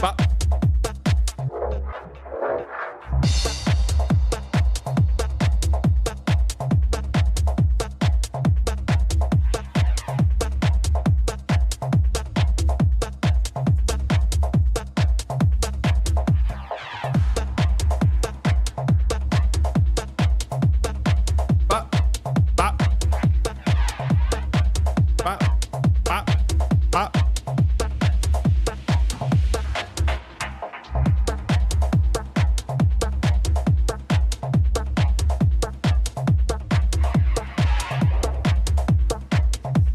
Bop.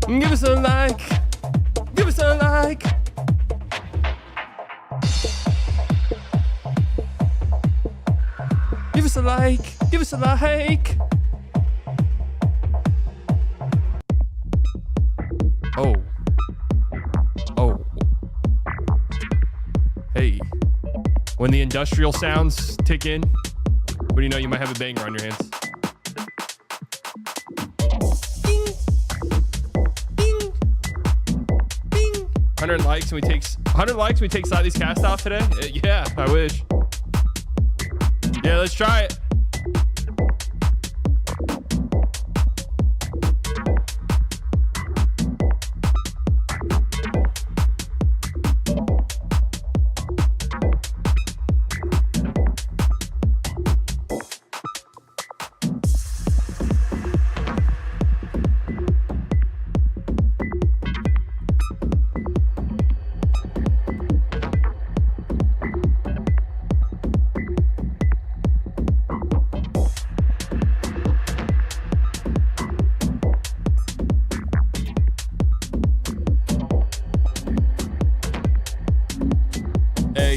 Give us a like. Give us a like. Give us a like. Give us a like. Oh. Oh. Hey. When the industrial sounds tick in, what do you know? You might have a banger on your hands. 100 likes and we take Slightly's cast off today. Yeah, I wish. Yeah, let's try it.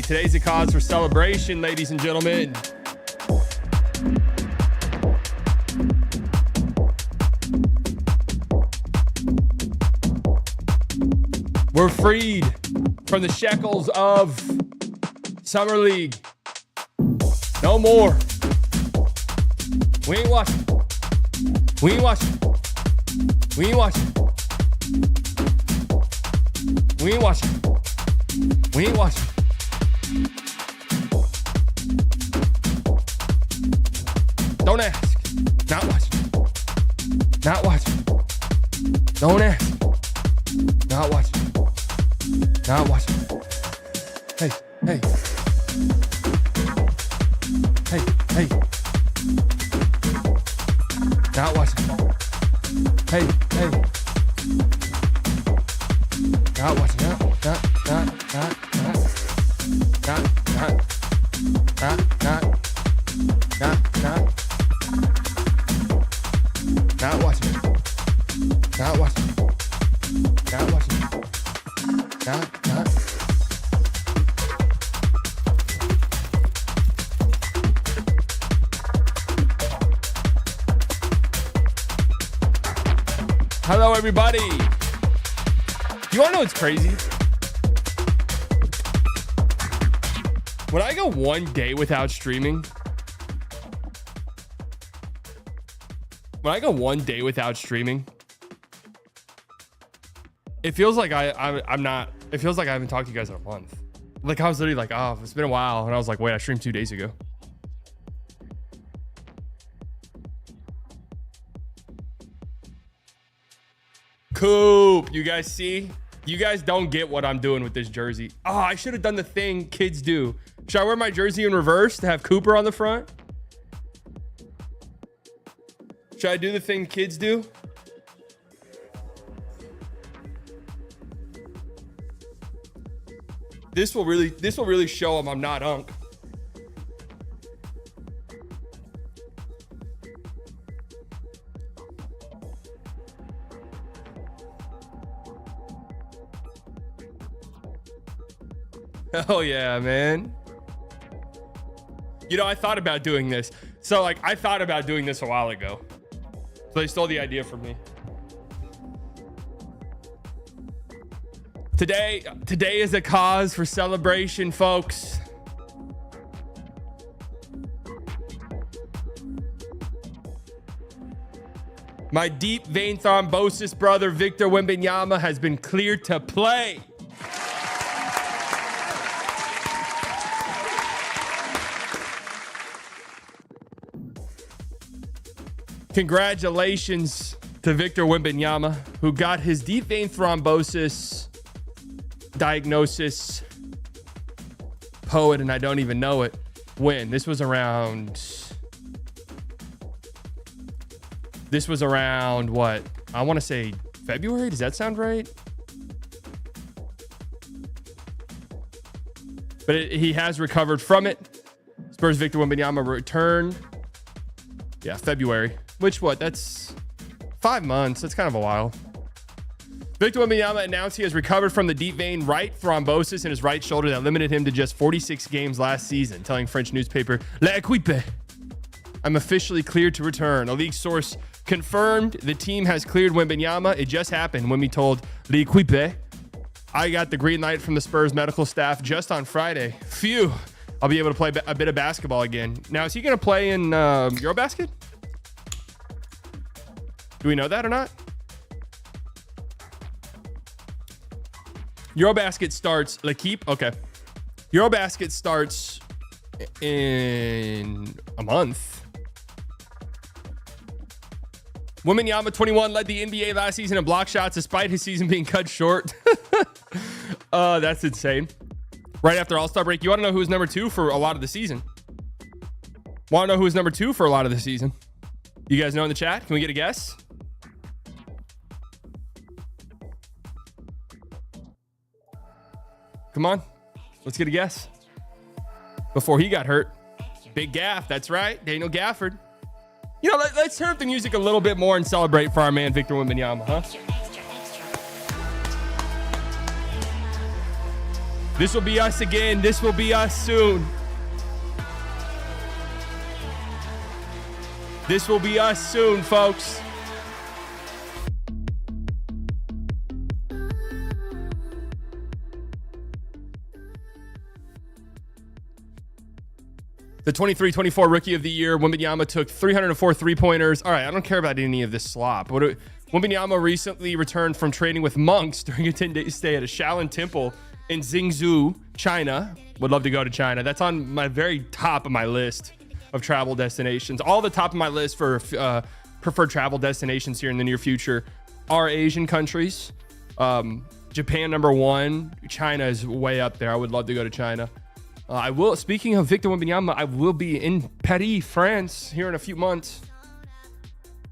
Today's a cause for celebration, ladies and gentlemen. We're freed from the shackles of Summer League. No more. We ain't watching. We ain't watching. We ain't watching. We ain't watching. We ain't watching. Don't ask. Not watching. Not watching. Don't ask. Not watching. Not watching. Hey, hey. Hey, hey. Not watching. Hey, hey. Not watching. Not watching. Not watching. Not watching. Not. Hello, everybody. You want to know what's crazy? When I go one day without streaming, it feels like I'm not. It feels like I haven't talked to you guys in a month. Like I was literally like, oh, it's been a while, and I was like, wait, I streamed 2 days ago. Coop, you guys see? You guys don't get what I'm doing with this jersey. Oh, I should have done the thing kids do. Should I wear my jersey in reverse to have Cooper on the front? Should I do the thing kids do? This will really show them I'm not Unk. Oh yeah, man. You know, I thought about doing this. So like, I thought about doing this a while ago. So they stole the idea from me. Today is a cause for celebration, folks. My deep vein thrombosis brother, Victor Wembanyama, has been cleared to play. Congratulations to Victor Wembanyama, who got his deep vein thrombosis diagnosis. Poet, and I don't even know it. When? This was around what? I want to say February. Does that sound right? But he has recovered from it. Spurs Victor Wembanyama returned. Yeah, February. Which what? That's 5 months. That's kind of a while. Victor Wembanyama announced he has recovered from the deep vein right thrombosis in his right shoulder that limited him to just 46 games last season, telling French newspaper L'Equipe, "I'm officially cleared to return." A league source confirmed the team has cleared Wembanyama. It just happened when we told L'Equipe. "I got the green light from the Spurs medical staff just on Friday. Phew. I'll be able to play a bit of basketball again." Now, is he going to play in Eurobasket? Do we know that or not? Eurobasket starts. L'Equipe? Okay. Eurobasket starts in a month. Wembanyama, 21, led the NBA last season in block shots despite his season being cut short. That's insane. Right after All-Star break, you want to know who was number 2 for a lot of the season? Want to know who was number 2 for a lot of the season? You guys know in the chat? Can we get a guess? Come on. Let's get a guess. Before he got hurt. Big Gaff. That's right. Daniel Gafford. You know, let's turn up the music a little bit more and celebrate for our man, Victor Wembanyama, huh? This will be us again. This will be us soon. This will be us soon, folks. The 23-24 Rookie of the Year, Wembanyama took 304 three-pointers. All right, I don't care about any of this slop. Wembanyama recently returned from training with monks during a 10-day stay at a Shaolin temple in Jingzhou, China. Would love to go to China. That's on my very top of my list of travel destinations. All the top of my list for preferred travel destinations here in the near future are Asian countries. Japan, number 1. China is way up there. I would love to go to China. I will. Speaking of Victor Wembanyama, I will be in Paris, France, here in a few months.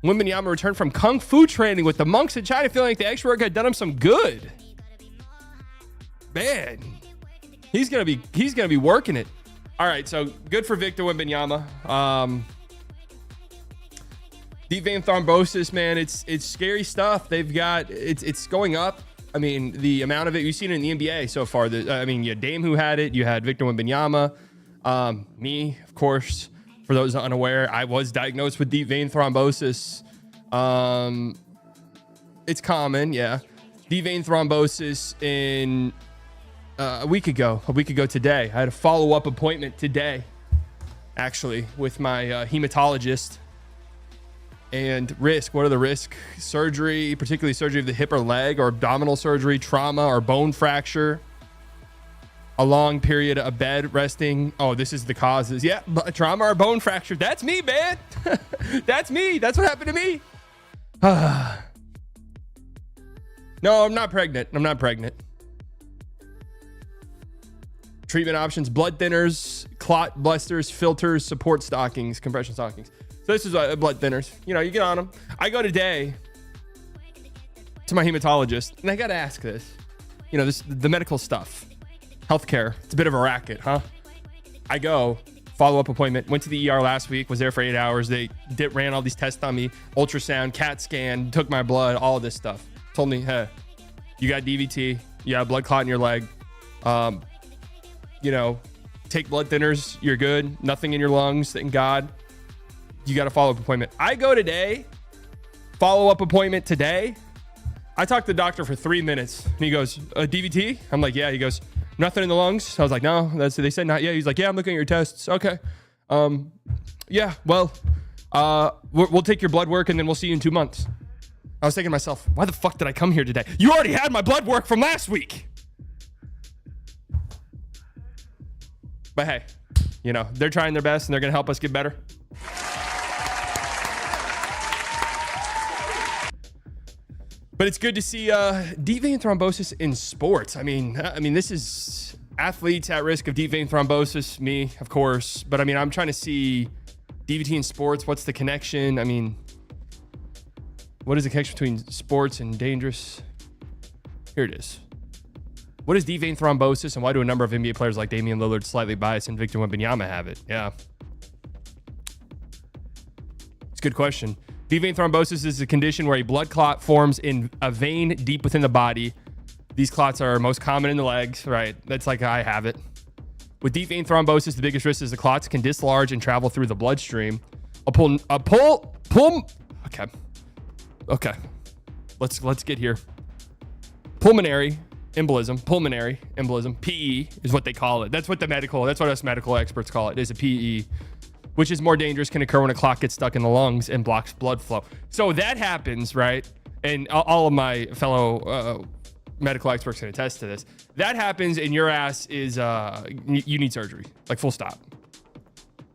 Wembanyama returned from kung fu training with the monks in China, feeling like the extra work had done him some good. Man, he's gonna be working it. All right, so good for Victor Wembanyama. Deep vein thrombosis, man, it's scary stuff. They've got it's going up. I mean, the amount of it, you've seen it in the NBA so far. You had Dame who had it. You had Victor Wembanyama. Me, of course, for those unaware, I was diagnosed with deep vein thrombosis. It's common, yeah. Deep vein thrombosis in a week ago today. I had a follow-up appointment today, actually, with my hematologist. And risk, what are the risks? Surgery, particularly surgery of the hip or leg, or abdominal surgery, trauma, or bone fracture. A long period of bed resting. Oh, this is the causes. Yeah, trauma or bone fracture. That's me, man. That's me. That's what happened to me. No, I'm not pregnant. Treatment options: blood thinners, clot busters, filters, support stockings, compression stockings. So this is blood thinners. You know, you get on them. I go today to my hematologist, and I got to ask this. You know, the medical stuff, healthcare. It's a bit of a racket, huh? I go, follow-up appointment. Went to the ER last week. Was there for 8 hours. They ran all these tests on me. Ultrasound, CAT scan, took my blood, all of this stuff. Told me, hey, you got DVT. You got a blood clot in your leg. You know, take blood thinners. You're good. Nothing in your lungs. Thank God. You got a follow-up appointment. I go today, follow-up appointment today. I talked to the doctor for 3 minutes, and he goes, DVT? I'm like, yeah. He goes, nothing in the lungs? I was like, no. They said not yet. He's like, yeah, I'm looking at your tests. Okay. Yeah, well, we'll take your blood work, and then we'll see you in 2 months. I was thinking to myself, why the fuck did I come here today? You already had my blood work from last week. But hey, you know, they're trying their best, and they're going to help us get better. But it's good to see deep vein thrombosis in sports. I mean, this is athletes at risk of deep vein thrombosis. Me, of course. But I mean, I'm trying to see DVT in sports. What's the connection? I mean, what is the connection between sports and dangerous? Here it is. What is deep vein thrombosis, and why do a number of NBA players like Damian Lillard, slightly biased, and Victor Wembanyama have it? Yeah. It's a good question. Deep vein thrombosis is a condition where a blood clot forms in a vein deep within the body. These clots are most common in the legs, right? That's like I have it. With deep vein thrombosis, the biggest risk is the clots can dislodge and travel through the bloodstream. Okay. Let's get here. Pulmonary embolism, PE is what they call it. That's what us medical experts call it, is a PE, which is more dangerous, can occur when a clot gets stuck in the lungs and blocks blood flow. So that happens, right? And all of my fellow medical experts can attest to this. That happens and your ass is, you need surgery, like full stop.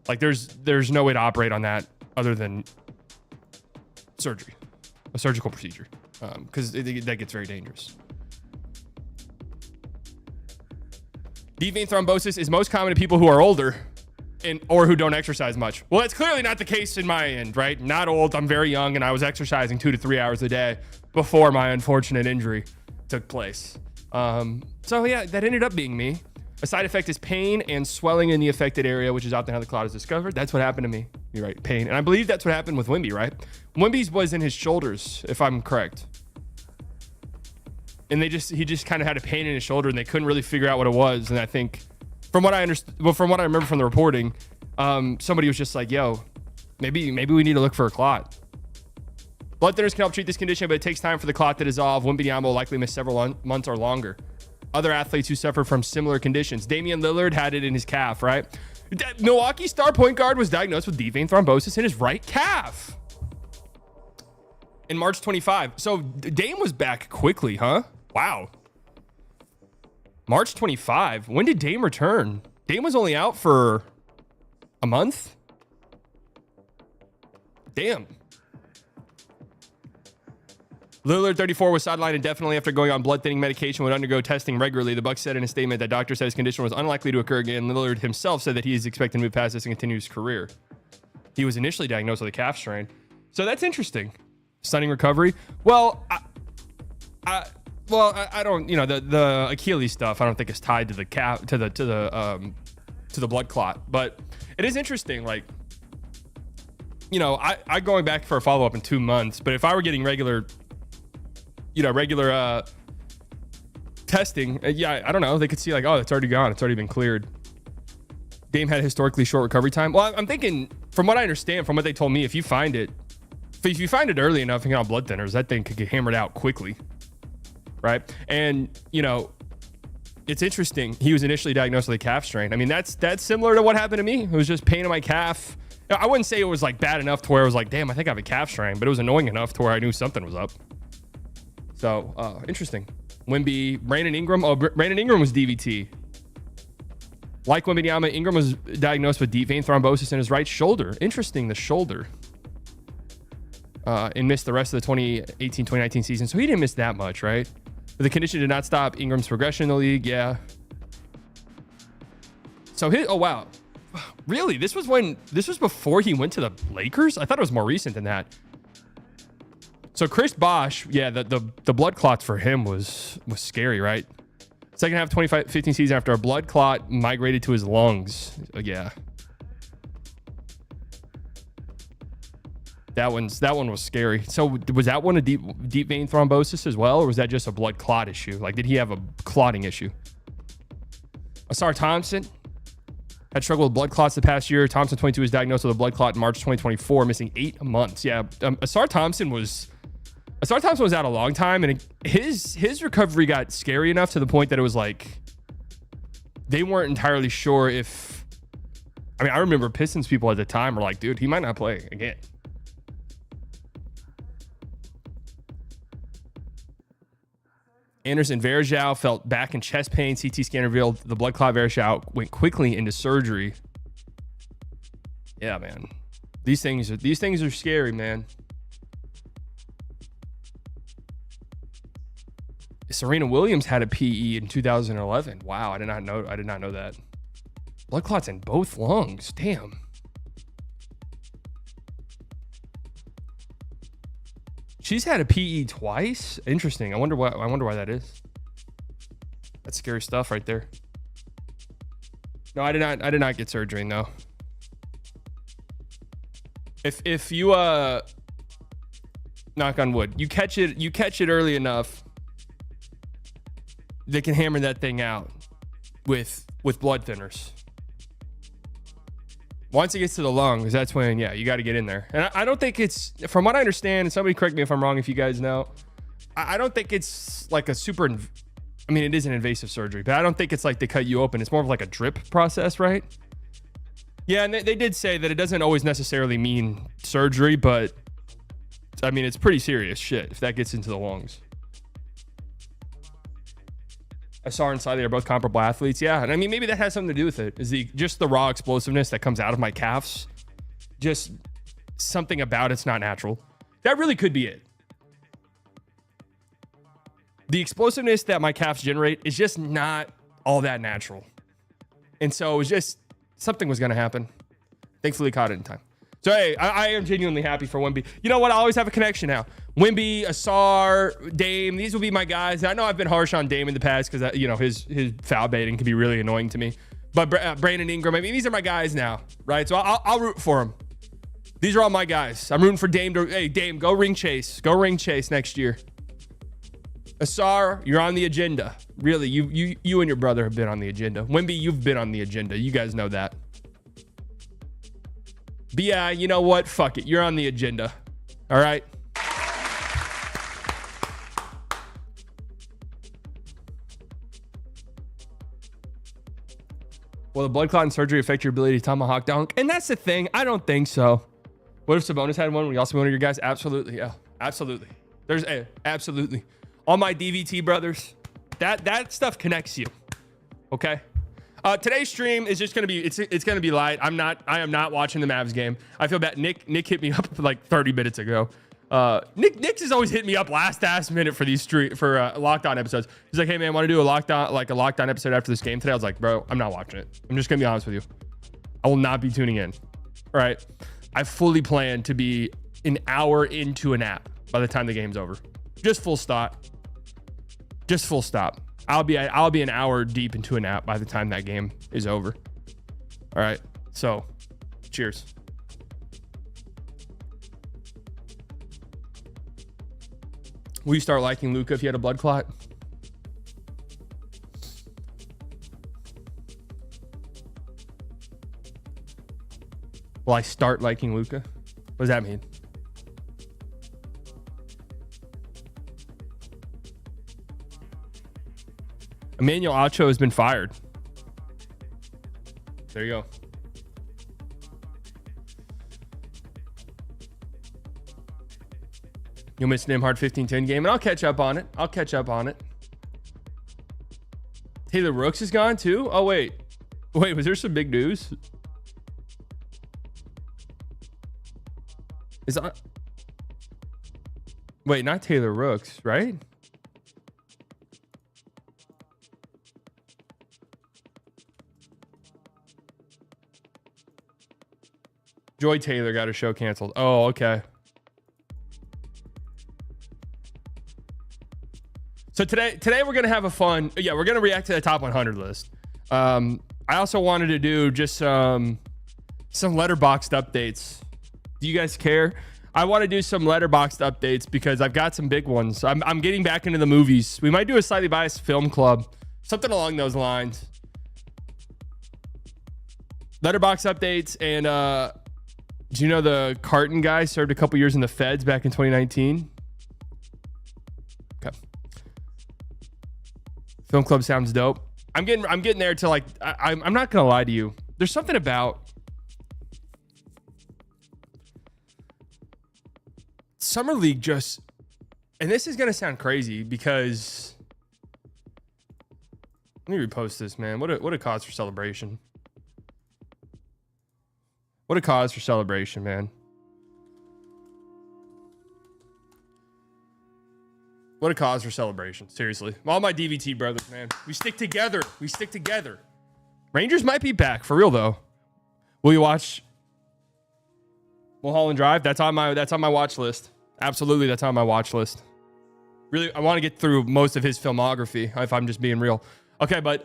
Like there's no way to operate on that other than surgery, a surgical procedure, because that gets very dangerous. Deep vein thrombosis is most common in people who are older or who don't exercise much. Well, that's clearly not the case in my end, right? Not old. I'm very young, and I was exercising 2 to 3 hours a day before my unfortunate injury took place. So yeah, that ended up being me. A side effect is pain and swelling in the affected area, which is often how the clot is discovered. That's what happened to me. You're right, pain. And I believe that's what happened with Wemby, right? Wemby's was in his shoulders, if I'm correct. And he just kind of had a pain in his shoulder, and they couldn't really figure out what it was. And I think, from what I remember from the reporting, somebody was just like, "Yo, maybe we need to look for a clot." Blood thinners can help treat this condition, but it takes time for the clot to dissolve. Wembanyama will likely miss several months or longer. Other athletes who suffer from similar conditions. Damian Lillard had it in his calf, right? Milwaukee star point guard was diagnosed with deep vein thrombosis in his right calf in March 25. So Dame was back quickly, huh? Wow. March 25. When did Dame return? Dame was only out for a month? Damn. Lillard, 34, was sidelined indefinitely after going on blood thinning medication, would undergo testing regularly. The Bucks said in a statement that doctors said his condition was unlikely to occur again. Lillard himself said that he is expecting to move past this and continue his career. He was initially diagnosed with a calf strain. So that's interesting. Stunning recovery. Well, I don't, the Achilles stuff, I don't think is tied to the calf, to the blood clot, but it is interesting. Like, I going back for a follow-up in 2 months, but if I were getting regular testing, I don't know, they could see like, oh, it's already gone. It's already been cleared. Dame had historically short recovery time. Well, I'm thinking, from what I understand, from what they told me, if you find it early enough and get on blood thinners, that thing could get hammered out quickly. Right. And, it's interesting. He was initially diagnosed with a calf strain. I mean, that's similar to what happened to me. It was just pain in my calf. I wouldn't say it was like bad enough to where I was like, damn, I think I have a calf strain, but it was annoying enough to where I knew something was up. So, interesting. Wemby, Brandon Ingram. Oh, Brandon Ingram was DVT. Like Wembanyama, Ingram was diagnosed with deep vein thrombosis in his right shoulder. Interesting, the shoulder. And missed the rest of the 2018-2019 season. So he didn't miss that much, right? But the condition did not stop Ingram's progression in the league. Yeah. So oh wow. Really? This was before he went to the Lakers? I thought it was more recent than that. So Chris Bosh, yeah, the blood clots for him was scary, right? Second half 2015 season after a blood clot migrated to his lungs. Yeah. That one was scary. So was that one a deep vein thrombosis as well, or was that just a blood clot issue? Like, did he have a clotting issue? Asar Thompson had struggled with blood clots the past year. Thompson, 22, was diagnosed with a blood clot in March 2024, missing 8 months. Yeah, Asar Thompson was out a long time, and his recovery got scary enough to the point that it was like they weren't entirely sure if. I mean, I remember Pistons people at the time were like, dude, he might not play again. Anderson Varejao felt back and chest pain. CT scan revealed the blood clot. Varejao went quickly into surgery. Yeah, man. These things are scary, man. Serena Williams had a PE in 2011. Wow, I did not know that. Blood clots in both lungs. Damn. She's had a PE twice. Interesting. I wonder why that is. That's scary stuff right there. No, I did not get surgery, no. If you knock on wood, you catch it early enough, they can hammer that thing out with blood thinners. Once it gets to the lungs, that's when, yeah, you got to get in there. And I don't think it's, from what I understand, and somebody correct me if I'm wrong if you guys know, I don't think it's like a super, I mean, it is an invasive surgery, but I don't think it's like they cut you open. It's more of like a drip process, right? Yeah, and they did say that it doesn't always necessarily mean surgery, but I mean, it's pretty serious shit if that gets into the lungs. Asar and Sally are both comparable athletes. Yeah, and I mean, maybe that has something to do with it. Is just the raw explosiveness that comes out of my calves. Just something about it's not natural. That really could be it. The explosiveness that my calves generate is just not all that natural. And so it was just, something was going to happen. Thankfully caught it in time. So, hey, I am genuinely happy for Wemby. You know what? I always have a connection now. Wemby, Asar, Dame, these will be my guys. I know I've been harsh on Dame in the past because, you know, his foul baiting can be really annoying to me. But Brandon Ingram, I mean, these are my guys now, right? So I'll root for them. These are all my guys. I'm rooting for Dame. Hey, Dame, go ring chase. Go ring chase next year. Asar, you're on the agenda. Really, you and your brother have been on the agenda. Wemby, you've been on the agenda. You guys know that. BI, you know what? Fuck it. You're on the agenda. All right? Will the blood clot and surgery affect your ability to tomahawk dunk? And that's the thing. I don't think so. What if Sabonis had one? Would you also be one of your guys? Absolutely. Yeah. Absolutely. There's a absolutely. All my DVT brothers, that stuff connects you. Okay? Today's stream is just gonna be it's gonna be light. I am not watching the Mavs game. I feel bad. Nick hit me up like 30 minutes ago. Nick's has always hit me up last minute for these lockdown episodes. He's like, hey man, want to do a lockdown episode after this game today? I was like, bro, I'm not watching it. I'm just gonna be honest with you. I will not be tuning in. All right. I fully plan to be an hour into an app by the time the game's over. Just full stop. Just full stop. I'll be an hour deep into a nap by the time that game is over. All right. So, cheers. Will you start liking Luka if you had a blood clot? Will I start liking Luka? What does that mean? Emmanuel Acho has been fired. There you go. You'll miss Nimhard 15-10 game, and I'll catch up on it. Taylor Rooks is gone too? Oh, wait, was there some big news? Wait, not Taylor Rooks, right? Joy Taylor got her show canceled. Oh, okay. So today we're gonna have a fun. Yeah, we're gonna react to the top 100 list. I also wanted to do just some letterboxed updates. Do you guys care? I want to do some letterboxed updates because I've got some big ones. I'm getting back into the movies. We might do a slightly biased film club, something along those lines. Letterbox updates and do you know the Carton guy served a couple years in the feds back in 2019? Okay. Film club sounds dope. I'm getting there to like, I'm not going to lie to you. There's something about Summer League just, and this is going to sound crazy because let me repost this, man. What a cause for celebration. What a cause for celebration, man. What a cause for celebration. Seriously. All my DVT brothers, man. We stick together. We stick together. Rangers might be back. For real, though. Will you watch Mulholland Drive? That's on my watch list. Absolutely, that's on my watch list. Really, I want to get through most of his filmography, if I'm just being real. Okay, but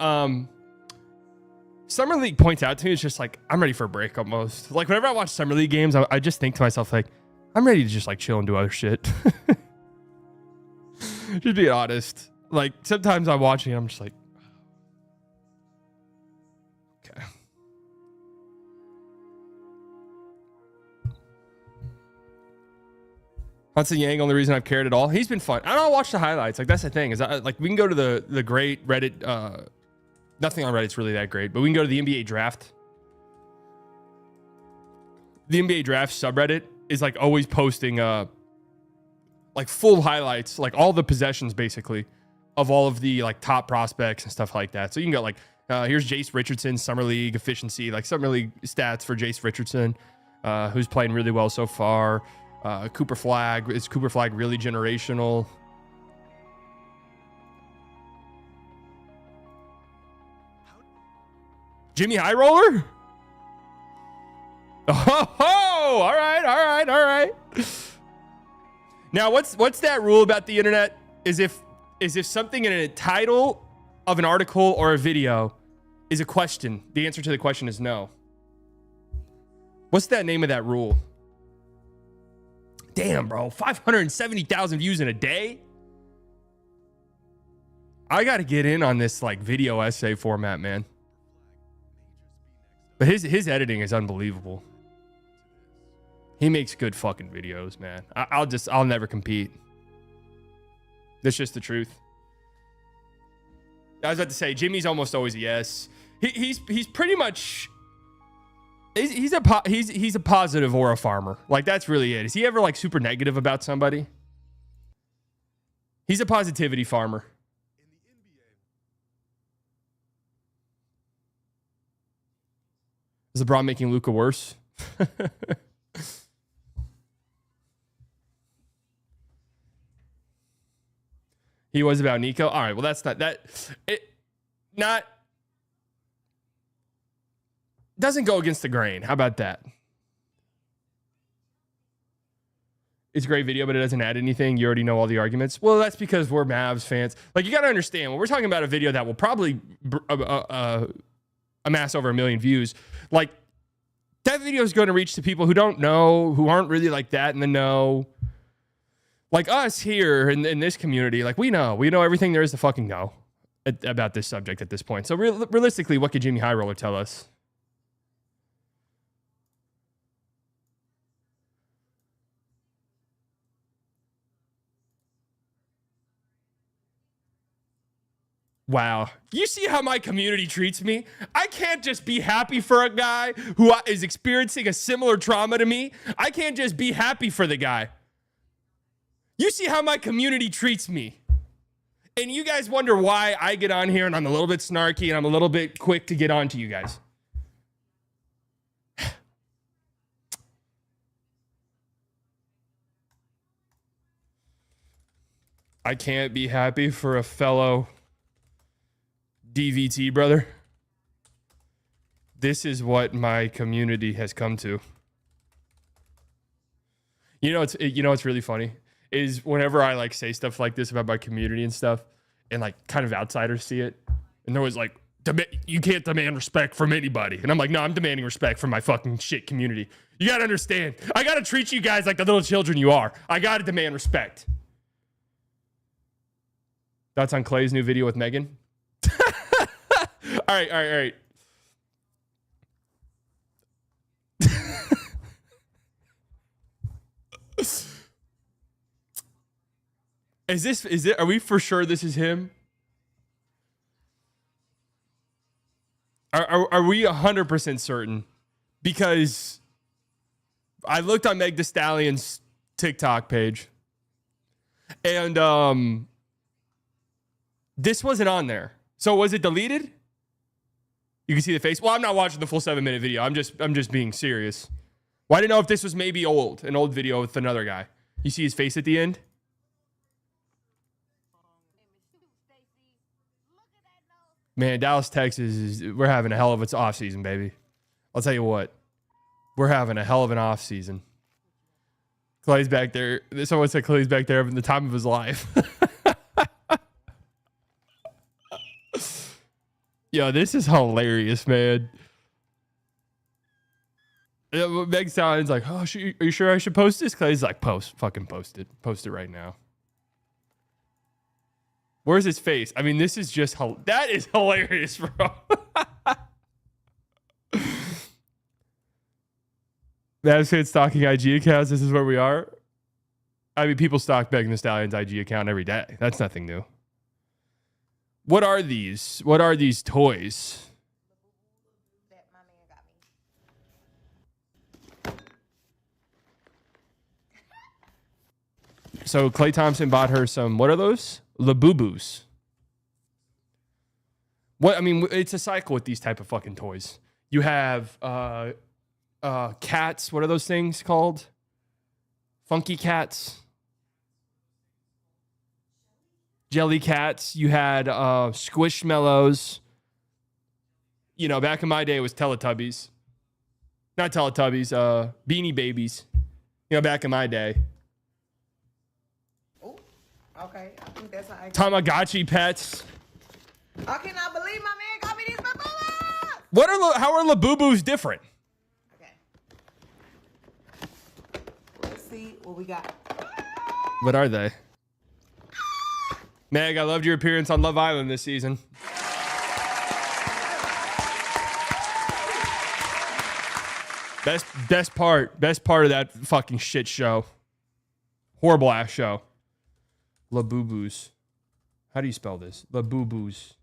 Summer League points out to me, it's just like, I'm ready for a break almost. Like, whenever I watch Summer League games, I just think to myself, like, I'm ready to just, like, chill and do other shit. Just being honest. Like, sometimes I'm watching and I'm just like, okay. Hudson Yang, only reason I've cared at all. He's been fun. I don't watch the highlights. Like, that's the thing. Like, we can go to the great Reddit. Nothing on Reddit's really that great, but we can go to the NBA draft. The NBA draft subreddit is like always posting like full highlights, like all the possessions basically of all of the like top prospects and stuff like that. So you can go like, here's Jace Richardson, Summer League efficiency, like Summer League stats for Jace Richardson, who's playing really well so far. Cooper Flagg, is Cooper Flagg really generational? Jimmy High Roller? Oh, all right. Now, what's that rule about the internet? Is if something in a title of an article or a video is a question, the answer to the question is no. What's that name of that rule? Damn, bro, 570,000 views in a day? I got to get in on this like video essay format, man. But his editing is unbelievable. He makes good fucking videos, man. I'll never compete. That's just the truth. I was about to say, Jimmy's almost always a yes. He's pretty much he's a positive or a farmer. Like, that's really it. Is he ever like super negative about somebody? He's a positivity farmer. Is LeBron making Luka worse? He was about Nico. All right. Well, that's not that. It doesn't go against the grain. How about that? It's a great video, but it doesn't add anything. You already know all the arguments. Well, that's because we're Mavs fans. Like, you got to understand, when we're talking about a video that will probably amass over 1 million views, like, that video is going to reach to people who don't know, who aren't really like that in the know. Like us here in this community, like we know everything there is to fucking know about this subject at this point. So realistically, what could Jimmy High Roller tell us? Wow. You see how my community treats me? I can't just be happy for a guy who is experiencing a similar trauma to me. I can't just be happy for the guy. You see how my community treats me. And you guys wonder why I get on here and I'm a little bit snarky and I'm a little bit quick to get on to you guys. I can't be happy for a fellow DVT brother. This is what my community has come to. You know what's really funny is whenever I like say stuff like this about my community and stuff, and like kind of outsiders see it, and they're always like, you can't demand respect from anybody. And I'm like, no, I'm demanding respect from my fucking shit community. You gotta understand. I gotta treat you guys like the little children you are. I gotta demand respect. That's on Clay's new video with Megan. All right. Are we for sure this is him? Are we 100% certain? Because I looked on Meg Thee Stallion's TikTok page, and this wasn't on there. So was it deleted? You can see the face. Well, I'm not watching the full 7-minute video. I'm just being serious. Well, I didn't know if this was maybe an old video with another guy. You see his face at the end? Man, Dallas, Texas we're having a hell of its off season, baby. I'll tell you what, we're having a hell of an off season. Klay's back there. Someone said Klay's back there in the time of his life. Yo, this is hilarious, man. Meg Stallion's like, oh, are you sure I should post this? Klay's like, fucking post it. Post it right now. Where's his face? I mean, this is just, that is hilarious, bro. That's it, stalking IG accounts. This is where we are. I mean, people stalk Megan Thee Stallion's IG account every day. That's nothing new. What are these? What are these toys? That my man got me. So Klay Thompson bought her some, what are those? Labubus. What, I mean, it's a cycle with these type of fucking toys. You have cats. What are those things called? Funky cats. Jelly cats. You had Squishmallows. You know, back in my day, it was Teletubbies. Not Teletubbies. Beanie Babies. You know, back in my day. Oh, okay. I think that's how I Tamagotchi pets. I cannot believe my man got me these Labubus. How are Labubus different? Okay. Let's see what we got. What are they? Meg, I loved your appearance on Love Island this season. Best part of that fucking shit show. Horrible ass show. Labubus. How do you spell this? Labubus.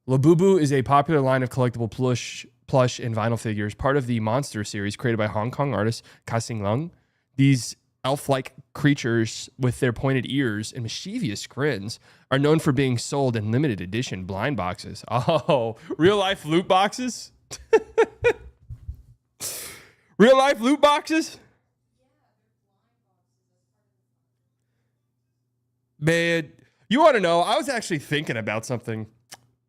Labubu is a popular line of collectible plush and vinyl figures, part of the Monster series created by Hong Kong artist Ka Sing Lung. These elf-like creatures with their pointed ears and mischievous grins are known for being sold in limited edition blind boxes. Oh, real life loot boxes? Real life loot boxes? Man, you want to know, I was actually thinking about something,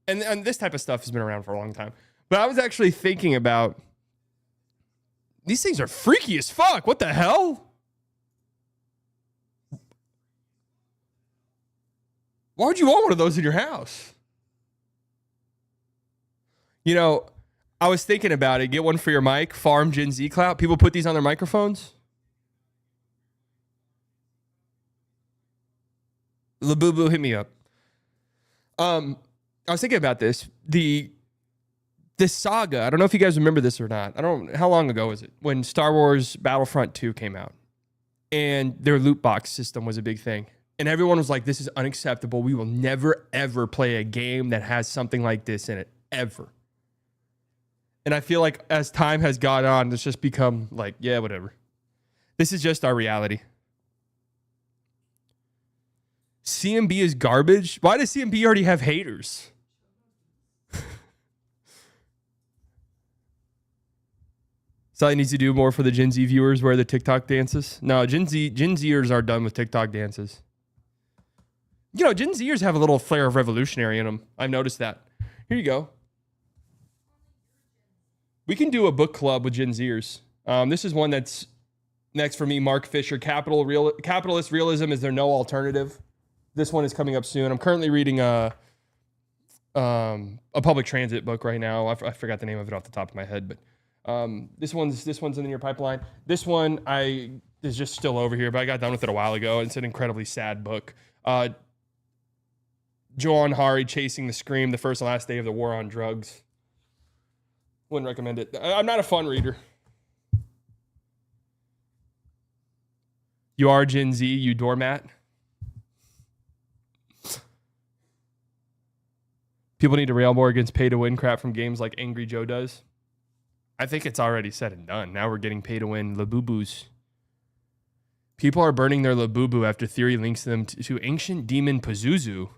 and this type of stuff has been around for a long time, but I was actually thinking about, these things are freaky as fuck. What the hell? Why would you want one of those in your house? You know, I was thinking about it. Get one for your mic. Farm Gen Z Clout. People put these on their microphones. Labubu, hit me up. I was thinking about this. This saga. I don't know if you guys remember this or not. How long ago was it? When Star Wars Battlefront 2 came out. And their loot box system was a big thing. And everyone was like, this is unacceptable. We will never, ever play a game that has something like this in it. Ever. And I feel like as time has gone on, it's just become like, yeah, whatever. This is just our reality. CMB is garbage? Why does CMB already have haters? Sally needs to do more for the Gen Z viewers wear the TikTok dances. No, Gen Zers are done with TikTok dances. You know, Gen Zers have a little flair of revolutionary in them. I've noticed that. Here you go. We can do a book club with Gen Zers. This is one that's next for me, Mark Fisher. Capitalist Realism Is There No Alternative? This one is coming up soon. I'm currently reading a public transit book right now. I forgot the name of it off the top of my head, but this one's in your pipeline. This one is just still over here, but I got done with it a while ago. It's an incredibly sad book. Joan Hari, Chasing the Scream, the first and last day of the war on drugs. Wouldn't recommend it. I'm not a fun reader. You are Gen Z, you doormat. People need to rail more against pay-to-win crap from games like Angry Joe does. I think it's already said and done. Now we're getting pay-to-win Labubus. People are burning their Labubu after theory links them to ancient demon Pazuzu.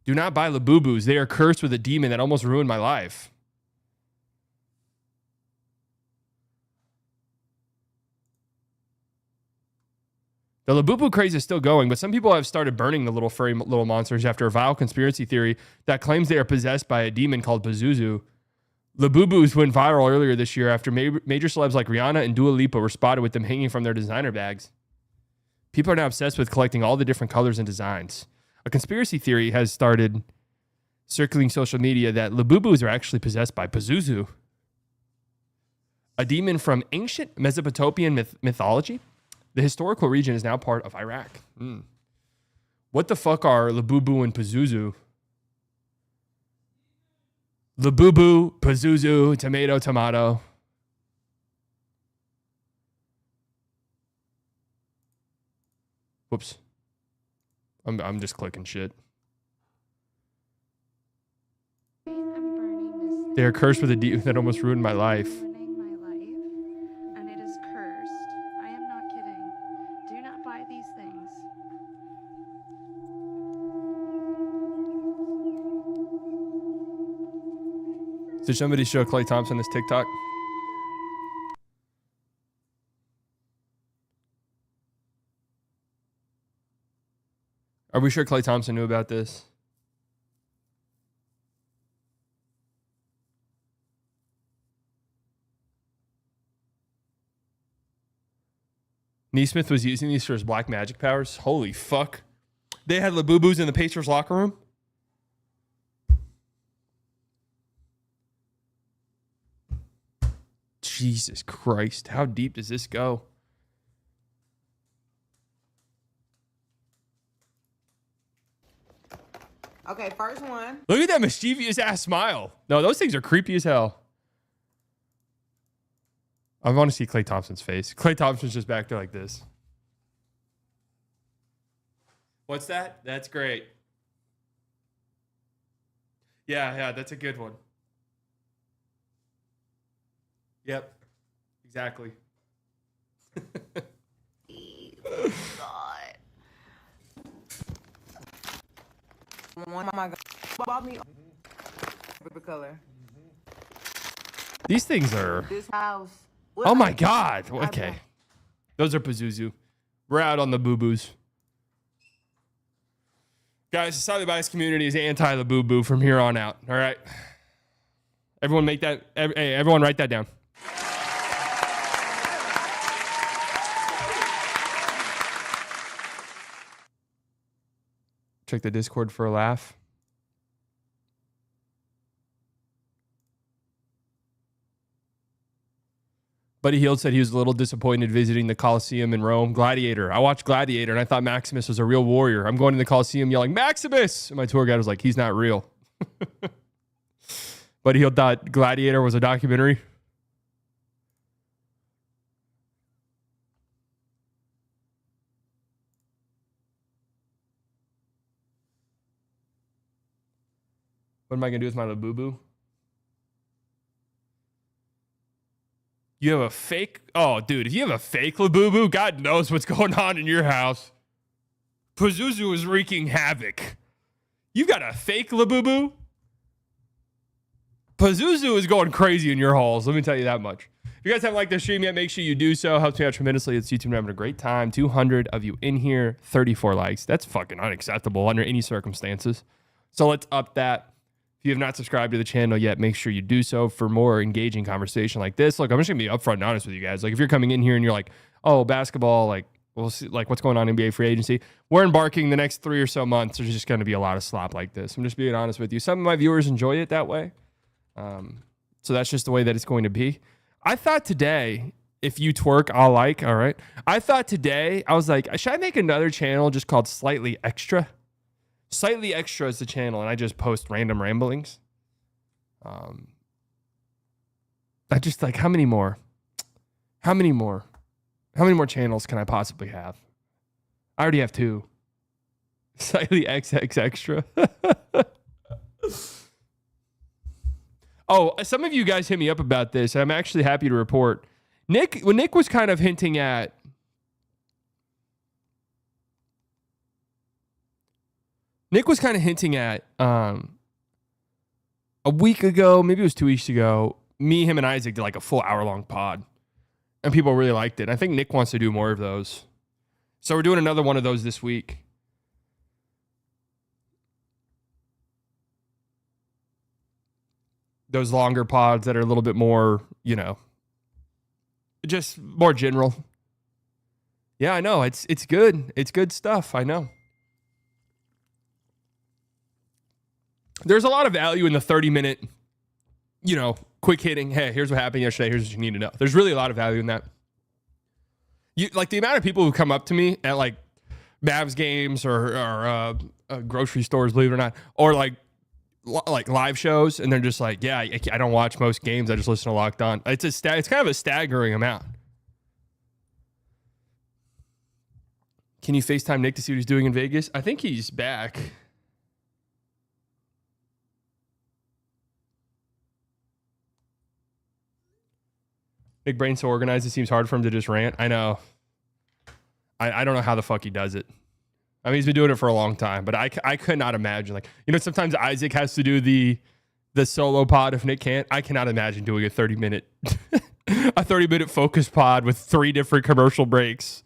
Do not buy Labubus. They are cursed with a demon that almost ruined my life. The Labubu craze is still going, but some people have started burning the little furry little monsters after a vile conspiracy theory that claims they are possessed by a demon called Pazuzu. Labubus went viral earlier this year after major celebs like Rihanna and Dua Lipa were spotted with them hanging from their designer bags. People are now obsessed with collecting all the different colors and designs. A conspiracy theory has started circling social media that Labubus are actually possessed by Pazuzu, a demon from ancient Mesopotamian mythology. The historical region is now part of Iraq. What the fuck are Labubu and Pazuzu? Labubu, Pazuzu, tomato. Whoops. I'm just clicking shit. They are cursed with a demon that almost ruined my life. Did somebody show Klay Thompson this TikTok? Are we sure Klay Thompson knew about this? Neesmith was using these for his black magic powers. Holy fuck. They had Labubus in the Pacers locker room? Jesus Christ. How deep does this go? Okay, first one. Look at that mischievous ass smile. No, those things are creepy as hell. I want to see Klay Thompson's face. Klay Thompson's just back there like this. What's that? That's great. Yeah, that's a good one. Yep, exactly. God. One of my God bought me favorite color. These things are. This house. Oh my God. Okay. Those are Pazuzu. We're out on the boo-boos. Guys, the Slightly Biased community is anti-Labubu from here on out. All right. Everyone make that. Hey, everyone write that down. Check the Discord for a laugh. Buddy Hield said he was a little disappointed visiting the Colosseum in Rome. Gladiator. I watched Gladiator and I thought Maximus was a real warrior. I'm going to the Colosseum yelling, Maximus! And my tour guide was like, he's not real. Buddy Hield thought Gladiator was a documentary. What am I going to do with my Labubu? You have a fake? Oh, dude, if you have a fake Labubu, God knows what's going on in your house. Pazuzu is wreaking havoc. You got a fake Labubu? Pazuzu is going crazy in your halls. Let me tell you that much. If you guys haven't liked the stream yet, make sure you do so. Helps me out tremendously. It's YouTube having a great time. 200 of you in here, 34 likes. That's fucking unacceptable under any circumstances. So let's up that. If you have not subscribed to the channel yet, make sure you do so for more engaging conversation like this. Look, I'm just gonna be upfront and honest with you guys. Like, if you're coming in here and you're like, oh, basketball, like, we'll see, like, what's going on in NBA free agency? We're embarking the next 3 or so months. There's just gonna be a lot of slop like this. I'm just being honest with you. Some of my viewers enjoy it that way. So that's just the way that it's going to be. I thought today, if you twerk, I'll like, all right. I thought today, I was like, should I make another channel just called Slightly Extra? Slightly Extra is the channel, and I just post random ramblings. I just like, how many more channels can I possibly have? I already have 2. Slightly XX Extra. Oh, some of you guys hit me up about this. I'm actually happy to report. Nick was kind of hinting at a week ago, maybe it was 2 weeks ago, me, him, and Isaac did like a full hour-long pod. And people really liked it. I think Nick wants to do more of those. So we're doing another one of those this week. Those longer pods that are a little bit more, just more general. Yeah, I know. It's good. It's good stuff. I know. There's a lot of value in the 30-minute, quick hitting. Hey, here's what happened yesterday. Here's what you need to know. There's really a lot of value in that. The amount of people who come up to me at like Mavs games or grocery stores, believe it or not, or like live shows, and they're just like, yeah, I don't watch most games. I just listen to Locked On. It's kind of a staggering amount. Can you FaceTime Nick to see what he's doing in Vegas? I think he's back. Nick Brain's so organized, it seems hard for him to just rant. I know. I don't know how the fuck he does it. I mean, he's been doing it for a long time, but I could not imagine. Like, sometimes Isaac has to do the solo pod if Nick can't. I cannot imagine doing a 30-minute a 30-minute focus pod with 3 different commercial breaks.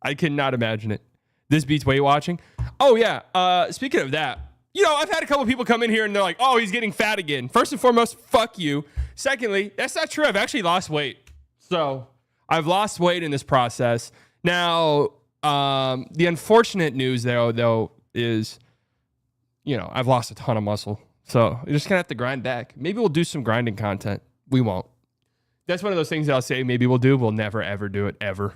I cannot imagine it. This beats weight watching. Oh, yeah. Speaking of that, I've had a couple people come in here and they're like, oh, he's getting fat again. First and foremost, fuck you. Secondly, that's not true. I've actually lost weight. So I've lost weight in this process. Now, the unfortunate news, though, is, I've lost a ton of muscle. So you're just going to have to grind back. Maybe we'll do some grinding content. We won't. That's one of those things that I'll say maybe we'll do. We'll never, ever do it, ever.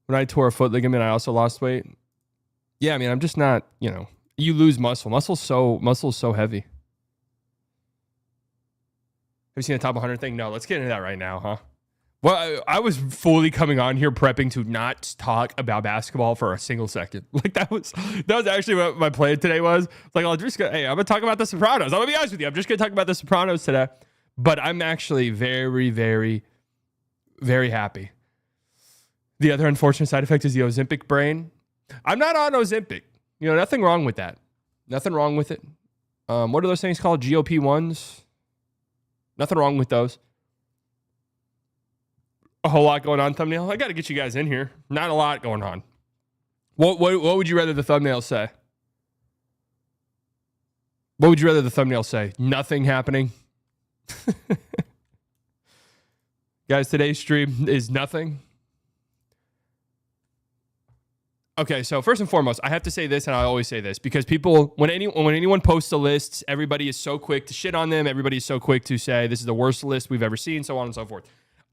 When I tore a foot ligament, I also lost weight. Yeah, I mean, I'm just not, you lose muscle. Muscle's so heavy. Have you seen the top 100 thing? No, let's get into that right now, huh? Well, I was fully coming on here prepping to not talk about basketball for a single second. Like that was actually what my plan today was. Like, I'm gonna talk about The Sopranos. I'm gonna be honest with you. I'm just gonna talk about The Sopranos today. But I'm actually very, very, very happy. The other unfortunate side effect is the Ozempic brain. I'm not on Ozempic. Nothing wrong with that. Nothing wrong with it. What are those things called? GOP-1s? Nothing wrong with those. A whole lot going on, thumbnail. I got to get you guys in here. Not a lot going on. What would you rather the thumbnail say? What would you rather the thumbnail say? Nothing happening? Guys, today's stream is nothing. Okay, so first and foremost, I have to say this, and I always say this, because people, when anyone posts a list, everybody is so quick to shit on them. Everybody is so quick to say this is the worst list we've ever seen, so on and so forth.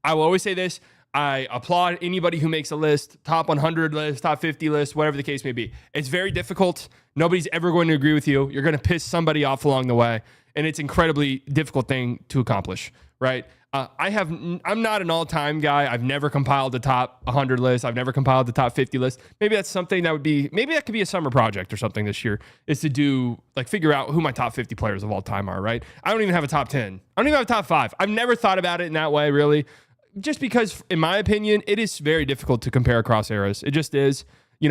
I will always say this. I applaud anybody who makes a list, top 100 list, top 50 list, whatever the case may be. It's very difficult. Nobody's ever going to agree with you. You're going to piss somebody off along the way, and it's an incredibly difficult thing to accomplish, right? I'm not an all-time guy. I've never compiled the top 100 list. I've never compiled the top 50 list. Maybe that's something maybe that could be a summer project or something this year, is to do, figure out who my top 50 players of all time are, right? I don't even have a top 10. I don't even have a top 5. I've never thought about it in that way, really, just because, in my opinion, it is very difficult to compare across eras. It just is.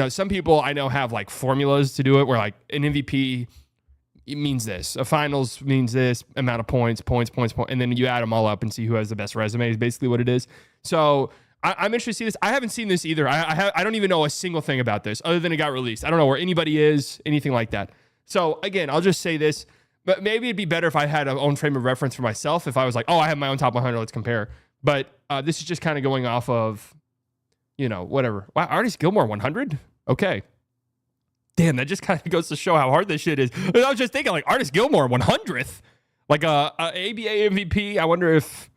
Some people I know have, formulas to do it, where, an MVP it means this. A finals means this amount of points, and then you add them all up and see who has the best resume is basically what it is. So I'm interested to see this. I haven't seen this either. I don't even know a single thing about this other than it got released. I don't know where anybody is, anything like that. So again, I'll just say this, but maybe it'd be better if I had an own frame of reference for myself. If I was like, oh, I have my own top 100, let's compare. But this is just kind of going off of, whatever. Wow, Artist Gilmore 100? Okay. Damn, that just kind of goes to show how hard this shit is. I was just thinking, Artist Gilmore 100th, a ABA MVP. I wonder if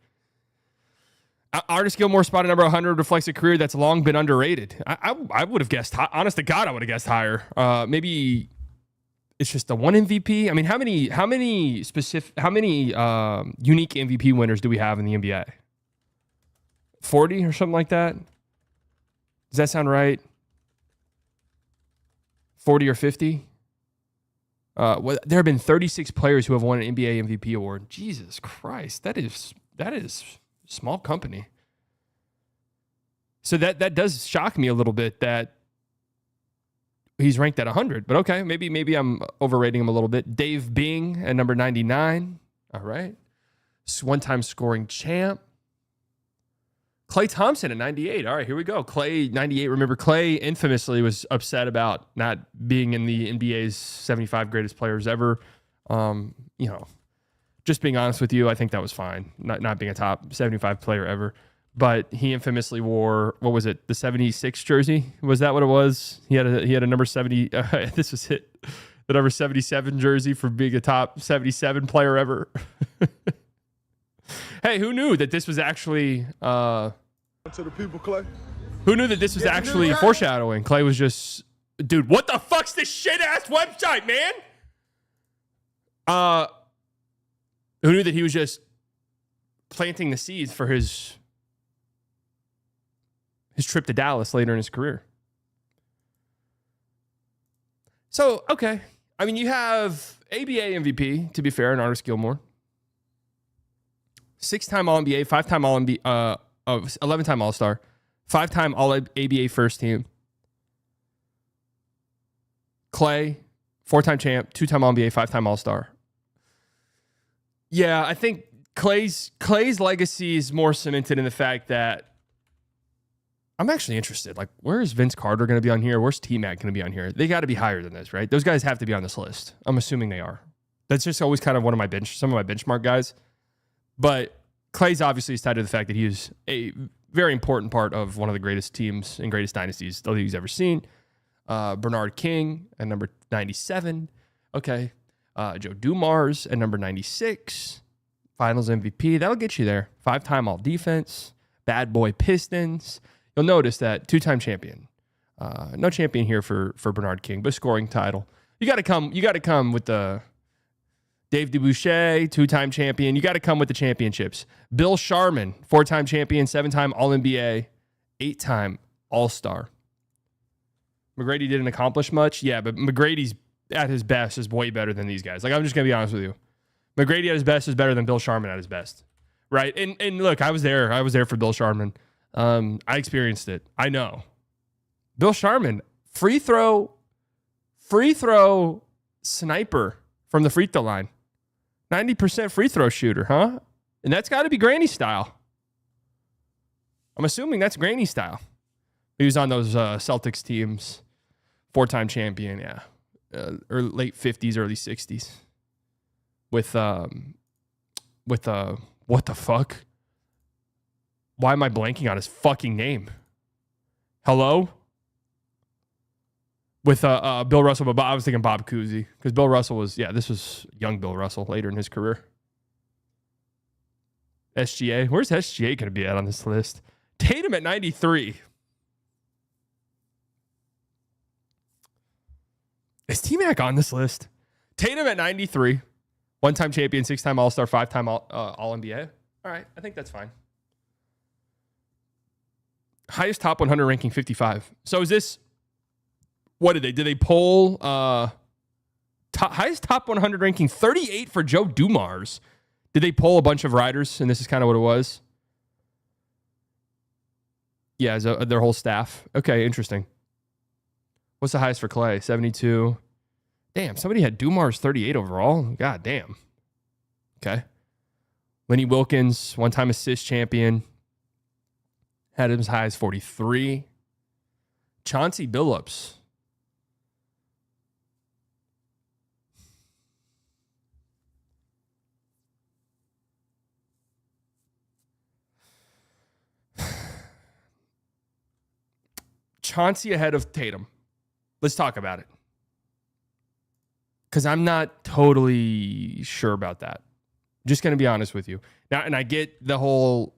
Artist Gilmore spotted number 100 reflects a career that's long been underrated. I would have guessed. Honest to God, I would have guessed higher. Maybe it's just the one MVP. I mean, how many unique MVP winners do we have in the NBA? 40 or something like that. Does that sound right? 40 or 50. There have been 36 players who have won an NBA MVP award. Jesus Christ, that is small company. So that does shock me a little bit that he's ranked at 100. But okay, maybe I'm overrating him a little bit. Dave Bing at number 99. All right. One-time scoring champ. Klay Thompson at 98. All right, here we go. Klay, 98. Remember, Klay infamously was upset about not being in the NBA's 75 greatest players ever. Just being honest with you, I think that was fine. Not being a top 75 player ever. But he infamously wore, what was it, the 76 jersey? Was that what it was? He had a number 70. This was it. The number 77 jersey for being a top 77 player ever. Hey, who knew that this was actually... to the people, Klay. Who knew that this was actually foreshadowing? Klay was just... Dude, what the fuck's this shit-ass website, man? Who knew that he was just planting the seeds for his trip to Dallas later in his career? So, okay. I mean, you have ABA MVP, to be fair, and Artis Gilmore. 6-time All-NBA, 5-time All-NBA, 11-time All-Star, 5-time All-ABA first team. Klay, 4-time champ, 2-time All-NBA, 5-time All-Star. Yeah, I think Klay's legacy is more cemented in the fact that I'm actually interested. Like, where is Vince Carter going to be on here? Where's T-Mac going to be on here? They got to be higher than this, right? Those guys have to be on this list. I'm assuming they are. That's just always kind of some of my benchmark guys. But Klay's obviously is tied to the fact that he was a very important part of one of the greatest teams and greatest dynasties the league's ever seen. Bernard King at number 97. Okay. Joe Dumars at number 96. Finals MVP. That'll get you there. 5-time all defense. Bad boy Pistons. You'll notice that 2-time champion. No champion here for Bernard King, but scoring title. You got to come with the Dave DeBoucher, 2-time champion. You got to come with the championships. Bill Sharman, 4-time champion, 7-time All-NBA, 8-time All-Star. McGrady didn't accomplish much. Yeah, but McGrady's at his best is way better than these guys. Like, I'm just going to be honest with you. McGrady at his best is better than Bill Sharman at his best. Right? And look, I was there. I was there for Bill Sharman. I experienced it. I know. Bill Sharman, free throw sniper from the free throw line. 90% free throw shooter, huh? And that's got to be Granny style. I'm assuming that's Granny style. He was on those Celtics teams. 4-time champion, yeah. Or late 50s, early 60s. With what the fuck? Why am I blanking on his fucking name? Hello? With Bill Russell, but I was thinking Bob Cousy. Because Bill Russell this was young Bill Russell later in his career. SGA. Where's SGA going to be at on this list? Tatum at 93. Is T-Mac on this list? Tatum at 93. 1-time champion, 6-time All-Star, 5-time All-NBA. All right, I think that's fine. Highest top 100 ranking, 55. So is this... What did they poll highest top 100 ranking 38 for Joe Dumars? Did they poll a bunch of riders? And this is kind of what it was. Yeah, their whole staff. Okay, interesting. What's the highest for Klay? 72. Damn, somebody had Dumars 38 overall. God damn. Okay. Lenny Wilkins, 1-time assist champion. Had him as high as 43. Chauncey Billups. Chauncey ahead of Tatum. Let's talk about it. Because I'm not totally sure about that. Just going to be honest with you. Now, and I get the whole...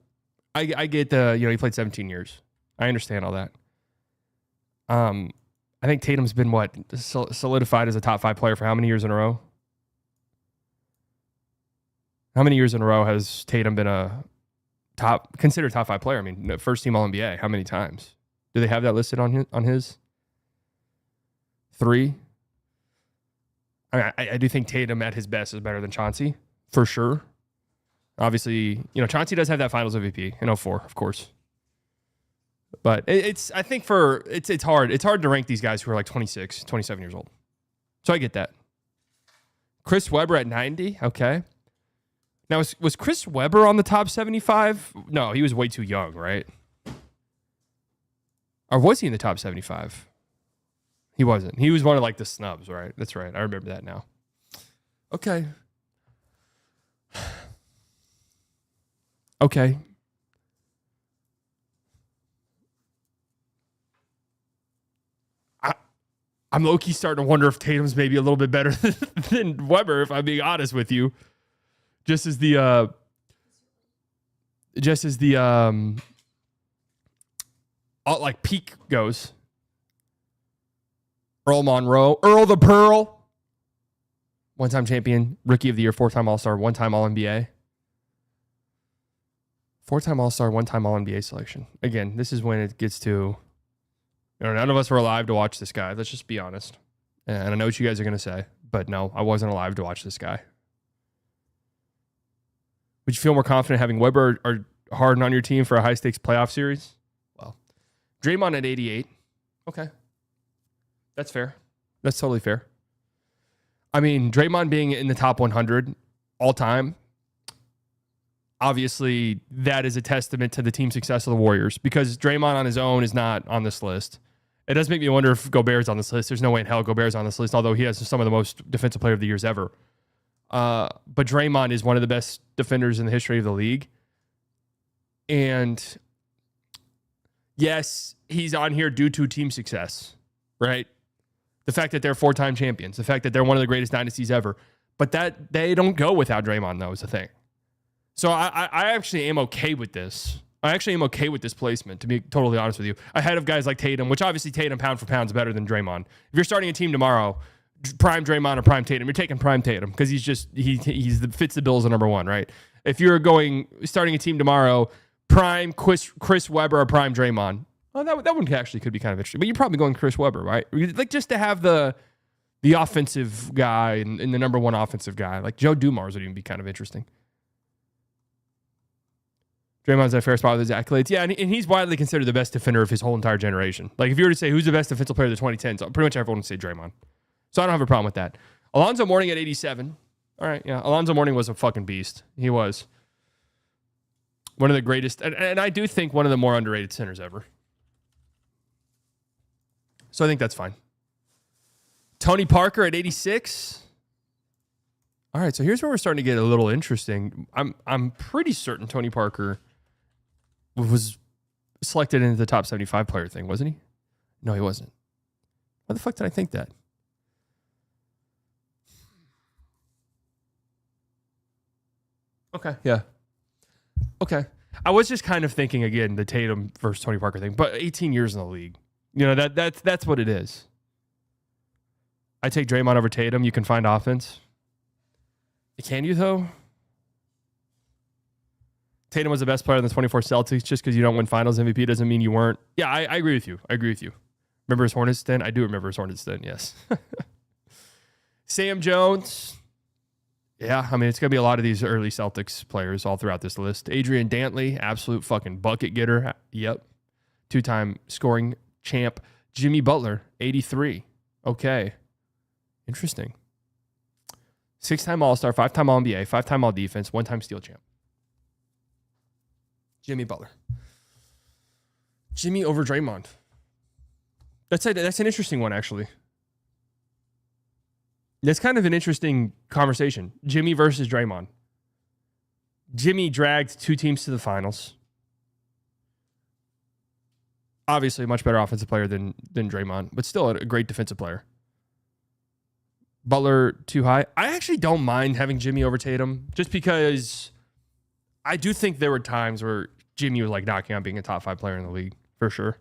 I get the... he played 17 years. I understand all that. I think Tatum's been, solidified as a top 5 player for how many years in a row? How many years in a row has Tatum been considered top 5 player? I mean, first team All-NBA. How many times? Do they have that listed on his? 3? I mean, I do think Tatum at his best is better than Chauncey, for sure. Obviously, Chauncey does have that Finals MVP in 04, of course. But it's hard. It's hard to rank these guys who are like 26, 27 years old. So I get that. Chris Webber at 90, okay. Now, was Chris Webber on the top 75? No, he was way too young, right? Or was he in the top 75? He wasn't. He was one of like the snubs, right? That's right. I remember that now. Okay. Okay. I'm low-key starting to wonder if Tatum's maybe a little bit better than Webber, if I'm being honest with you. Just as the like peak goes. Earl Monroe, Earl the Pearl, one-time champion, rookie of the year, 4-time All-Star, one-time All-NBA. 4-time All-Star, one-time All-NBA selection. Again, this is when it gets to, none of us were alive to watch this guy. Let's just be honest. And I know what you guys are going to say, but no, I wasn't alive to watch this guy. Would you feel more confident having Webber or Harden on your team for a high-stakes playoff series? Well, Draymond at 88. Okay. That's fair. That's totally fair. I mean, Draymond being in the top 100 all time, obviously that is a testament to the team success of the Warriors, because Draymond on his own is not on this list. It does make me wonder if Gobert's on this list. There's no way in hell Gobert's on this list, although he has some of the most defensive player of the years ever. But Draymond is one of the best defenders in the history of the league. And yes, he's on here due to team success, right? The fact that they're 4-time champions, the fact that they're one of the greatest dynasties ever, but that they don't go without Draymond, though, is the thing. So I actually am okay with this. I actually am okay with this placement, to be totally honest with you. Ahead of guys like Tatum, which obviously Tatum pound for pound is better than Draymond. If you're starting a team tomorrow, prime Draymond or prime Tatum, you're taking prime Tatum because he fits the bill as a number one, right? If you're starting a team tomorrow, prime Chris Webber or prime Draymond, oh, that one actually could be kind of interesting. But you're probably going Chris Webber, right? Like, just to have the offensive guy and the number one offensive guy. Like Joe Dumars would even be kind of interesting. Draymond's at a fair spot with his accolades. Yeah, and he's widely considered the best defender of his whole entire generation. Like, if you were to say who's the best defensive player of the 2010s, pretty much everyone would say Draymond. So I don't have a problem with that. Alonzo Mourning at 87. All right, yeah. Alonzo Mourning was a fucking beast. He was one of the greatest, and I do think one of the more underrated centers ever. So I think that's fine. Tony Parker at 86. All right, so here's where we're starting to get a little interesting. I'm pretty certain Tony Parker was selected into the top 75 player thing, wasn't he? No, he wasn't. Why the fuck did I think that? Okay, yeah. Okay. I was just kind of thinking, again, the Tatum versus Tony Parker thing, but 18 years in the league. You know, that's what it is. I take Draymond over Tatum. You can find offense. Can you, though? Tatum was the best player in the 24 Celtics. Just because you don't win finals MVP doesn't mean you weren't. Yeah, I agree with you. Remember his Hornets stint? I do remember his Hornets stint, yes. Sam Jones. Yeah, I mean, it's going to be a lot of these early Celtics players all throughout this list. Adrian Dantley, absolute fucking bucket getter. Yep. 2-time scoring champ. Jimmy Butler, 83. Okay. Interesting. 6-time All-Star, 5-time All-NBA, 5-time All-Defense, 1-time steal champ. Jimmy Butler. Jimmy over Draymond. That's an interesting one, actually. That's kind of an interesting conversation. Jimmy versus Draymond. Jimmy dragged 2 teams to the finals. Obviously a much better offensive player than Draymond, but still a great defensive player. Butler too high. I actually don't mind having Jimmy over Tatum, just because I do think there were times where Jimmy was like knocking on being a top 5 player in the league, for sure.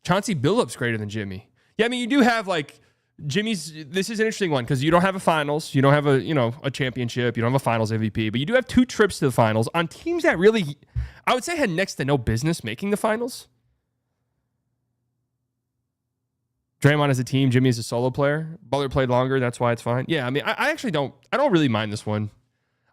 Chauncey Billups greater than Jimmy. Yeah, I mean, you do have like Jimmy's. This is an interesting one because you don't have a finals, you don't have a championship, you don't have a finals MVP, but you do have 2 trips to the finals on teams that really, I would say, had next to no business making the finals. Draymond as a team, Jimmy as a solo player. Butler played longer, that's why it's fine. Yeah, I mean, I actually don't really mind this one.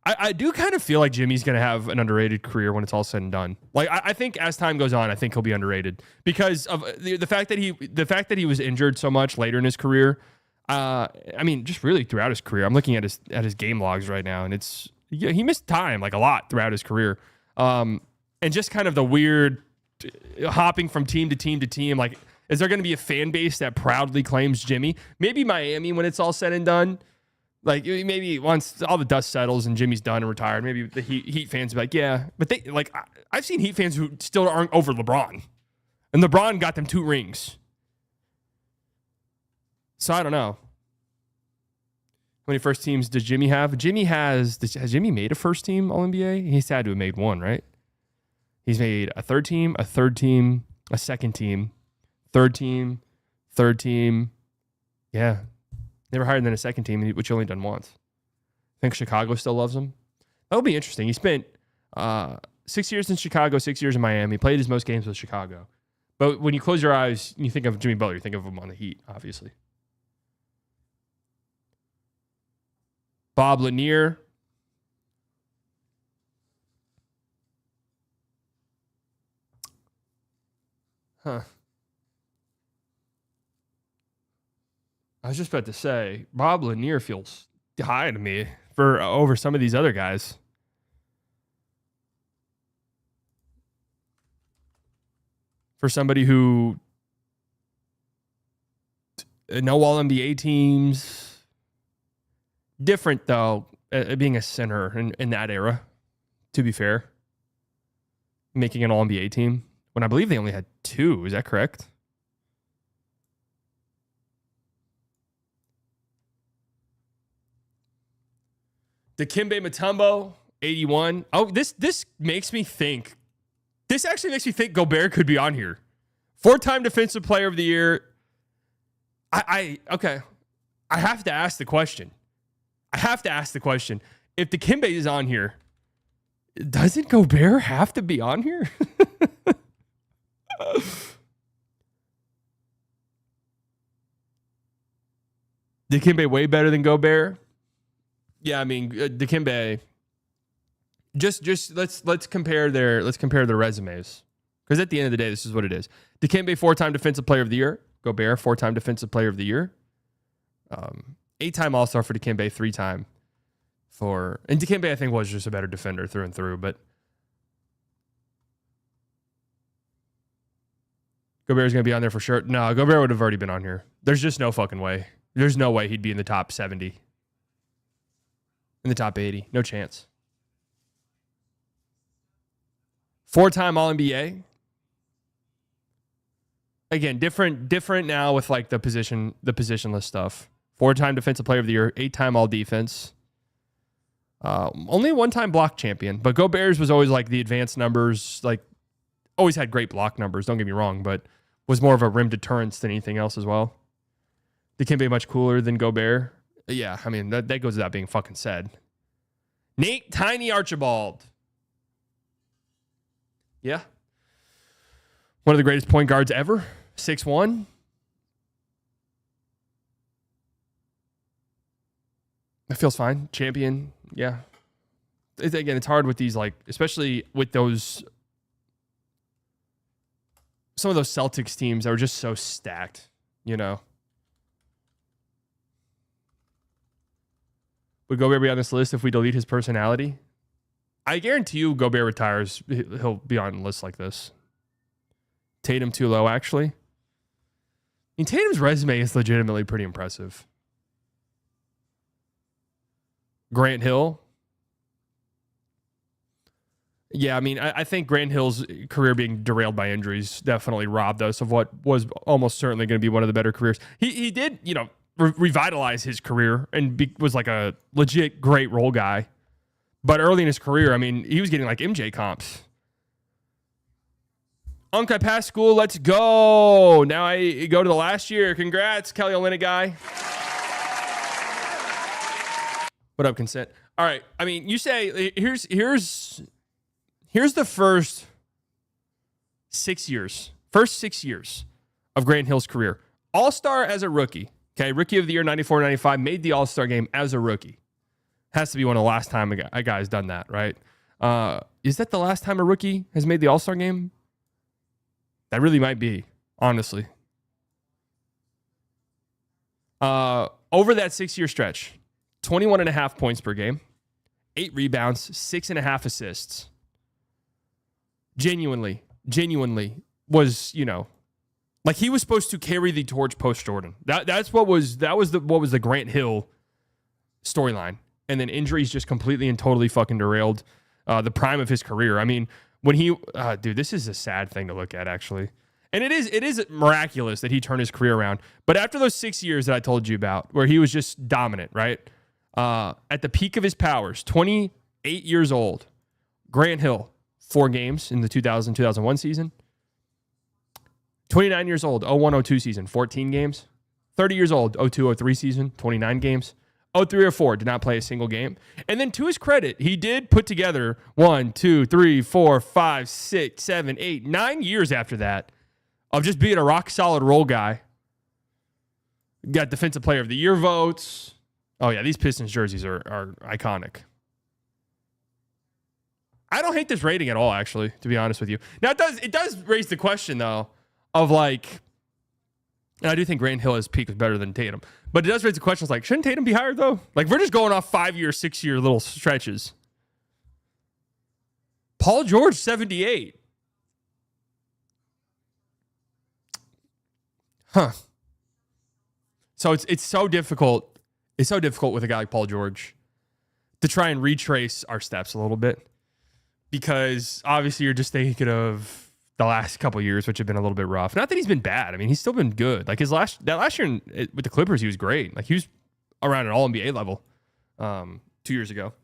I do kind of feel like Jimmy's going to have an underrated career when it's all said and done. Like, I think as time goes on, I think he'll be underrated because of the fact that he was injured so much later in his career. I mean, just really throughout his career. I'm looking at his game logs right now, and he missed time like a lot throughout his career. And just kind of the weird hopping from team to team to team. Like, is there going to be a fan base that proudly claims Jimmy? Maybe Miami when it's all said and done. Like, maybe once all the dust settles and Jimmy's done and retired, maybe the Heat fans will be like, yeah. But I've seen Heat fans who still aren't over LeBron. And LeBron got them 2 rings. So I don't know. How many first teams does Jimmy have? Has Jimmy made a first team All-NBA? He's had to have made one, right? He's made a third team, a second team, third team. Yeah. Never higher than a second team, which he only done once. I think Chicago still loves him. That'll be interesting. He spent 6 years in Chicago, 6 years in Miami, played his most games with Chicago. But when you close your eyes, you think of Jimmy Butler, you think of him on the Heat, obviously. Bob Lanier. Huh. I was just about to say, Bob Lanier feels high to me for over some of these other guys. For somebody who no All-NBA teams. Different, though, being a center in that era, to be fair. Making an All-NBA team, when I believe they only had 2. Is that correct? Dikembe Mutombo, 81. Oh, this makes me think. This actually makes me think Gobert could be on here. 4-time Defensive Player of the Year. Okay. I have to ask the question. If Dikembe is on here, doesn't Gobert have to be on here? Dikembe way better than Gobert? Yeah, I mean, Dikembe. Just let's compare their resumes, because at the end of the day, this is what it is. Dikembe 4-time Defensive Player of the Year. Gobert 4-time Defensive Player of the Year. 8-time All-Star for Dikembe, 3-time and Dikembe I think was just a better defender through and through, but Gobert's gonna be on there for sure. No, Gobert would have already been on here. There's just no fucking way. There's no way he'd be in the top 70. In the top 80. No chance. 4-time All-NBA. Again, different now with like the positionless stuff. 4-time Defensive Player of the Year, 8-time All-Defense. Only 1-time block champion, but Gobert's was always like the advanced numbers, like always had great block numbers, don't get me wrong, but was more of a rim deterrence than anything else as well. Dikembe much cooler than Gobert. Yeah, I mean, that goes without being fucking said. Nate Tiny Archibald. Yeah. One of the greatest point guards ever. 6'1". That feels fine. Champion. Yeah. Again, it's hard with these, like, especially with those, some of those Celtics teams that were just so stacked, you know. Would Gobert be on this list if we delete his personality? I guarantee you Gobert retires, he'll be on a list like this. Tatum too low, actually. I mean, Tatum's resume is legitimately pretty impressive. Grant Hill. Yeah, I mean, I think Grant Hill's career being derailed by injuries definitely robbed us of what was almost certainly going to be one of the better careers. He did, you know, revitalize his career and was like a legit great role guy. But early in his career, I mean, he was getting like MJ comps. Unk, I passed school. Let's go. Now I go to the last year. Congrats, Kelly Olynyk guy. What up, consent? All right. I mean, you say here's the first 6 years. First 6 years of Grant Hill's career. All-Star as a rookie. Okay, Rookie of the Year, 94-95, made the All-Star game as a rookie. Has to be one of the last time a guy's done that, right? Is that the last time a rookie has made the All-Star game? That really might be, honestly. over that 6-year stretch, 21.5 points per game, 8 rebounds, 6.5 assists. Genuinely was, like he was supposed to carry the torch post Jordan. That was the Grant Hill storyline. And then injuries just completely and totally fucking derailed the prime of his career. I mean, when he, dude, this is a sad thing to look at, actually. And it is miraculous that he turned his career around. But after those 6 years that I told you about, where he was just dominant, right? At the peak of his powers, 28 years old, Grant Hill, 4 games in the 2000-2001 season. 29 years old, 01-02 season, 14 games. 30 years old, 02-03 season, 29 games. 03-04, did not play a single game. And then to his credit, he did put together 1, 2, 3, 4, 5, 6, 7, 8, 9 years after that of just being a rock-solid role guy. Got Defensive Player of the Year votes. Oh, yeah, these Pistons jerseys are iconic. I don't hate this rating at all, actually, to be honest with you. Now, it does raise the question, though, of like, and I do think Grant Hill, his peak was better than Tatum, but it does raise the question, like, shouldn't Tatum be higher, though? Like, we're just going off 5-year, 6-year little stretches. Paul George, 78. Huh. So it's so difficult. It's so difficult with a guy like Paul George to try and retrace our steps a little bit, because obviously you're just thinking of the last couple of years, which have been a little bit rough. Not that he's been bad. I mean, he's still been good. Like last year with the Clippers, he was great. Like he was around an All-NBA level 2 years ago.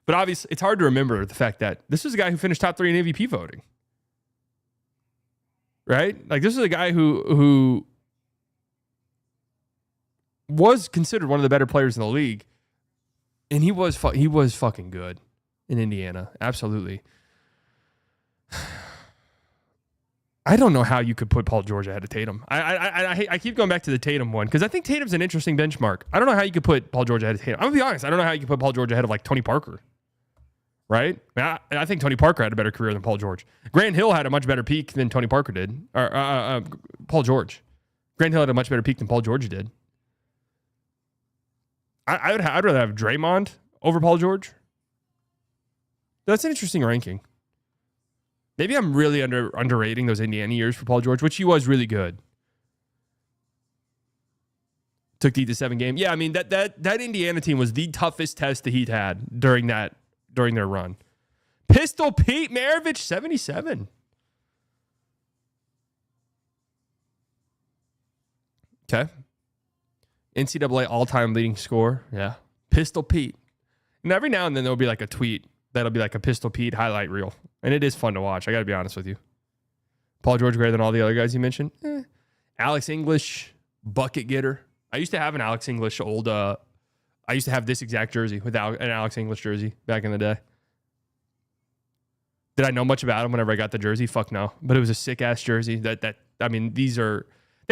But obviously, it's hard to remember the fact that this is a guy who finished top 3 in MVP voting. Right? Like this is a guy who was considered one of the better players in the league, and he was fucking good in Indiana. Absolutely. I don't know how you could put Paul George ahead of Tatum. I keep going back to the Tatum one because I think Tatum's an interesting benchmark. I don't know how you could put Paul George ahead of Tatum. I'm going to be honest. I don't know how you could put Paul George ahead of like Tony Parker. Right? I think Tony Parker had a better career than Paul George. Grant Hill had a much better peak than Tony Parker did. Or Paul George. Grant Hill had a much better peak than Paul George did. I'd rather have Draymond over Paul George. That's an interesting ranking. Maybe I'm really underrating those Indiana years for Paul George, which he was really good. Took the 7 game. Yeah, I mean that Indiana team was the toughest test the Heat had during their run. Pistol Pete Maravich, 77. Okay. NCAA all-time leading scorer. Yeah. Pistol Pete. And every now and then there'll be like a tweet that'll be like a Pistol Pete highlight reel. And it is fun to watch. I got to be honest with you. Paul George greater than all the other guys you mentioned. Alex English, bucket getter. I used to have an Alex English I used to have this exact jersey without an Alex English jersey back in the day. Did I know much about him whenever I got the jersey? Fuck no. But it was a sick-ass jersey. They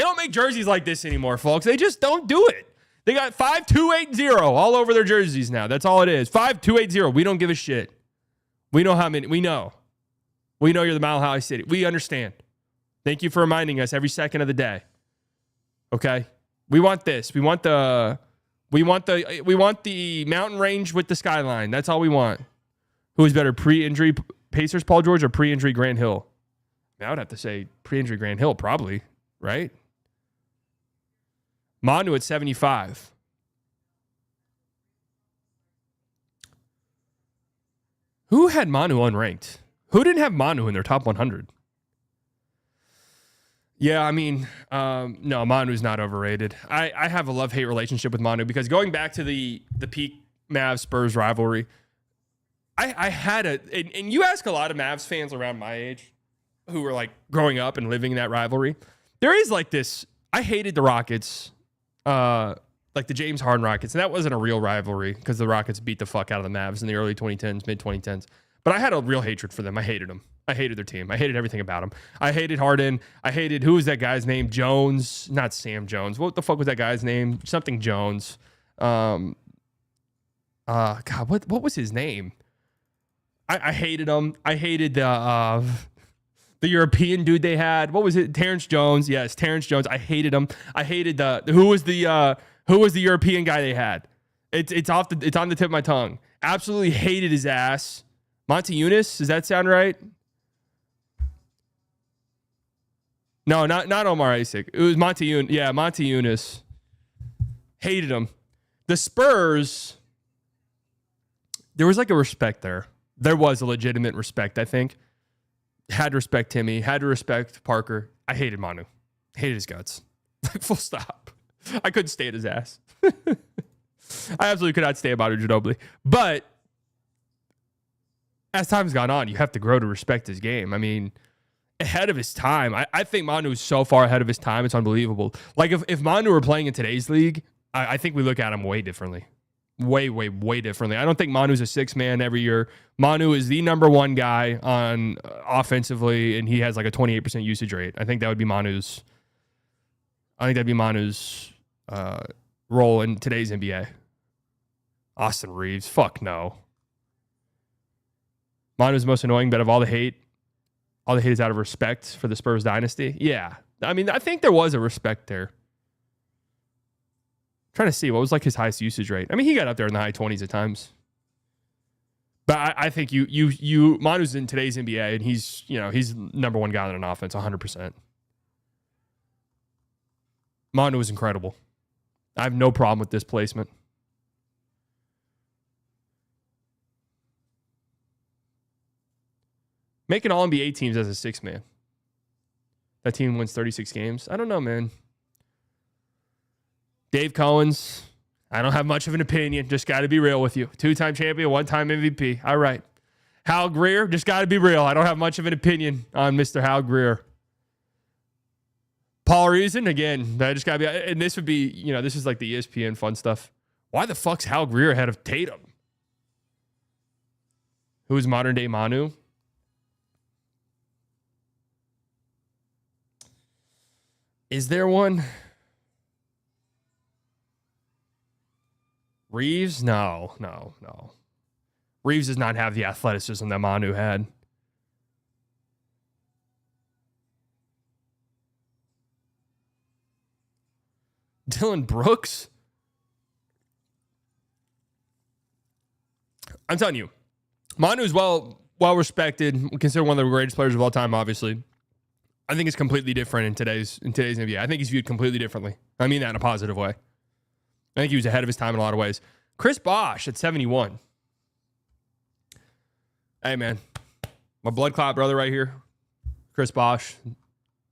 don't make jerseys like this anymore, folks. They just don't do it. They got 5280 all over their jerseys now. That's all it is. 5280. We don't give a shit. We know how many. We know. We know you're the Mile High City. We understand. Thank you for reminding us every second of the day. Okay? We want this. We want the mountain range with the skyline. That's all we want. Who is better, pre-injury Pacers Paul George or pre-injury Grant Hill? I would have to say pre-injury Grant Hill, probably, right? Manu at 75. Who had Manu unranked? Who didn't have Manu in their top 100? Yeah, I mean, no, Manu's not overrated. I have a love-hate relationship with Manu because going back to the peak Mavs-Spurs rivalry, I had and you ask a lot of Mavs fans around my age who were like growing up and living in that rivalry, there is like this, I hated the Rockets, like the James Harden Rockets, and that wasn't a real rivalry because the Rockets beat the fuck out of the Mavs in the early 2010s, mid-2010s. But I had a real hatred for them. I hated them. I hated their team. I hated everything about them. I hated Harden. I hated, who was that guy's name? Jones. Not Sam Jones. What the fuck was that guy's name? Something Jones. God, what was his name? I hated him. I hated the European dude they had. What was it? Terrence Jones. Yes, Terrence Jones. I hated him. I hated who was the Who was the European guy they had? It's on the tip of my tongue. Absolutely hated his ass. Monty Eunice, does that sound right? No, not Omar Isaac. It was Monty Eunice. Yeah, Monty Eunice. Hated him. The Spurs, there was like a respect there. There was a legitimate respect, I think. Had to respect Timmy. Had to respect Parker. I hated Manu. Hated his guts. Like, full stop. I couldn't stand his ass. I absolutely could not stand Manu Ginobili. But as time's gone on, you have to grow to respect his game. I mean, ahead of his time. I think Manu is so far ahead of his time, it's unbelievable. Like, if Manu were playing in today's league, I think we look at him way differently. Way differently. I don't think Manu's a six-man every year. Manu is the number one guy on offensively, and he has like a 28% usage rate. I think that'd be Manu's role in today's NBA. Austin Reeves, fuck no. Manu's most annoying, but of all the hate is out of respect for the Spurs dynasty. Yeah. I mean, I think there was a respect there. Trying to see what was like his highest usage rate. I mean, he got up there in the high 20s at times. But I think Manu's in today's NBA, and he's number one guy on an offense, 100%. Manu is incredible. I have no problem with this placement. Making all NBA teams as a six-man. That team wins 36 games. I don't know, man. Dave Cowens, I don't have much of an opinion. Just got to be real with you. Two-time champion, one-time MVP. All right. Hal Greer, just got to be real. I don't have much of an opinion on Mr. Hal Greer. Paul Reason, again, that just got to be, and this would be, this is like the ESPN fun stuff. Why the fuck's Hal Greer ahead of Tatum? Who is modern day Manu? Is there one? Reeves? No. Reeves does not have the athleticism that Manu had. Dylan Brooks? I'm telling you, Manu is well respected, considered one of the greatest players of all time, obviously. I think it's completely different in today's NBA. I think he's viewed completely differently. I mean that in a positive way. I think he was ahead of his time in a lot of ways. Chris Bosh at 71. Hey, man. My blood clot brother right here. Chris Bosh.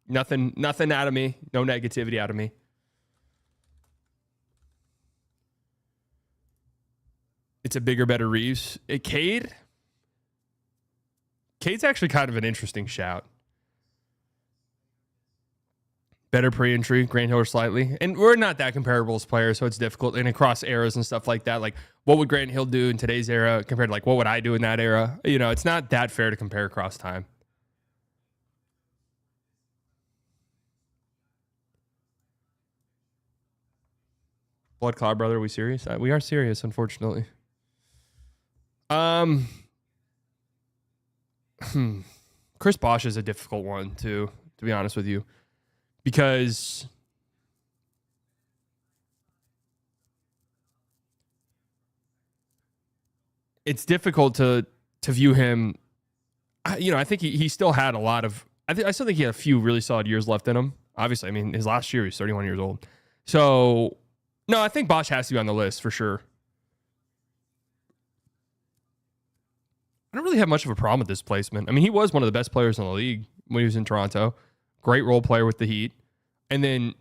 Nothing out of me. No negativity out of me. It's a bigger, better Reeves. Cade's actually kind of an interesting shout. Better pre-entry, Grant Hill slightly. And we're not that comparable as players, so it's difficult. And across eras and stuff like that, like what would Grant Hill do in today's era compared to like what would I do in that era? It's not that fair to compare across time. Blood clot brother, are we serious? We are serious, unfortunately. Chris Bosh is a difficult one to be honest with you. Because it's difficult to view him. I think he still had a lot of. I still think he had a few really solid years left in him. Obviously, I mean, his last year he was 31 years old. So, no, I think Bosh has to be on the list for sure. I don't really have much of a problem with this placement. I mean, he was one of the best players in the league when he was in Toronto. Great role player with the Heat. And then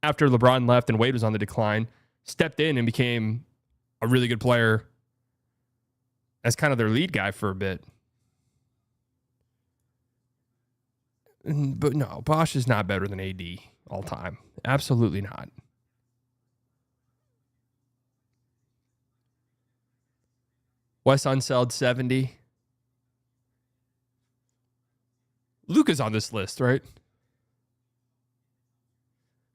after LeBron left and Wade was on the decline, stepped in and became a really good player as kind of their lead guy for a bit. But no, Bosh is not better than AD all time. Absolutely not. Wes Unseld, 70. Luka's on this list, right?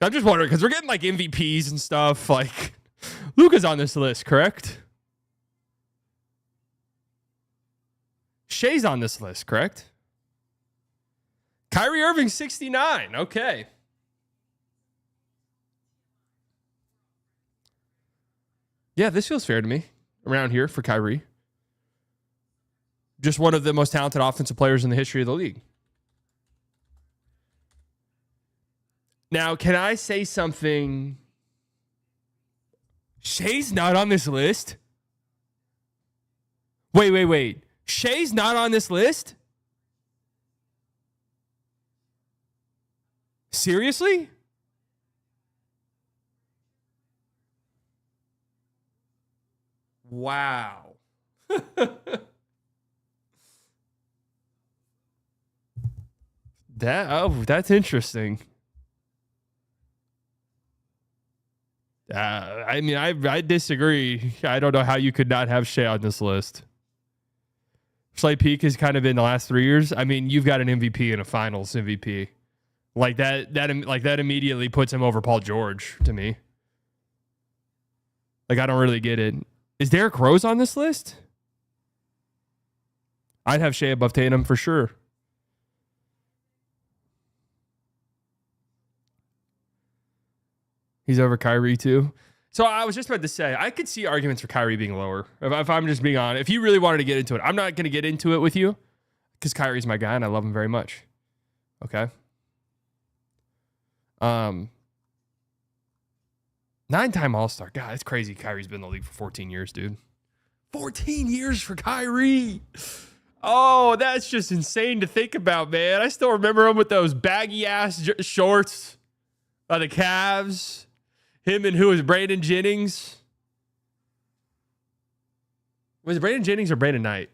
I'm just wondering, because we're getting like MVPs and stuff. Like, Luka's on this list, correct? Shea's on this list, correct? Kyrie Irving, 69. Okay. Yeah, this feels fair to me around here for Kyrie. Just one of the most talented offensive players in the history of the league. Now, can I say something? Shai's not on this list? Wait. Shai's not on this list? Seriously? Wow. That's interesting. I mean, I disagree. I don't know how you could not have Shai on this list. Slight peak has kind of been the last 3 years. I mean, you've got an MVP and a Finals MVP. Like that immediately puts him over Paul George to me. Like, I don't really get it. Is Derrick Rose on this list? I'd have Shai above Tatum for sure. He's over Kyrie too. So I was just about to say, I could see arguments for Kyrie being lower. If I'm just being honest. If you really wanted to get into it, I'm not going to get into it with you because Kyrie's my guy and I love him very much. Okay. 9-time All-Star. God, it's crazy. Kyrie's been in the league for 14 years, dude. 14 years for Kyrie. Oh, that's just insane to think about, man. I still remember him with those baggy-ass shorts of the Cavs. Him and who was Brandon Jennings? Was it Brandon Jennings or Brandon Knight?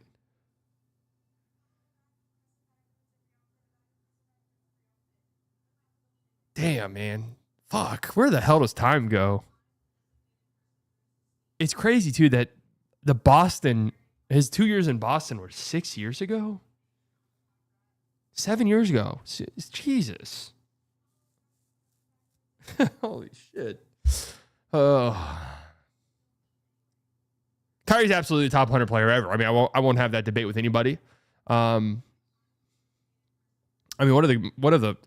Damn, man. Fuck. Where the hell does time go? It's crazy, too, that his 2 years in Boston were 6 years ago? 7 years ago. Jesus. Holy shit. Oh. Kyrie's absolutely the top 100 player ever. I mean, I won't have that debate with anybody. I mean, what are the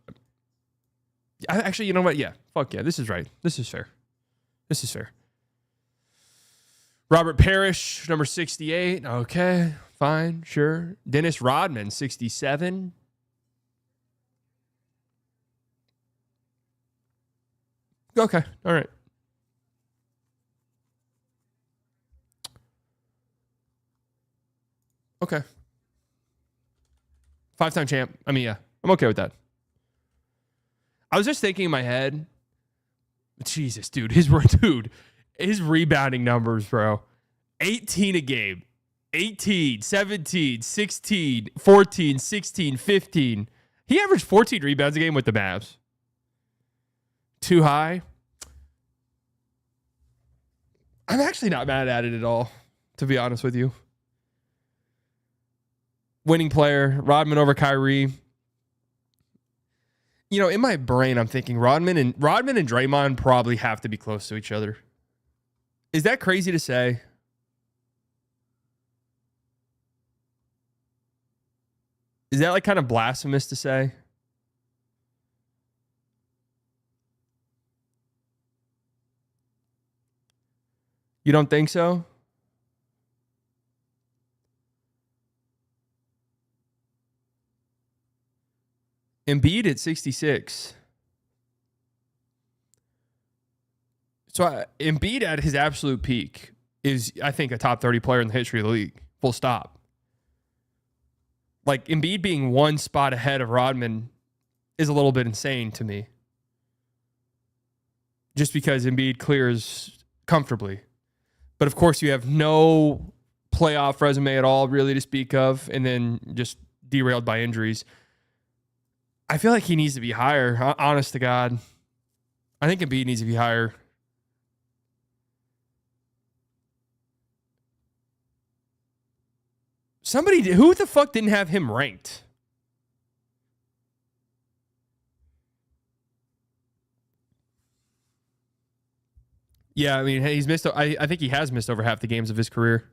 actually, you know what? Yeah. Fuck yeah. This is right. This is fair. Robert Parrish, number 68. Okay. Fine. Sure. Dennis Rodman, 67. Okay. All right. Okay. 5-time champ. I mean, yeah. I'm okay with that. I was just thinking in my head, Jesus, dude, his rebounding numbers, bro. 18 a game. 18, 17, 16, 14, 16, 15. He averaged 14 rebounds a game with the Mavs. Too high. I'm actually not mad at it at all, to be honest with you. Winning player, Rodman over Kyrie. You know, in my brain, I'm thinking Rodman and Draymond probably have to be close to each other. Is that crazy to say? Is that like kind of blasphemous to say? You don't think so? Embiid at 66. So Embiid at his absolute peak is, I think, a top 30 player in the history of the league. Full stop. Like, Embiid being one spot ahead of Rodman is a little bit insane to me. Just because Embiid clears comfortably. But, of course, you have no playoff resume at all, really, to speak of, and then just derailed by injuries. I feel like he needs to be higher, honest to God. I think Embiid needs to be higher. Who the fuck didn't have him ranked? Yeah, I mean, he's missed. I think he has missed over half the games of his career.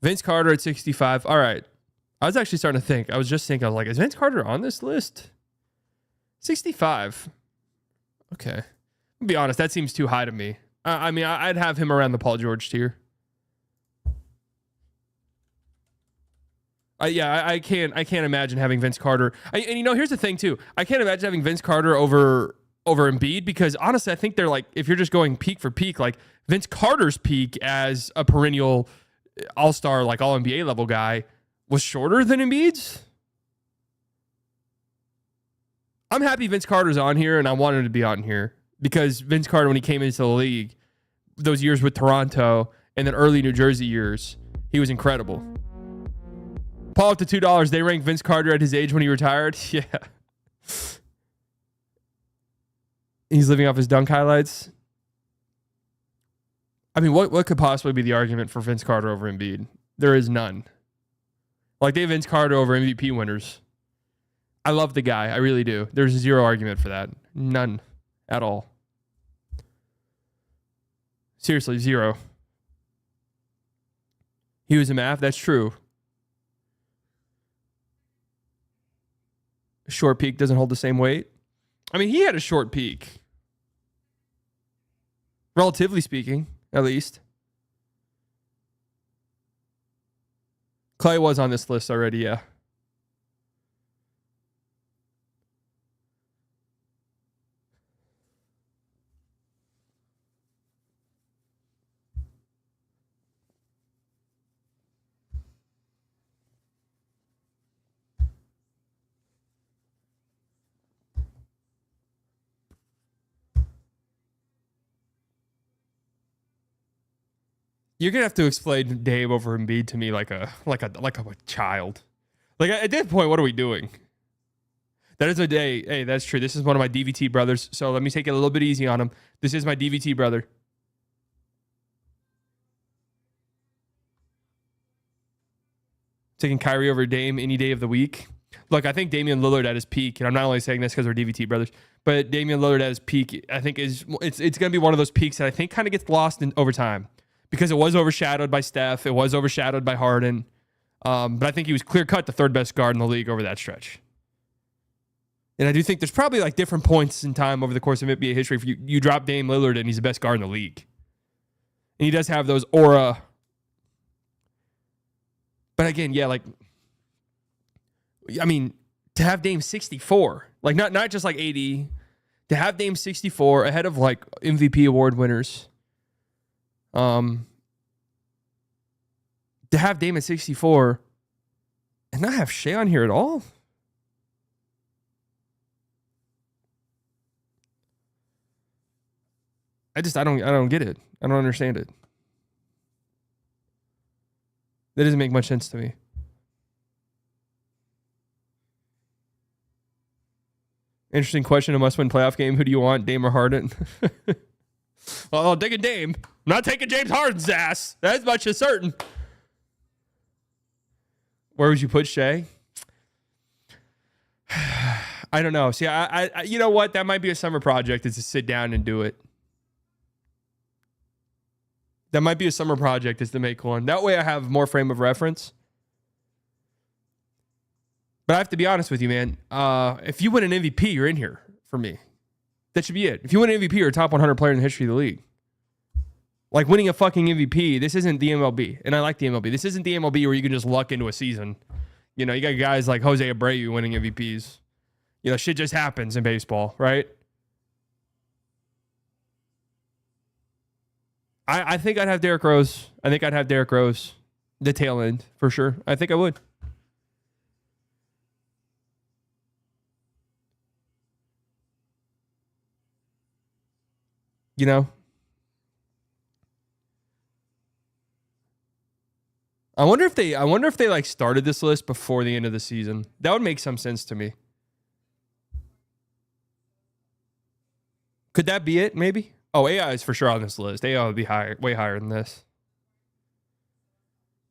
Vince Carter at 65. All right. I was actually starting to think. I was like, is Vince Carter on this list? 65. Okay. I'll be honest, that seems too high to me. I mean, I'd have him around the Paul George tier. I can't imagine having Vince Carter. And you know, here's the thing too. I can't imagine having Vince Carter over Embiid because honestly, I think they're like, if you're just going peak for peak, like Vince Carter's peak as a perennial all-star, like all NBA level guy was shorter than Embiid's. I'm happy Vince Carter's on here and I wanted him to be on here because Vince Carter, when he came into the league, those years with Toronto and then early New Jersey years, he was incredible. Paul up to $2. They ranked Vince Carter at his age when he retired. Yeah. He's living off his dunk highlights. I mean, what could possibly be the argument for Vince Carter over Embiid? There is none. Like, they have Vince Carter over MVP winners. I love the guy. I really do. There's zero argument for that. None at all. Seriously, zero. He was a Mav. That's true. A short peak doesn't hold the same weight. I mean, he had a short peak. Relatively speaking, at least. Klay was on this list already, yeah. You're gonna have to explain Dame over Embiid to me like a child. Like at this point, what are we doing? That is a day. Hey, that's true. This is one of my DVT brothers. So let me take it a little bit easy on him. This is my DVT brother. Taking Kyrie over Dame any day of the week. Look, I think Damian Lillard at his peak, and I'm not only saying this because we're DVT brothers, but Damian Lillard at his peak, I think it's going to be one of those peaks that I think kind of gets lost over time. Because it was overshadowed by Steph. It was overshadowed by Harden. But I think he was clear-cut the third best guard in the league over that stretch. And I do think there's probably like different points in time over the course of NBA history. If you drop Dame Lillard and he's the best guard in the league. And he does have those aura. But again, yeah, like, I mean, to have Dame 64, like not just like 80, to have Dame 64 ahead of like MVP award winners. To have Dame at 64 and not have Shea on here at all. I don't get it. I don't understand it. That doesn't make much sense to me. Interesting question. A must-win playoff game. Who do you want, Dame or Harden? Well, I'll take a Dame. I'm not taking James Harden's ass. That's much as certain. Where would you put Shea? I don't know. See, I you know what? That might be a summer project, is to sit down and do it. That might be a summer project, is to make one. That way I have more frame of reference. But I have to be honest with you, man. If you win an MVP, you're in here for me. That should be it. If you win an MVP, you're a top 100 player in the history of the league. Like winning a fucking MVP, this isn't the MLB. And I like the MLB. This isn't the MLB where you can just luck into a season. You know, you got guys like Jose Abreu winning MVPs. You know, shit just happens in baseball, right? I think I'd have Derrick Rose. The tail end, for sure. I think I would. You know? I wonder if they like started this list before the end of the season. That would make some sense to me. Could that be it, maybe? Oh, AI is for sure on this list. AI would be higher, way higher than this.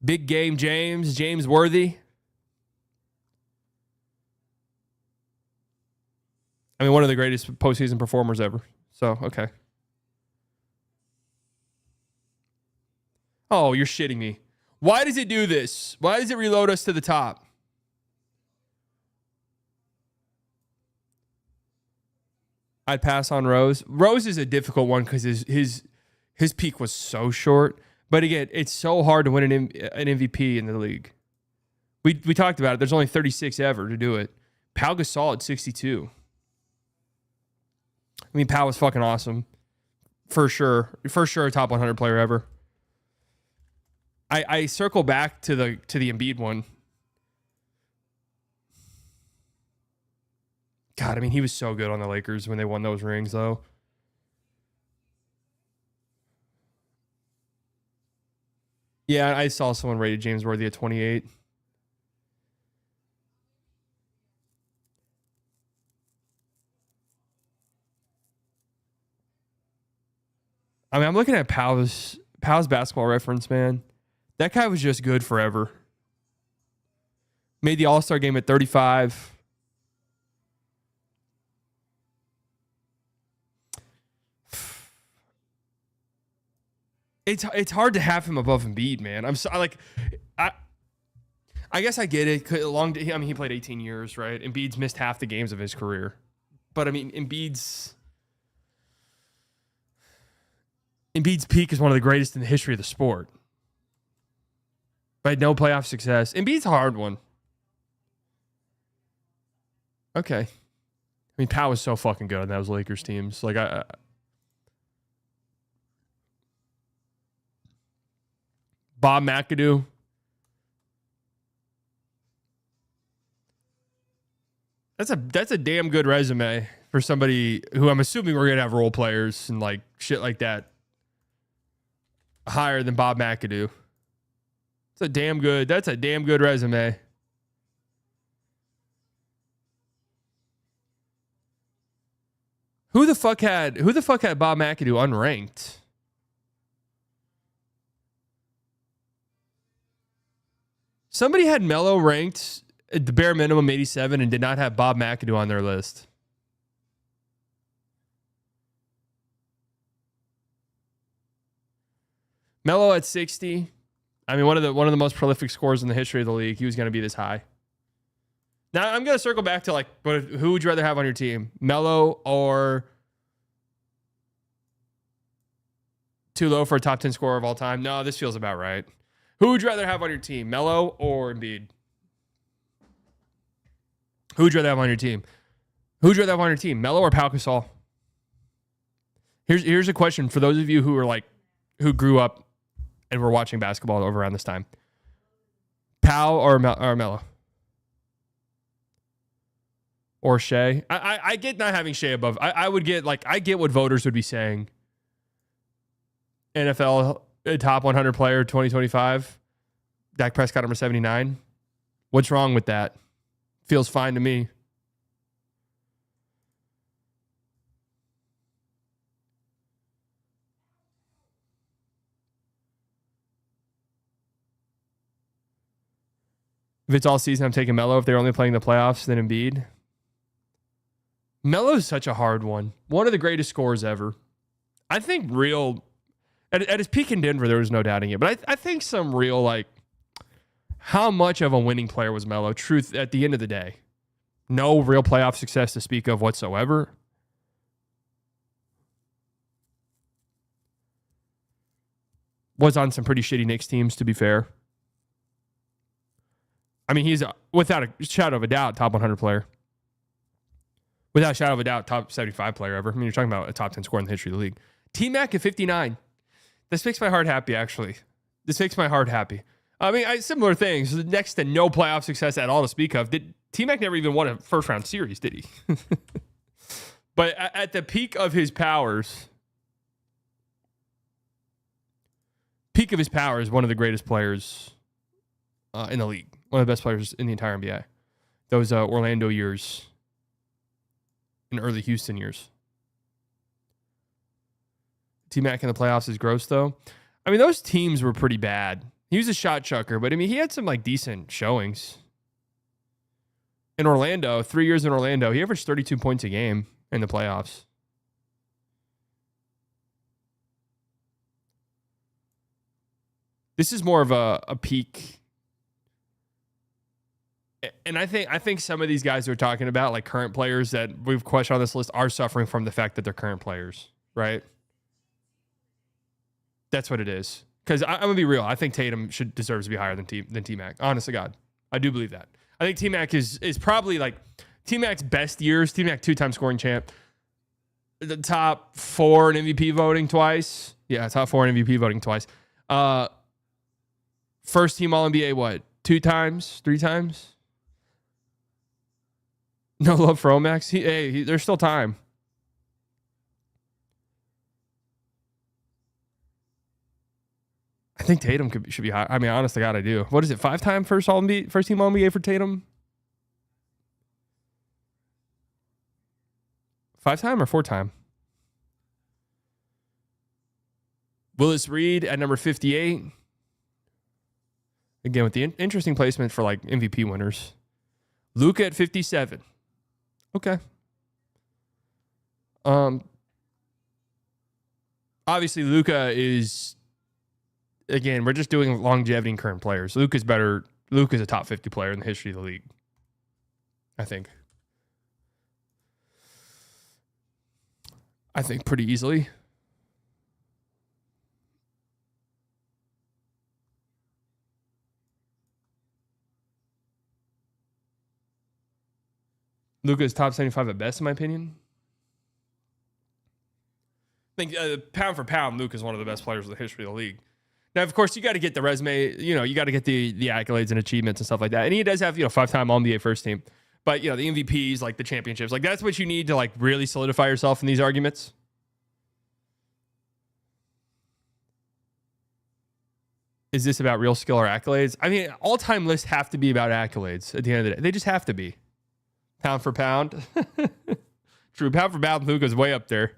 Big game James Worthy. I mean, one of the greatest postseason performers ever. So, okay. Oh, you're shitting me. Why does it do this? Why does it reload us to the top? I'd pass on Rose. Rose is a difficult one because his peak was so short. But again, it's so hard to win an MVP in the league. We talked about it. There's only 36 ever to do it. Pau Gasol at 62. I mean, Pau was fucking awesome. For sure. For sure, a top 100 player ever. I circle back to the Embiid one. God, I mean, he was so good on the Lakers when they won those rings, though. Yeah, I saw someone rated James Worthy at 28. I mean, I'm looking at Pau's basketball reference, man. That guy was just good forever. Made the All-Star game at 35. It's hard to have him above Embiid, man. I guess I get it. I mean, he played 18 years, right? Embiid's missed half the games of his career. But I mean, Embiid's peak is one of the greatest in the history of the sport. But no playoff success. Embiid's a hard one. Okay. I mean, Pau was so fucking good on those Lakers teams. Like, Bob McAdoo. That's a damn good resume for somebody who I'm assuming we're gonna have role players and like shit like that higher than Bob McAdoo. That's a damn good resume. Who the fuck had Bob McAdoo unranked? Somebody had Melo ranked at the bare minimum 87 and did not have Bob McAdoo on their list. Melo at 60. I mean, one of the most prolific scorers in the history of the league. He was going to be this high. Now, I'm going to circle back to like, but who would you rather have on your team? Melo or too low for a top 10 scorer of all time? No, this feels about right. Who would you rather have on your team? Melo or Embiid? Who would you rather have on your team? Who'd you rather have on your team? Melo or Pau Gasol? Here's a question for those of you who are like, who grew up and were watching basketball over around this time. Pau or Melo? Or Shea? I get not having Shea above. I would get like, I get what voters would be saying. NFL top 100 player 2025. Dak Prescott number 79. What's wrong with that? Feels fine to me. If it's all season, I'm taking Melo. If they're only playing the playoffs, then Embiid. Melo's such a hard one. One of the greatest scorers ever. I think at his peak in Denver, there was no doubting it. But I think some real, like, how much of a winning player was Melo? Truth, at the end of the day. No real playoff success to speak of whatsoever. Was on some pretty shitty Knicks teams, to be fair. I mean, he's, without a shadow of a doubt, top 100 player. Without a shadow of a doubt, top 75 player ever. I mean, you're talking about a top 10 scorer in the history of the league. T-Mac at 59. This makes my heart happy, actually. This makes my heart happy. I mean, similar things. Next to no playoff success at all to speak of. T-Mac never even won a first-round series, did he? But at the peak of his powers, one of the greatest players in the league. One of the best players in the entire NBA. Those Orlando years and early Houston years. T-Mac in the playoffs is gross, though. I mean, those teams were pretty bad. He was a shot chucker, but I mean, he had some like decent showings. In Orlando, 3 years in Orlando, he averaged 32 points a game in the playoffs. This is more of a peak And I think some of these guys we're talking about, like current players that we've questioned on this list, are suffering from the fact that they're current players, right? That's what it is. Because I'm gonna be real, I think Tatum deserves to be higher than T-Mac. Honest to God, I do believe that. I think T-Mac is probably like T-Mac's best years. T-Mac 2-time scoring champ, the top 4 in MVP voting twice. Yeah, top 4 in MVP voting twice. First team All NBA, what? 2 times, 3 times? No love for Omax. There's still time. I think Tatum should be high. I mean, honest to God, I do. What is it? 5-time first team All NBA for Tatum? 5-time or 4-time? Willis Reed at number 58. Again, with the interesting placement for like MVP winners. Luka at 57. Okay. Obviously, Luka is, again, we're just doing longevity in current players. Luka's better. Luka's a top 50 player in the history of the league, I think. Pretty easily. Luka's top 75 at best, in my opinion. I think pound for pound, Luka's one of the best players in the history of the league. Now, of course, you got to get the resume. You got to get the accolades and achievements and stuff like that. And he does have 5-time All NBA first team. But the MVPs, like the championships, like that's what you need to like really solidify yourself in these arguments. Is this about real skill or accolades? I mean, all-time lists have to be about accolades at the end of the day. They just have to be. Pound for pound. True. Pound for pound, Luka's way up there.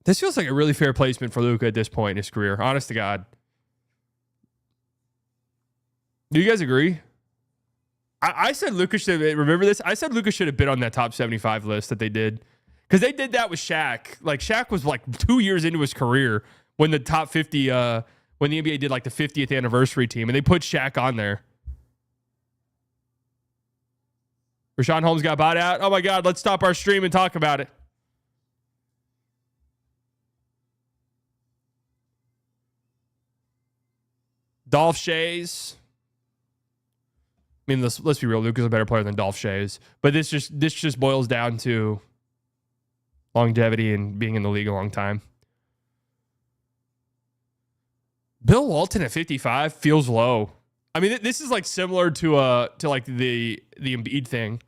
This feels like a really fair placement for Luka at this point in his career. Honest to God. Do you guys agree? I said Luka should have, remember this? I said Luka should have been on that top 75 list that they did. Because they did that with Shaq. Like, Shaq was like 2 years into his career when the top 50, when the NBA did like the 50th anniversary team, and they put Shaq on there. Rashawn Holmes got bought out. Oh my God, let's stop our stream and talk about it. Dolph Shays. I mean, let's be real. Luka's a better player than Dolph Shays, but this just boils down to longevity and being in the league a long time. Bill Walton at 55 feels low. I mean, this is like similar to like the Embiid thing.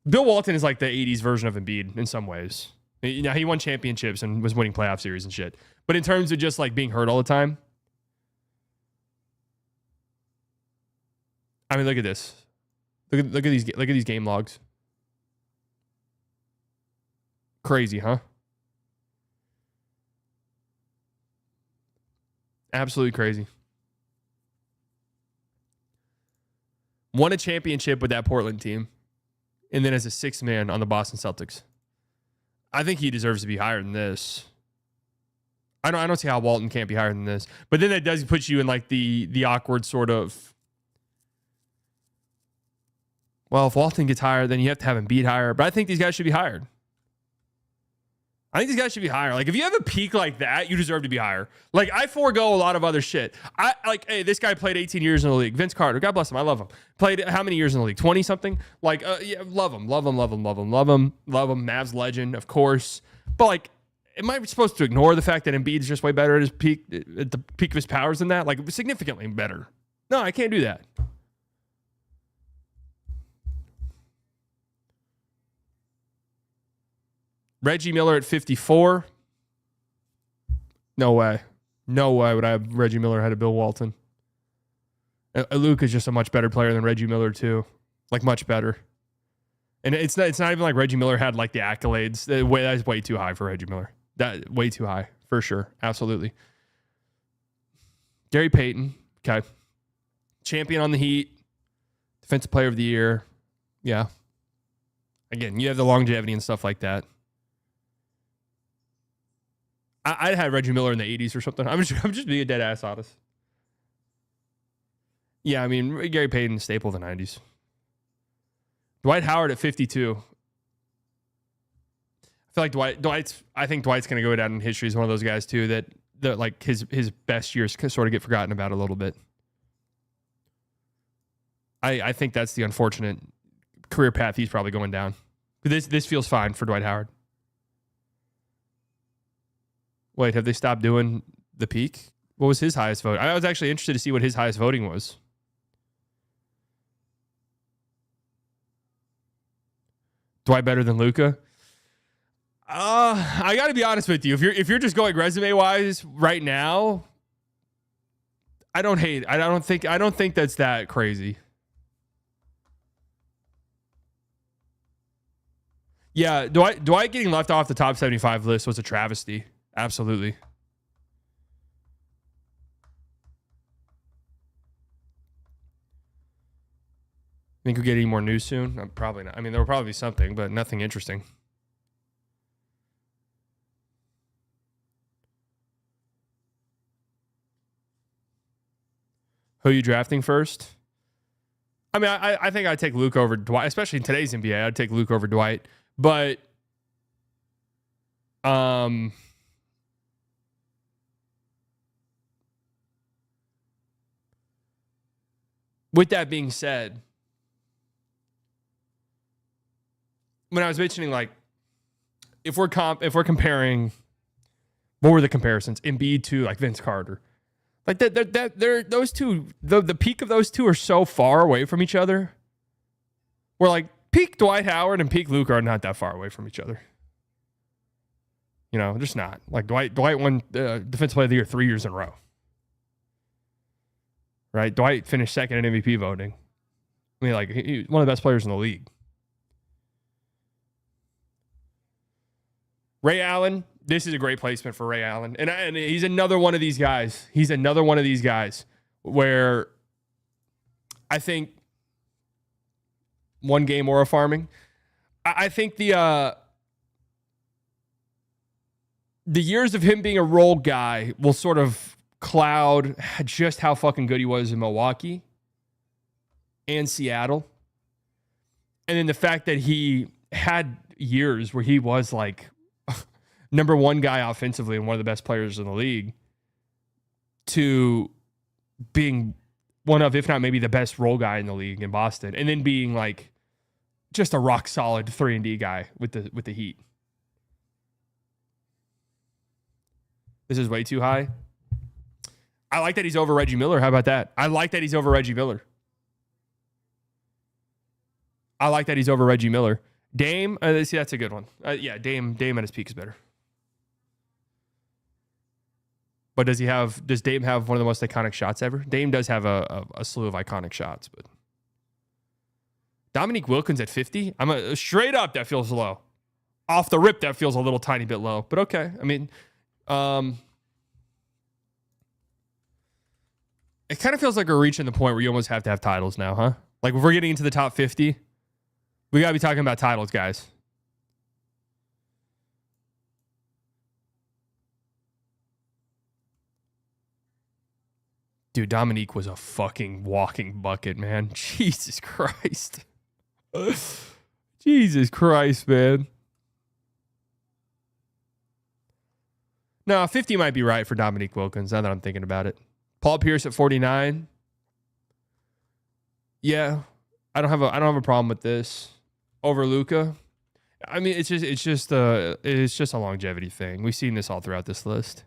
Bill Walton is like the 80s version of Embiid in some ways. He won championships and was winning playoff series and shit. But in terms of just like being hurt all the time, I mean, look at this. Look at these game logs. Crazy, huh? Absolutely crazy. Won a championship with that Portland team, and then as a 6th man on the Boston Celtics. I think he deserves to be higher than this. I don't see how Walton can't be higher than this. But then that does put you in like the awkward sort of, well, if Walton gets higher, then you have to have him beat higher. But I think these guys should be hired. I think these guys should be higher. Like, if you have a peak like that, you deserve to be higher. Like, I forego a lot of other shit. Hey, this guy played 18 years in the league. Vince Carter, God bless him. I love him. Played how many years in the league? 20 something? Like, yeah, love him. Mavs legend, of course. But like, am I supposed to ignore the fact that Embiid's just way better at his peak, at the peak of his powers than that? Like, significantly better. No, I can't do that. Reggie Miller at 54. No way. No way would I have Reggie Miller ahead of Bill Walton. Luke is just a much better player than Reggie Miller too. Like, much better. And it's not even like Reggie Miller had like the accolades. That is way too high for Reggie Miller. That way too high for sure. Absolutely. Gary Payton. Okay. Champion on the Heat. Defensive player of the year. Yeah. Again, you have the longevity and stuff like that. I'd have Reggie Miller in the 80s or something. I'm just being a dead ass honest. Yeah, I mean, Gary Payton, staple of the 90s. Dwight Howard at 52. I feel like I think Dwight's going to go down in history as one of those guys too that like his best years sort of get forgotten about a little bit. I think that's the unfortunate career path he's probably going down. But this feels fine for Dwight Howard. Wait, have they stopped doing the peak? What was his highest vote? I was actually interested to see what his highest voting was. Dwight better than Luka? I got to be honest with you. If you're just going resume wise right now, I don't think that's that crazy. Yeah, Dwight getting left off the top 75 list was a travesty. Absolutely. Think we'll get any more news soon? Probably not. I mean, there will probably be something, but nothing interesting. Who are you drafting first? I mean, I think I'd take Luke over Dwight, especially in today's NBA. I'd take Luke over Dwight. But with that being said, when I was mentioning, like, if we're comparing, what were the comparisons? Embiid to like Vince Carter. Like they're those two, the peak of those two are so far away from each other. We're like peak Dwight Howard and peak Luka are not that far away from each other. You know, just not. Like Dwight won Defensive Player of the Year 3 years in a row. Right? Dwight finished second in MVP voting. I mean, like, he's one of the best players in the league. Ray Allen, this is a great placement for Ray Allen. And he's another one of these guys. He's another one of these guys where I think one game aura farming. I think the years of him being a role guy will sort of cloud just how fucking good he was in Milwaukee and Seattle. And then the fact that he had years where he was like number one guy offensively and one of the best players in the league to being one of, if not maybe the best role guy in the league in Boston, and then being like just a rock solid 3-and-D guy with the Heat. This is way too high. I like that he's over Reggie Miller. How about that? I like that he's over Reggie Miller. Dame, see, that's a good one. Yeah, Dame at his peak is better. But does Dame have one of the most iconic shots ever? Dame does have a slew of iconic shots, but Dominique Wilkins at 50? Straight up, that feels low. Off the rip, that feels a little tiny bit low. But okay. I mean, it kind of feels like we're reaching the point where you almost have to have titles now, huh? Like if we're getting into the top 50, we got to be talking about titles, guys. Dude, Dominique was a fucking walking bucket, man. Jesus Christ. Jesus Christ, man. No, 50 might be right for Dominique Wilkins, now that I'm thinking about it. Paul Pierce at 49. Yeah, I don't have a problem with this over Luka. I mean, it's just a longevity thing. We've seen this all throughout this list.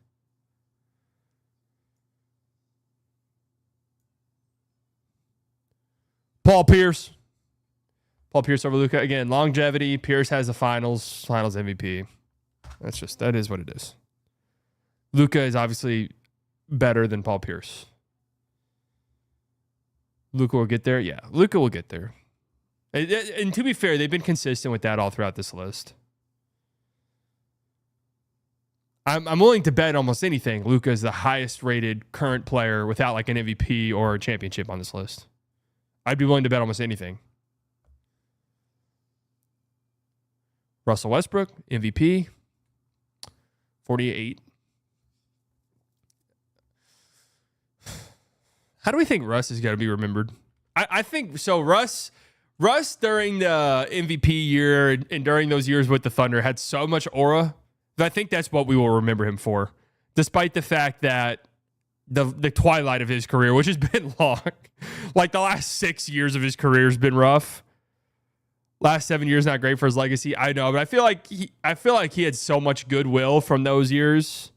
Paul Pierce over Luka again. Longevity. Pierce has the finals MVP. That is what it is. Luka is obviously better than Paul Pierce. Luka will get there? Yeah, Luka will get there. And to be fair, they've been consistent with that all throughout this list. I'm willing to bet almost anything Luka is the highest rated current player without like an MVP or a championship on this list. I'd be willing to bet almost anything. Russell Westbrook, MVP, 48. How do we think Russ is going to be remembered? I think so. Russ during the MVP year and during those years with the Thunder had so much aura that I think that's what we will remember him for, despite the fact that the twilight of his career, which has been long, like the last 6 years of his career has been rough. Last 7 years not great for his legacy. I know, but I feel like he had so much goodwill from those years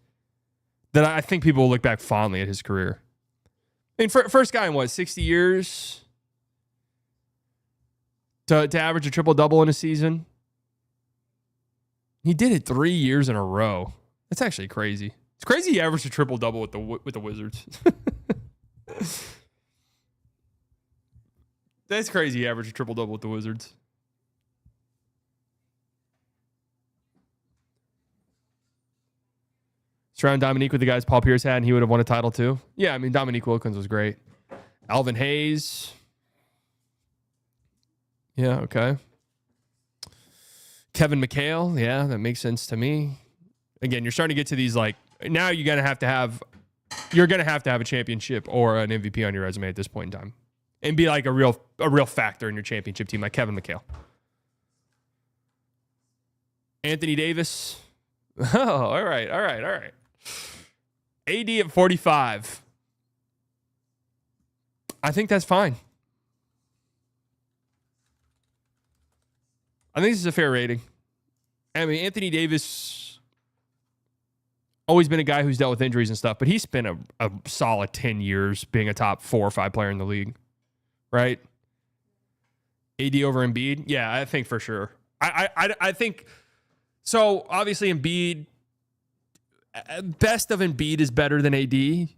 that I think people will look back fondly at his career. I mean, first guy in 60 years to average a triple-double in a season? He did it 3 years in a row. That's actually crazy. It's crazy he averaged a triple-double with the Wizards. That's crazy he averaged a triple-double with the Wizards. Surround Dominique with the guys Paul Pierce had, and he would have won a title too. Yeah, I mean, Dominique Wilkins was great. Alvin Hayes. Yeah, okay. Kevin McHale. Yeah, that makes sense to me. Again, you're starting to get to these, like, now you're going to have to have a championship or an MVP on your resume at this point in time. And be like a real factor in your championship team, like Kevin McHale. Anthony Davis. Oh, all right. AD at 45. I think that's fine. I think this is a fair rating. I mean, Anthony Davis, always been a guy who's dealt with injuries and stuff, but he spent a solid 10 years being a top 4 or 5 player in the league, right? AD over Embiid? Yeah, I think for sure. I think, so obviously Embiid, best of Embiid is better than AD,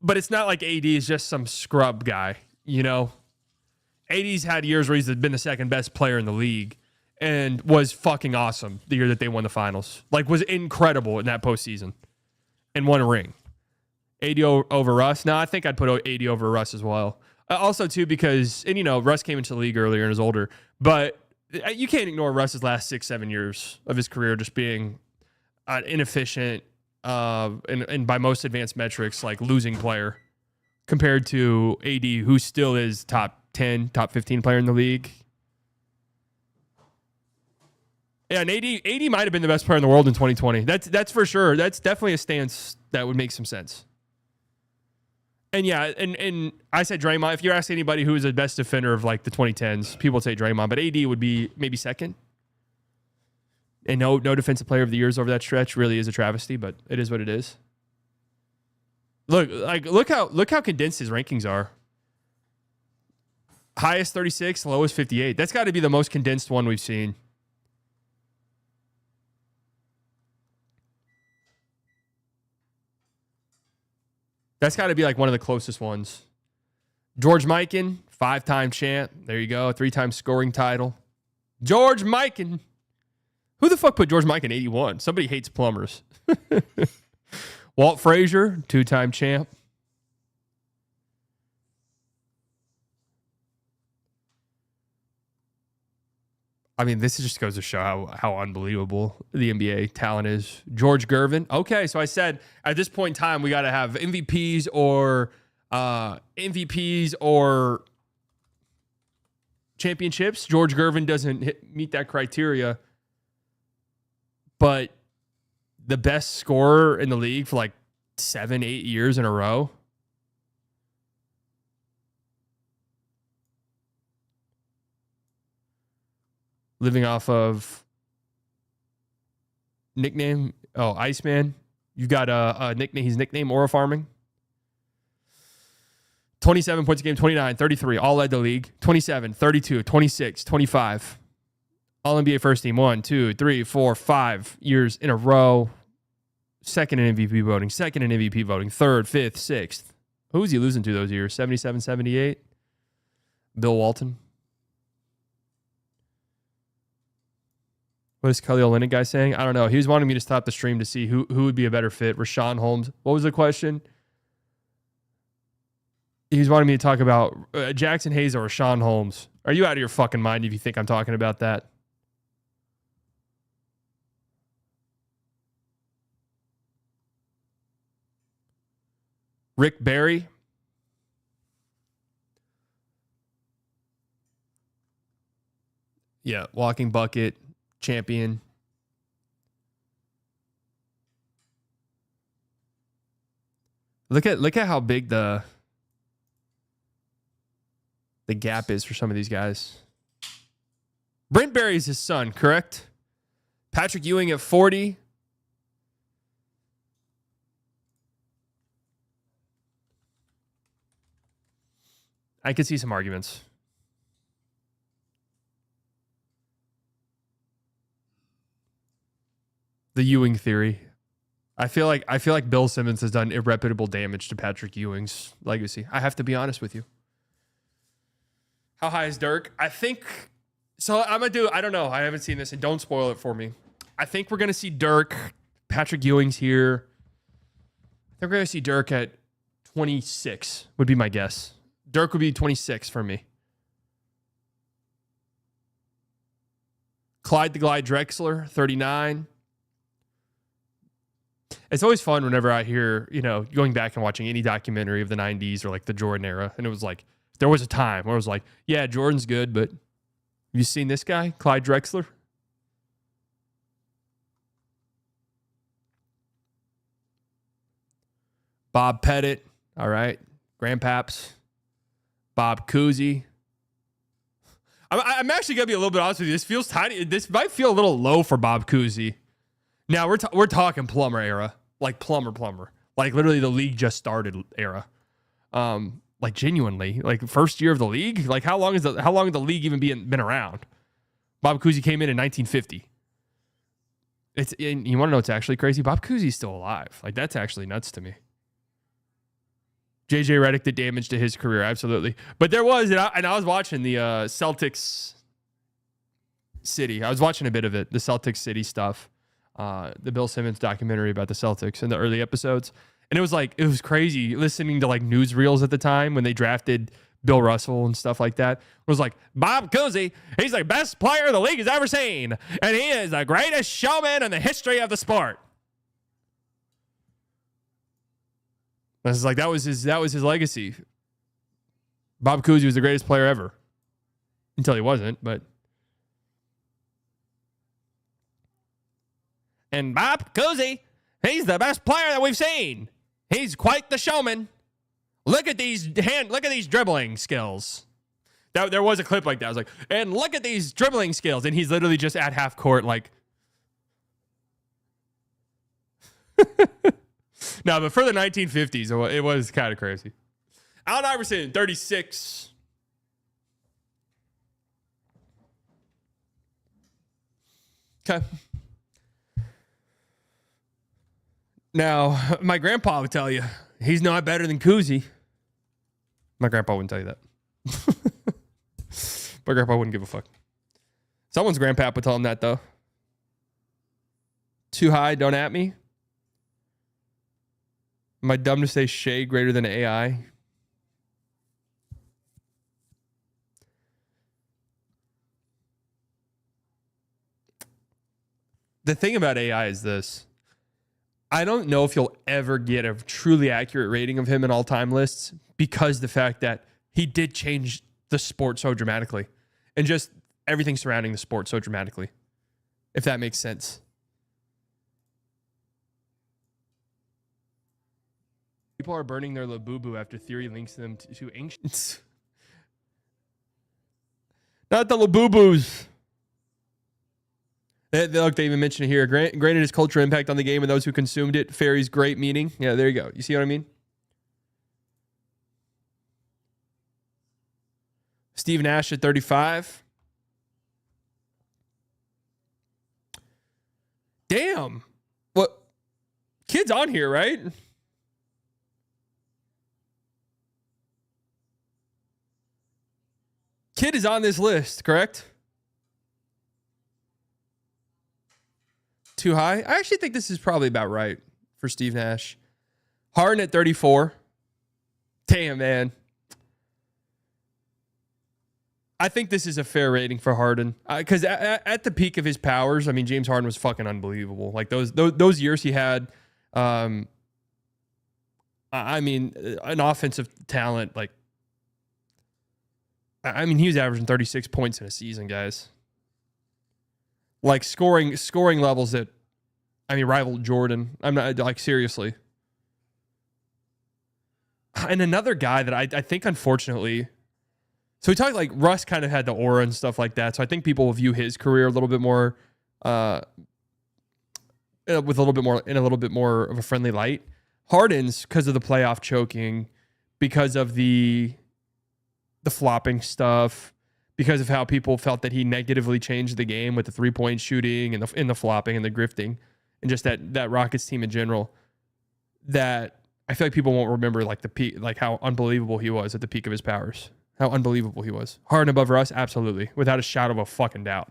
but it's not like AD is just some scrub guy, you know? AD's had years where he's been the second best player in the league and was fucking awesome the year that they won the finals. Like, was incredible in that postseason and won a ring. AD over Russ? No, I think I'd put AD over Russ as well. Also, too, because, and you know, Russ came into the league earlier and is older, but you can't ignore Russ's last 6-7 years of his career just being inefficient and by most advanced metrics, like losing player compared to AD, who still is top 10, top 15 player in the league. Yeah, and AD might have been the best player in the world in 2020. That's for sure. That's definitely a stance that would make some sense. And yeah, and I said Draymond. If you ask anybody who is the best defender of like the 2010s, people would say Draymond, but AD would be maybe second. And no defensive player of the years over that stretch really is a travesty, but it is what it is. Look how condensed his rankings are. Highest 36, lowest 58. That's got to be the most condensed one we've seen. That's got to be like one of the closest ones. George Mikan, 5-time champ. There you go. 3-time scoring title. George Mikan. Who the fuck put George Mikan 81? Somebody hates plumbers. Walt Frazier, 2-time champ. I mean, this just goes to show how unbelievable the NBA talent is. George Gervin. Okay, so I said at this point in time, we got to have MVPs or championships. George Gervin doesn't meet that criteria. But the best scorer in the league for like 7-8 years in a row. Living off of nickname. Oh, Iceman. You got a nickname. His nickname, Aura Farming. 27 points a game, 29, 33. All led the league. 27, 32, 26, 25. All NBA first team. 1, 2, 3, 4, 5 years in a row. Second in MVP voting. Second in MVP voting. Third, fifth, sixth. Who was he losing to those years? 77, 78. Bill Walton. What is Kelly Olynyk guy saying? I don't know. He was wanting me to stop the stream to see who would be a better fit. Rashawn Holmes. What was the question? He was wanting me to talk about Jackson Hayes or Rashawn Holmes. Are you out of your fucking mind if you think I'm talking about that? Rick Barry. Yeah, walking bucket champion. Look at how big the gap is for some of these guys. Brent Berry's his son, correct? Patrick Ewing at 40. I could see some arguments. The Ewing theory. I feel like Bill Simmons has done irreparable damage to Patrick Ewing's legacy. I have to be honest with you. How high is Dirk? I think so. I'm gonna do. I don't know. I haven't seen this, and don't spoil it for me. I think we're gonna see Dirk. Patrick Ewing's here. I think we're gonna see Dirk at 26. Would be my guess. Dirk would be 26 for me. Clyde the Glide Drexler, 39. It's always fun whenever I hear, going back and watching any documentary of the 90s or like the Jordan era. And it was like, there was a time where it was like, yeah, Jordan's good, but have you seen this guy, Clyde Drexler? Bob Pettit, all right. Grandpaps. Bob Cousy. I'm actually going to be a little bit honest with you. This feels tiny. This might feel a little low for Bob Cousy. Now, we're talking Plummer era. Like Plummer. Like literally the league just started era. Like genuinely. Like first year of the league? Like how long has the league even been around? Bob Cousy came in 1950. You want to know what's actually crazy? Bob Cousy's still alive. Like that's actually nuts to me. JJ Redick did damage to his career, absolutely. But there was, and I was watching the Celtics City. I was watching a bit of it, the Celtics City stuff, the Bill Simmons documentary about the Celtics in the early episodes. And it was crazy listening to like newsreels at the time when they drafted Bill Russell and stuff like that. It was like, Bob Cousy, he's the best player the league has ever seen. And he is the greatest showman in the history of the sport. This is like that was his legacy. Bob Cousy was the greatest player ever. Until he wasn't, but and Bob Cousy, he's the best player that we've seen. He's quite the showman. Look at these dribbling skills. There was a clip like that. I was like, and look at these dribbling skills. And he's literally just at half court like no, but for the 1950s, it was kind of crazy. Allen Iverson, 36. Okay. Now, my grandpa would tell you, he's not better than Cousy. My grandpa wouldn't tell you that. My grandpa wouldn't give a fuck. Someone's grandpa would tell him that, though. Too high, don't at me. Am I dumb to say Shea greater than AI? The thing about AI is this. I don't know if you'll ever get a truly accurate rating of him in all-time lists because the fact that he did change the sport so dramatically and just everything surrounding the sport so dramatically, if that makes sense. People are burning their Labubu after theory links them to ancients. Not the Labubus. Look, they even mentioned it here. Granted his cultural impact on the game and those who consumed it, Fairy's great meaning. Yeah, there you go. You see what I mean? Steve Nash at 35. Damn. What? Kid's on here, right? Kid is on this list, correct? Too high? I actually think this is probably about right for Steve Nash. Harden at 34. Damn, man. I think this is a fair rating for Harden. Because at the peak of his powers, I mean, James Harden was fucking unbelievable. Like those years he had, I mean, an offensive talent, like, I mean, he was averaging 36 points in a season, guys. Like scoring levels that, I mean, rival Jordan. I'm not, like, seriously. And another guy that I think, unfortunately, so we talked like Russ kind of had the aura and stuff like that. So I think people will view his career a little bit more, with a little bit more of a friendly light. Harden's, because of the playoff choking, because of the flopping stuff, because of how people felt that he negatively changed the game with the 3-point shooting and the flopping and the grifting, and just that Rockets team in general, that I feel like people won't remember like the peak, like how unbelievable he was at the peak of his powers. How unbelievable he was. Harden above Russ? Absolutely. Without a shadow of a fucking doubt.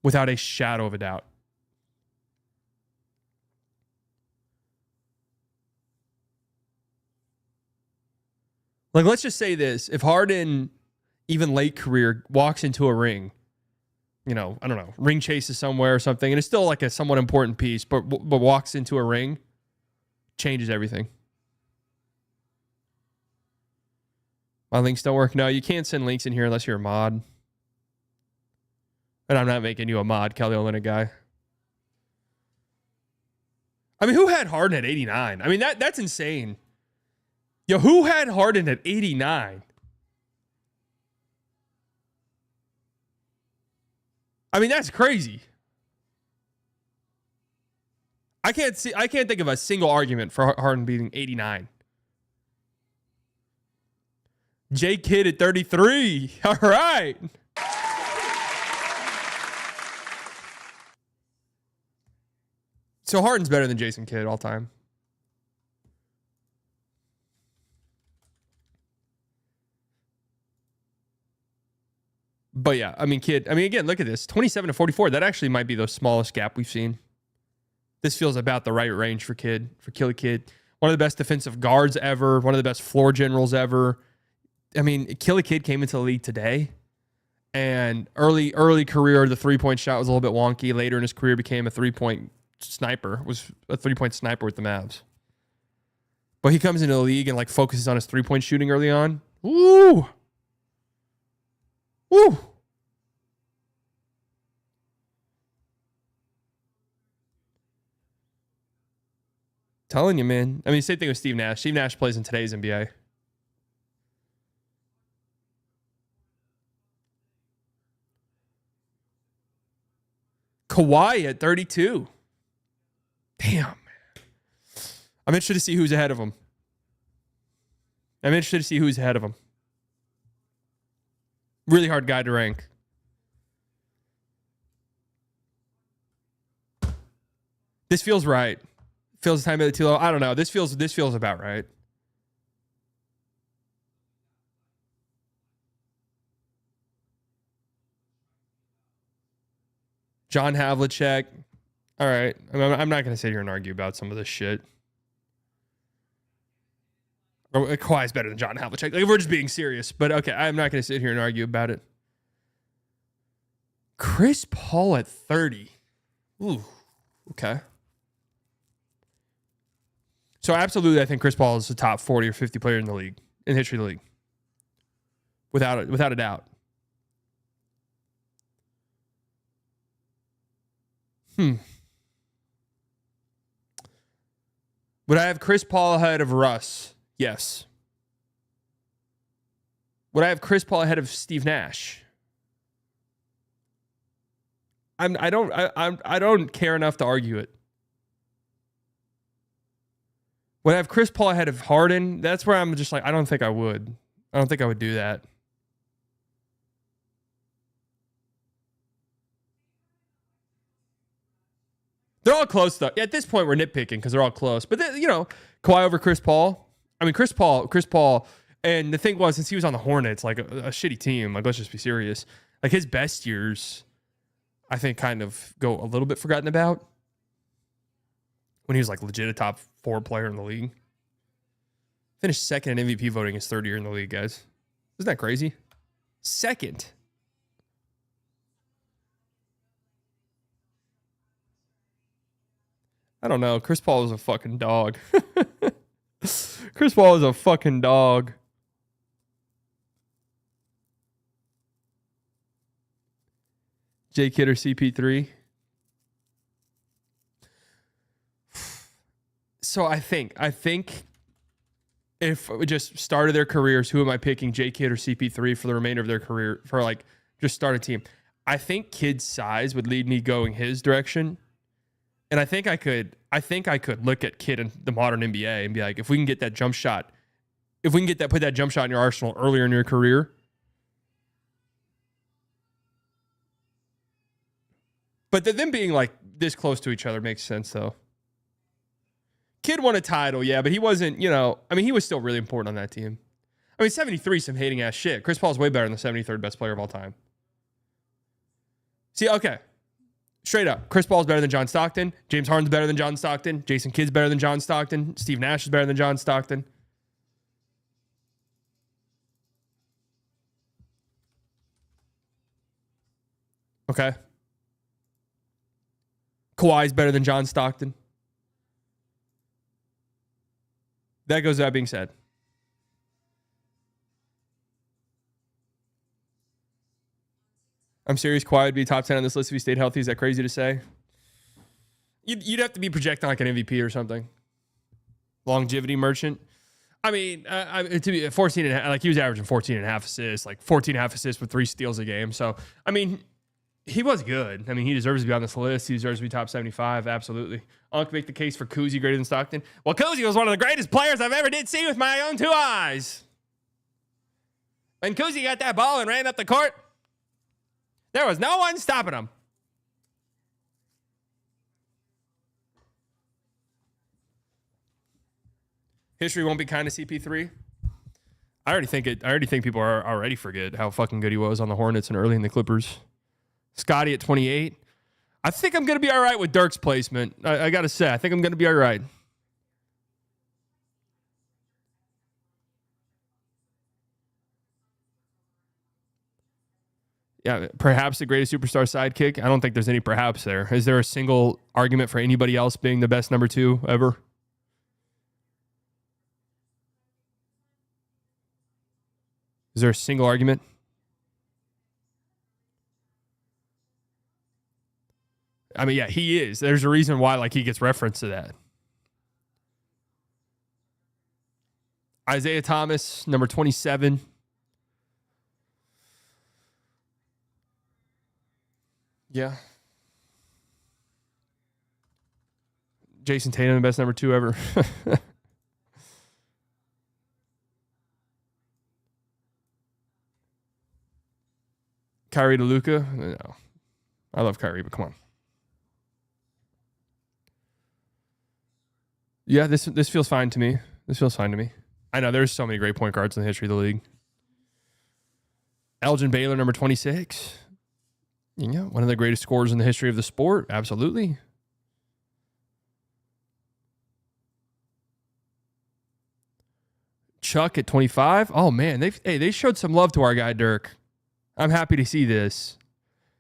Without a shadow of a doubt. Like, let's just say this. If Harden, even late career, walks into a ring, you know, I don't know, ring chases somewhere or something, and it's still like a somewhat important piece, but walks into a ring, changes everything. My links don't work. No, you can't send links in here unless you're a mod. And I'm not making you a mod, Kelly Olynyk guy. I mean, who had Harden at 89? I mean, that's insane. Yo, who had Harden at 89? I mean, that's crazy. I can't think of a single argument for Harden beating 89. J Kidd at 33. All right. So Harden's better than Jason Kidd all time. But yeah, I mean, Kidd, I mean, again, look at this. 27 to 44. That actually might be the smallest gap we've seen. This feels about the right range for Kidd, for Killy Kidd. One of the best defensive guards ever. One of the best floor generals ever. I mean, Killy Kidd came into the league today, and early career, the 3-point shot was a little bit wonky. Later in his career, became a 3-point sniper. Was a 3-point sniper with the Mavs. But he comes into the league and like focuses on his 3-point shooting early on. Woo! Woo! Telling you, man. I mean, same thing with Steve Nash. Steve Nash plays in today's NBA. Kawhi at 32. Damn, man. I'm interested to see who's ahead of him. Really hard guy to rank. This feels right. Feels the time of too low. I don't know. This feels about right. John Havlicek. All right. I'm not going to sit here and argue about some of this shit. Kawhi's better than John Havlicek. Like, we're just being serious. But okay, I'm not going to sit here and argue about it. Chris Paul at 30. Ooh. Okay. So absolutely, I think Chris Paul is the top 40 or 50 player in the league, in the history of the league. Without a doubt. Would I have Chris Paul ahead of Russ? Yes. Would I have Chris Paul ahead of Steve Nash? I don't care enough to argue it. Would I have Chris Paul ahead of Harden? That's where I'm just like, I don't think I would. I don't think I would do that. They're all close, though. At this point, we're nitpicking because they're all close. But, you know, Kawhi over Chris Paul. I mean, Chris Paul. And the thing was, since he was on the Hornets, like a shitty team, like, let's just be serious. Like, his best years, I think, kind of go a little bit forgotten about. When he was, like, legit a top 4 player in the league. Finished second in MVP voting his third year in the league, guys. Isn't that crazy? Second. I don't know. Chris Paul was a fucking dog. Chris Paul is a fucking dog. J Kidd or CP3. So I think if we just started their careers, who am I picking, J Kidd or CP3 for the remainder of their career, for like just start a team? I think Kidd's size would lead me going his direction. And I think I could look at Kidd in the modern NBA and be like, if we can get that jump shot, put that jump shot in your arsenal earlier in your career. But them being like this close to each other makes sense though. Kidd won a title, yeah, but he wasn't, he was still really important on that team. 73 is some hating ass shit. Chris Paul's way better than the 73rd best player of all time. See, okay. Straight up. Chris Paul's better than John Stockton. James Harden's better than John Stockton. Jason Kidd's better than John Stockton. Steve Nash is better than John Stockton. Okay. Kawhi's better than John Stockton. That goes without being said. I'm serious. Kawhi would be top 10 on this list if he stayed healthy. Is that crazy to say? You'd have to be projecting like an MVP or something. Longevity merchant. To be 14 and a half, like he was averaging 14 and a half assists, like 14 and a half assists with 3 steals a game. So, he was good. He deserves to be on this list. He deserves to be top 75. Absolutely. I can make the case for Cousy greater than Stockton. Well, Cousy was one of the greatest players I've ever did see with my own 2 eyes. When Cousy got that ball and ran up the court, there was no one stopping him. History won't be kind to CP3. I already think people are already forget how fucking good he was on the Hornets and early in the Clippers. Scotty at 28. I think I'm going to be all right with Dirk's placement. I got to say, I think I'm going to be all right. Yeah, perhaps the greatest superstar sidekick. I don't think there's any perhaps there. Is there a single argument for anybody else being the best number 2 ever? Is there a single argument? Yeah, he is. There's a reason why he gets reference to that. Isaiah Thomas, number 27. Yeah. Jason Tatum, the best number 2 ever. Kyrie to Luka? No. I love Kyrie, but come on. Yeah, this feels fine to me. I know there's so many great point guards in the history of the league. Elgin Baylor, number 26. Yeah, one of the greatest scorers in the history of the sport. Absolutely. Chuck at 25. Oh man, they showed some love to our guy Dirk. I'm happy to see this.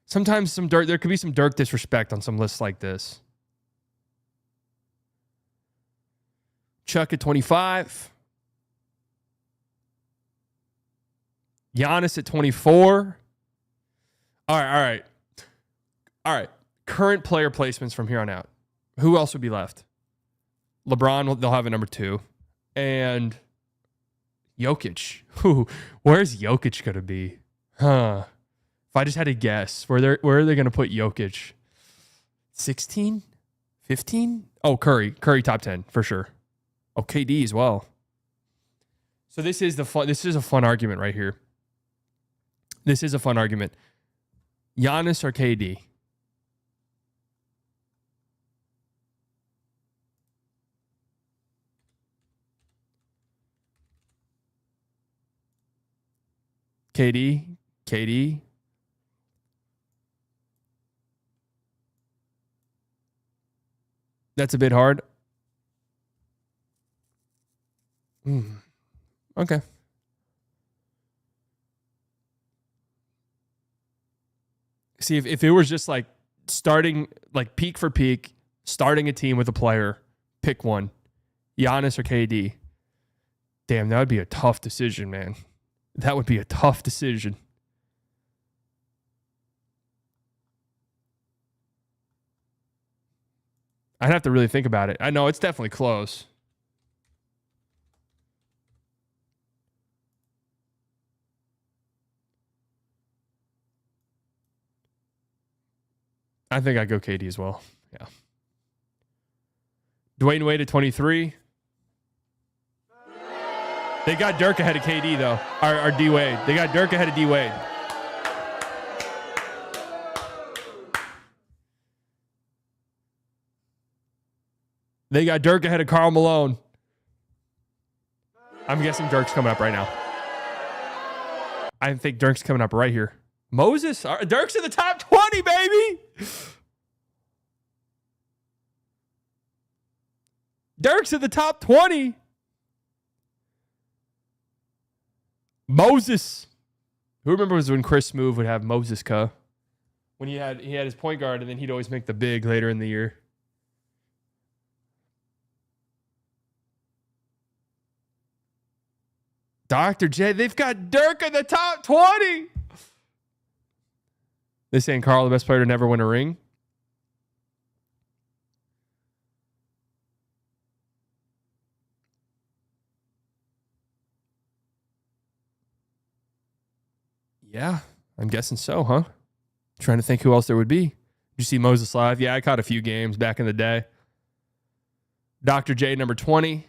Sometimes there could be some Dirk disrespect on some lists like this. Chuck at 25. Giannis at 24. All right. Current player placements from here on out. Who else would be left? LeBron, they'll have a number 2. And Jokic. Where's Jokic going to be? If I just had to guess, where are they going to put Jokic? 16? 15? Oh, Curry. Curry top 10 for sure. Oh, KD as well. So this is a fun argument right here. This is a fun argument. Giannis or KD? KD. That's a bit hard. Okay. See, if it was just starting, peak for peak, starting a team with a player, pick one. Giannis or KD. Damn, that would be a tough decision, man. That would be a tough decision. I'd have to really think about it. I know it's definitely close. I think I'd go KD as well. Yeah. Dwayne Wade at 23. They got Dirk ahead of KD, though. Or D Wade. They got Dirk ahead of D Wade. They got Dirk ahead of Karl Malone. I'm guessing Dirk's coming up right now. I think Dirk's coming up right here. Moses? Dirk's in the top 20, baby! Dirk's in the top 20. Moses. Who remembers when Chris Smoove would have Moses when he had his point guard and then he'd always make the big later in the year. Dr. J, they've got Dirk in the top 20. They saying Karl the best player to never win a ring. Yeah, I'm guessing so, huh? Trying to think who else there would be. Did you see Moses live? Yeah, I caught a few games back in the day. Dr. J, number 20.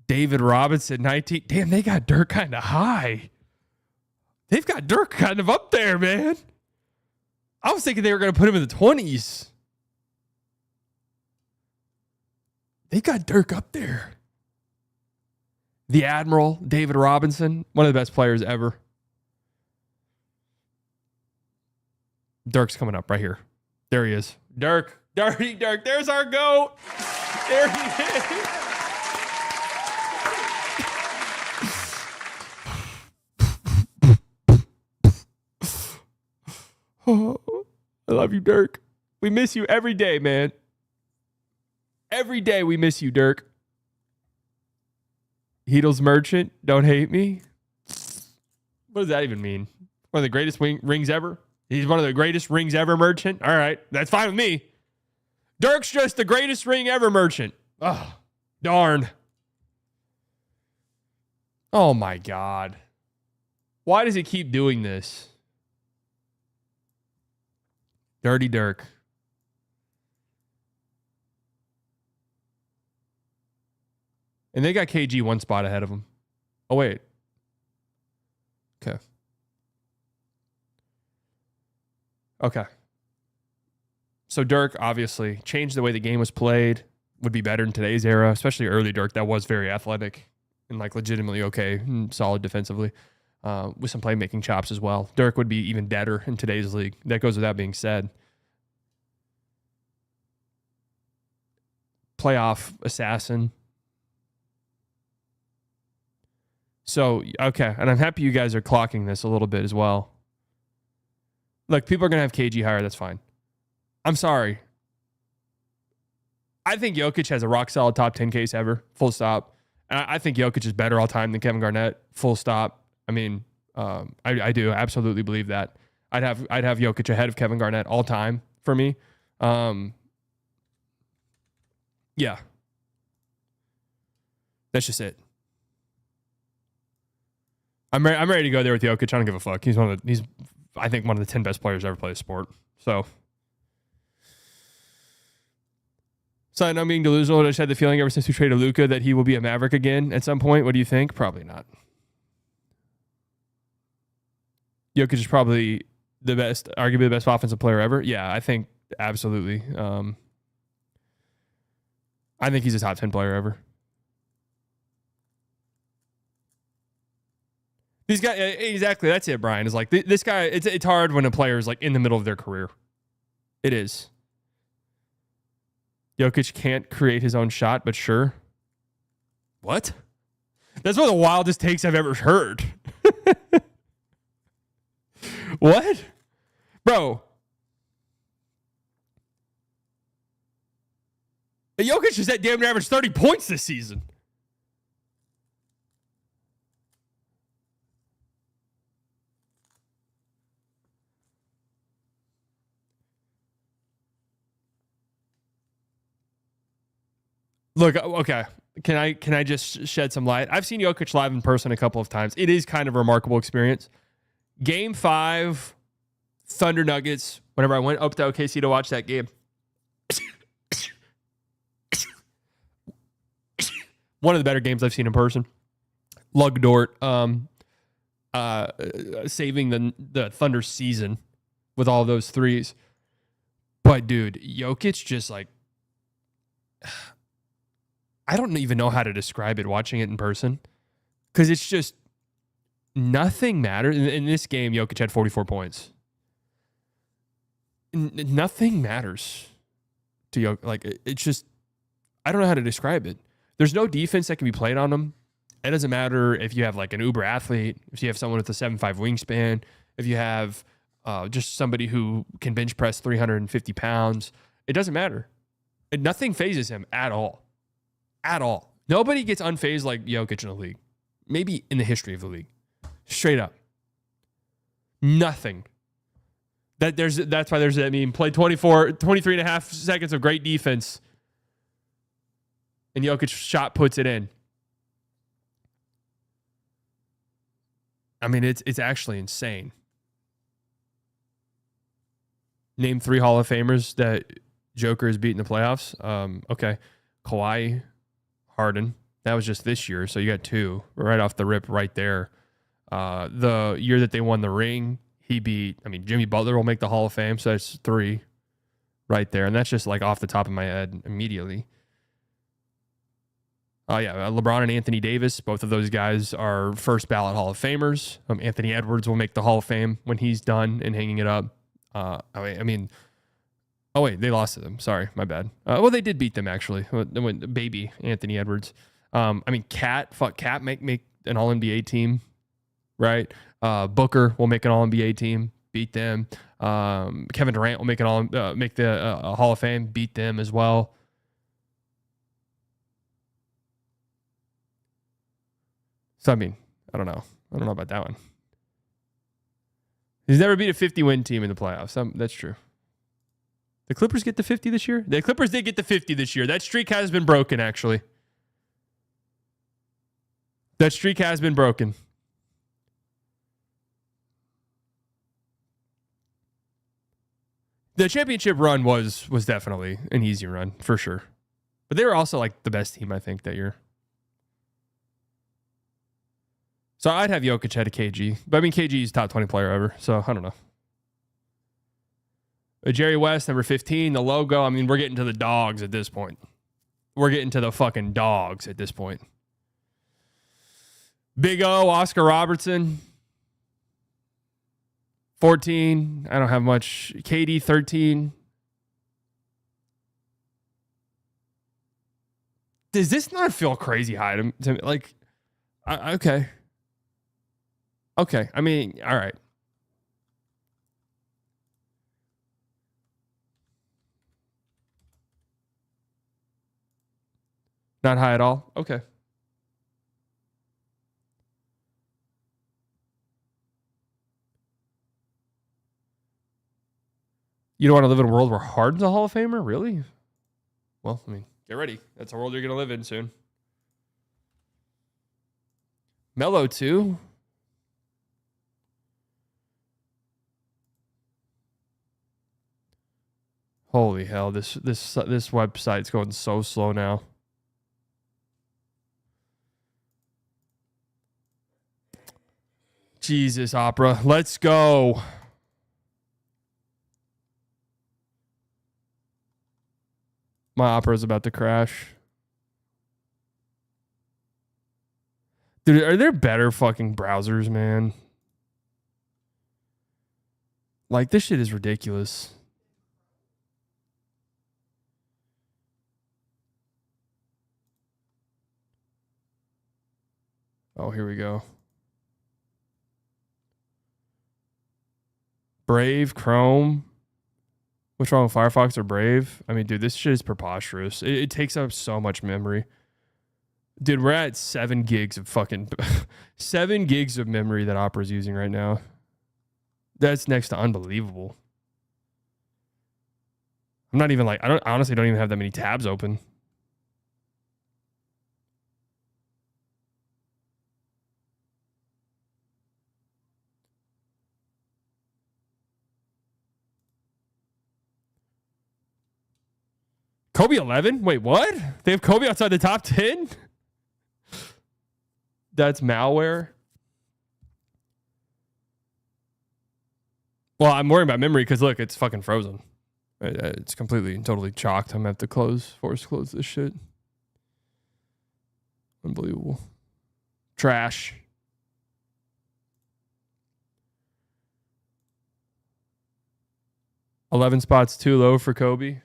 David Robinson, 19. Damn, they got Dirk kind of high. They've got Dirk kind of up there, man. I was thinking they were going to put him in the 20s. They got Dirk up there. The Admiral, David Robinson, one of the best players ever. Dirk's coming up right here. There he is. Dirk. Dirty Dirk. There's our GOAT. There he is. Oh, I love you, Dirk. We miss you every day, man. Every day we miss you, Dirk. Heedles Merchant, don't hate me. What does that even mean? One of the greatest rings ever? He's one of the greatest rings ever merchant? All right, that's fine with me. Dirk's just the greatest ring ever merchant. Oh, darn. Oh, my God. Why does he keep doing this? Dirty Dirk. And they got KG one spot ahead of him. Oh, wait. Okay. Okay. So Dirk, obviously, changed the way the game was played. Would be better in today's era, especially early Dirk. That was very athletic and like legitimately okay, solid defensively. With some playmaking chops as well. Dirk would be even better in today's league. That goes without being said. Playoff assassin. So, okay. And I'm happy you guys are clocking this a little bit as well. Look, people are going to have KG higher. That's fine. I'm sorry. I think Jokic has a rock-solid top 10 case ever. Full stop. And I think Jokic is better all time than Kevin Garnett. Full stop. I mean, I do absolutely believe that. I'd have Jokic ahead of Kevin Garnett all time for me. Yeah. That's just it. I'm ready to go there with Jokic. I don't give a fuck. He's I think one of the 10 best players ever play the sport. So I know I'm being delusional. I just had the feeling ever since we traded Luka that he will be a Maverick again at some point. What do you think? Probably not. Jokic is probably the best, arguably the best offensive player ever. Yeah, I think absolutely. I think he's a top 10 player ever. These guys, exactly. That's it, Brian. Is like this guy. It's hard when a player is like in the middle of their career. It is. Jokic can't create his own shot, but sure. What? That's one of the wildest takes I've ever heard. What? Bro. Jokic is at damn near average 30 points this season. Look, okay. Can I just shed some light? I've seen Jokic live in person a couple of times. It is kind of a remarkable experience. Game 5, Thunder Nuggets. Whenever I went up to OKC to watch that game, one of the better games I've seen in person. Lug Dort saving the Thunder season with all those threes. But dude, Jokic just like, I don't even know how to describe it watching it in person, because it's just nothing matters. In this game, Jokic had 44 points. Nothing matters to Jokic. Like, it's just, I don't know how to describe it. There's no defense that can be played on him. It doesn't matter if you have like an uber athlete, if you have someone with a 7'5" wingspan, if you have just somebody who can bench press 350 pounds. It doesn't matter. Nothing phases him at all. At all. Nobody gets unfazed like Jokic in the league. Maybe in the history of the league. Straight up. Nothing. That's why there's that meme. Play 23 and a half seconds of great defense, and Jokic shot puts it in. I mean, it's actually insane. Name 3 Hall of Famers that Joker has beat in the playoffs. Okay. Kawhi, Harden. That was just this year, so you got 2 right off the rip right there. The year that they won the ring, he beat, Jimmy Butler will make the Hall of Fame, so that's 3 right there. And that's just like off the top of my head immediately. LeBron and Anthony Davis, both of those guys are first ballot Hall of Famers. Anthony Edwards will make the Hall of Fame when he's done and hanging it up. Oh, wait, they lost to them. Sorry, my bad. Well, they did beat them, actually. Baby Anthony Edwards. Cat make an All-NBA team, right? Booker will make an All-NBA team, beat them. Kevin Durant will make the Hall of Fame, beat them as well. So, I don't know. I don't know about that one. He's never beat a 50-win team in the playoffs. That's true. The Clippers get to 50 this year? The Clippers did get to 50 this year. That streak has been broken, actually. That streak has been broken. The championship run was definitely an easy run, for sure. But they were also like the best team, I think, that year. So I'd have Jokic ahead of KG. But KG is top 20 player ever. So I don't know. Jerry West, number 15, the logo. We're getting to the dogs at this point. We're getting to the fucking dogs at this point. Big O, Oscar Robertson, 14. I don't have much. KD, 13. Does this not feel crazy high to me? Like, okay. Okay. All right. Not high at all? Okay. You don't want to live in a world where Harden's a Hall of Famer? Really? Well, get ready. That's a world you're going to live in soon. Melo, too. Holy hell, this website's going so slow now. Jesus, Opera. Let's go. My Opera's about to crash. Dude, are there better fucking browsers, man? Like, this shit is ridiculous. Oh, here we go. Brave, Chrome. What's wrong with Firefox or Brave? Dude, this shit is preposterous. It takes up so much memory. Dude, we're at 7 gigs of fucking 7 gigs of memory that Opera's using right now. That's next to unbelievable. I'm not even I honestly don't even have that many tabs open. Kobe 11? Wait, what? They have Kobe outside the top 10? That's malware. Well, I'm worried about memory because look, it's fucking frozen. It's completely and totally chalked. I'm gonna have to force close this shit. Unbelievable. Trash. $11 spots too low for Kobe.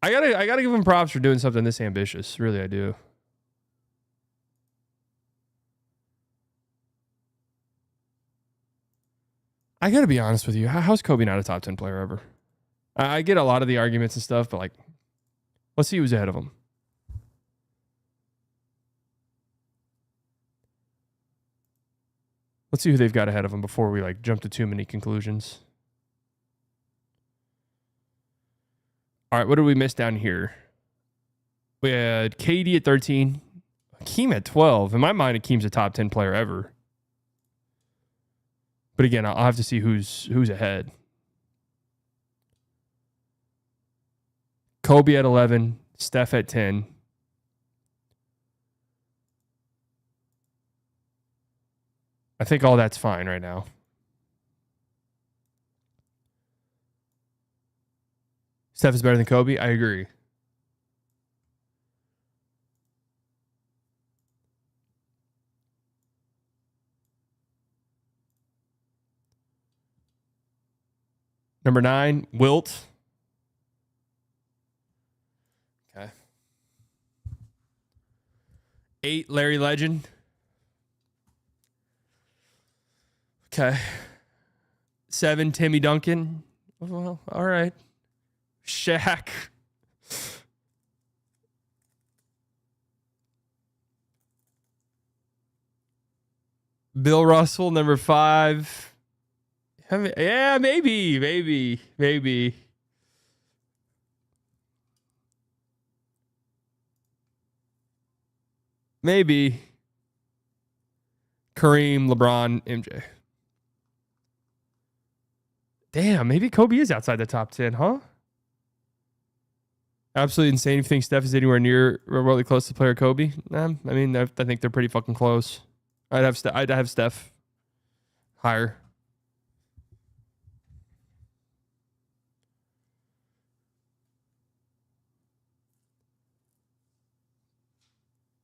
I gotta give him props for doing something this ambitious. Really, I do. I gotta be honest with you. How's Kobe not a top 10 player ever? I get a lot of the arguments and stuff, but like, let's see who's ahead of him. Let's see who they've got ahead of him before we like jump to too many conclusions. All right, what did we miss down here? We had KD at 13, Hakeem at 12. In my mind, Hakeem's a top 10 player ever. But again, I'll have to see who's ahead. Kobe at 11, Steph at 10. I think all that's fine right now. Steph is better than Kobe. I agree. Number 9, Wilt. Okay. 8, Larry Legend. Okay. 7, Timmy Duncan. Well, all right. Shaq. Bill Russell, number 5. Yeah, maybe. Maybe. Kareem, LeBron, MJ. Damn, maybe Kobe is outside the top 10, huh? Absolutely insane if you think Steph is anywhere near remotely close to player Kobe. I mean, I think they're pretty fucking close. I'd have Steph higher.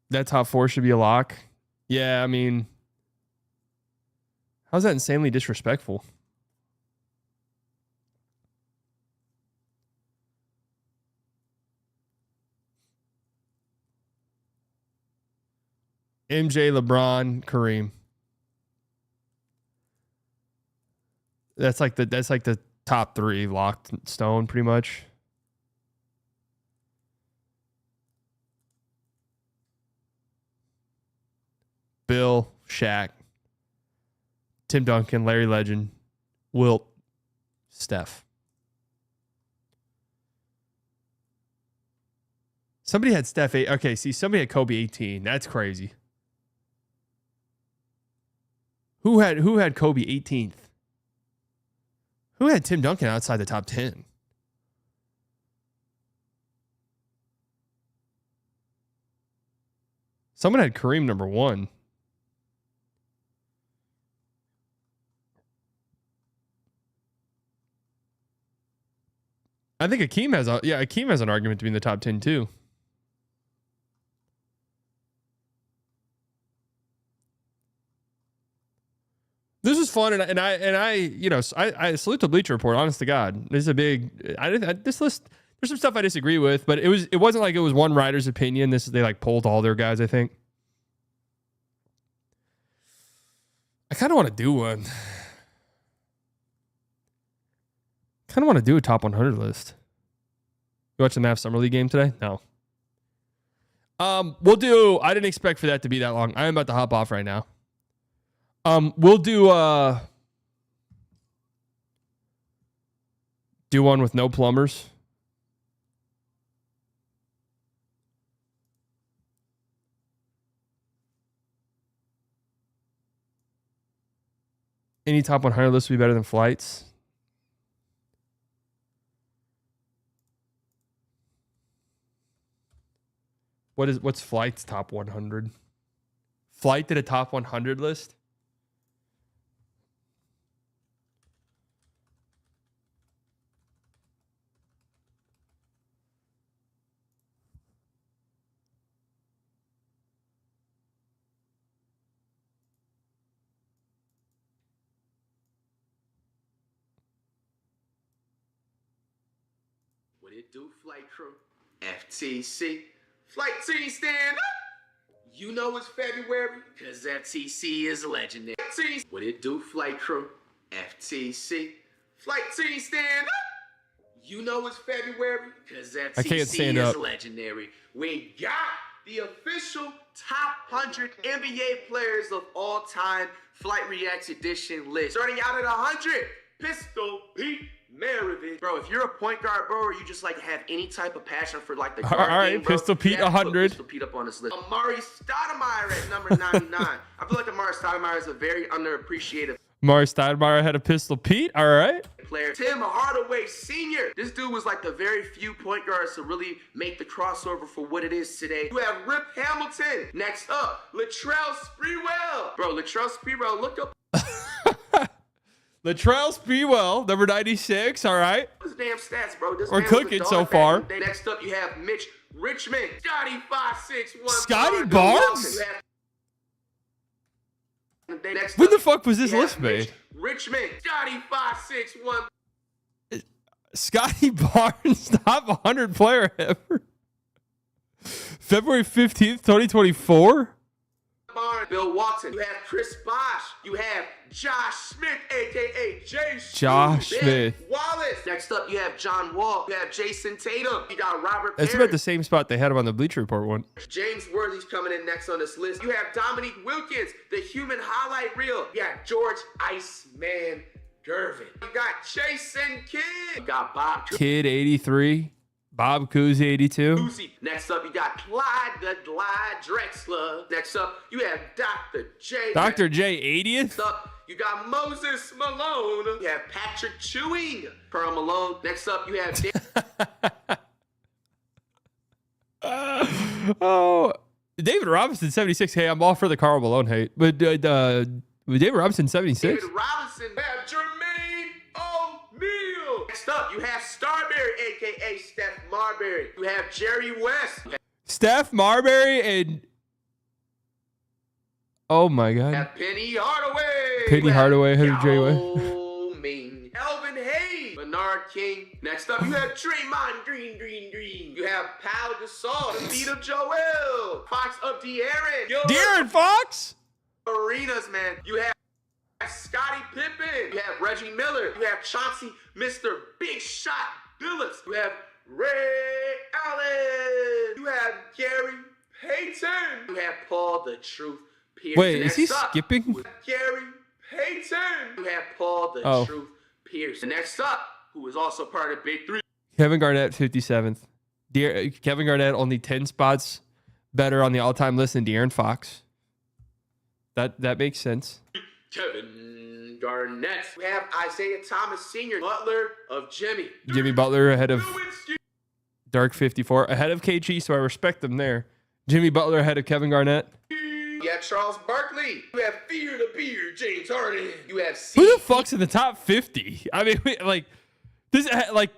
That top 4 should be a lock. Yeah, I mean, how's that insanely disrespectful? MJ, LeBron, Kareem. That's like the top 3 locked in stone, pretty much. Bill, Shaq, Tim Duncan, Larry Legend, Wilt, Steph. Somebody had Steph 8. Okay, see, somebody had Kobe 18. That's crazy. Who had Kobe 18th? Who had Tim Duncan outside the top 10? Someone had Kareem number 1. I think Hakeem has an argument to be in the top 10 too. This was fun, and I you know, I salute the Bleacher Report. Honest to God, this is a big. This list. There's some stuff I disagree with, but it wasn't like it was one writer's opinion. They like polled all their guys. I think. I kind of want to do one. Kind of want to do a top 100 list. You watch the Mavs Summer League game today? No. We'll do. I didn't expect for that to be that long. I'm about to hop off right now. We'll do one with no plumbers. Any top 100 list would be better than Flight's. What's Flight's top 100? Flight did a top 100 list. What it do, flight crew? FTC. Flight team stand up! You know it's February, cause FTC is legendary. What it do, flight crew? FTC. Flight team stand up! You know it's February, cause FTC is legendary. We got the official top 100 NBA players of all time Flight Reacts Edition list. Starting out at 100, Pistol Pete Maravich. Bro, if you're a point guard, bro, or you just like have any type of passion for like the guard all right, game, bro, Pistol Pete 100. Pistol Pete up on this list. Amari Stoudemire at number 99. I feel like Amari Stoudemire is a very underappreciated Amari Stoudemire had a Pistol Pete. All right. player. Tim Hardaway Sr. This dude was like the very few point guards to really make the crossover for what it is today. You have Rip Hamilton. Next up, Latrell Sprewell. Bro, Latrell Sprewell, look up Latrell Sprewell, number 96. All right. his damn stats, bro. This We're man was a cooking dog so back far. in the day. Next up, you have Mitch Richmond. Scotty 5'6", Scotty Barnes? Next When up, the fuck was this you have list made? Mitch Richmond. Scotty 5'6", Scotty Barnes, top 100 player ever. February 15th, 2024. Barnes. Bill Walton. You have Chris Bosh. You have Josh Smith, a.k.a. Jay Josh Ben Smith. Wallace. Next up, you have John Wall. You have Jason Tatum. You got Robert That's Perry. about the same spot they had him on the Bleacher Report one. James Worthy's coming in next on this list. You have Dominique Wilkins, the human highlight reel. You got George Iceman Gervin. You got Jason Kidd. You got Bob Kid 83. Bob Cousy 82. Cousy. Next up, you got Clyde the Glide Drexler. Next up, you have Dr. J. Dr. J 80th. Next up, you got Moses Malone. You have Patrick Chewing. Pearl Malone. Next up, you have Oh, David Robinson 76. Hey, I'm all for the Karl Malone hate. But David Robinson 76. David Robinson. You have Jermaine O'Neal. Next up, you have Starberry, a.k.a. Steph Marbury. You have Jerry West. You Steph Marbury and oh my god. have Penny Hardaway. Penny You have Hardaway, who did Jerry West? Yao Ming. Elvin Hayes. Bernard King. Next up, you have Draymond Green. You have Pau Gasol, the beat of Joel. Fox of De'Aaron. De'Aaron Fox? Arenas, man. You have Scottie Pippen. You have Reggie Miller. You have Chauncey, Mr. Big Shot Billups. You have Ray Allen. You have Gary Payton. You have Paul the Truth Pierce. Wait, is he Next up, skipping? with Gary Payton. You have Paul the Oh. Truth Pierce. And next up, who is also part of Big Three. Kevin Garnett 57th. Kevin Garnett only 10 spots better on the all-time list than De'Aaron Fox. That makes sense. Kevin Garnett. We have Isaiah Thomas Sr., Butler of Jimmy. Jimmy Butler ahead of Dark 54, ahead of KG, so I respect them there. Jimmy Butler ahead of Kevin Garnett. You have Charles Barkley. You have Fear the Beard, James Harden. You have Who the fuck's in the top 50? I mean, like this, like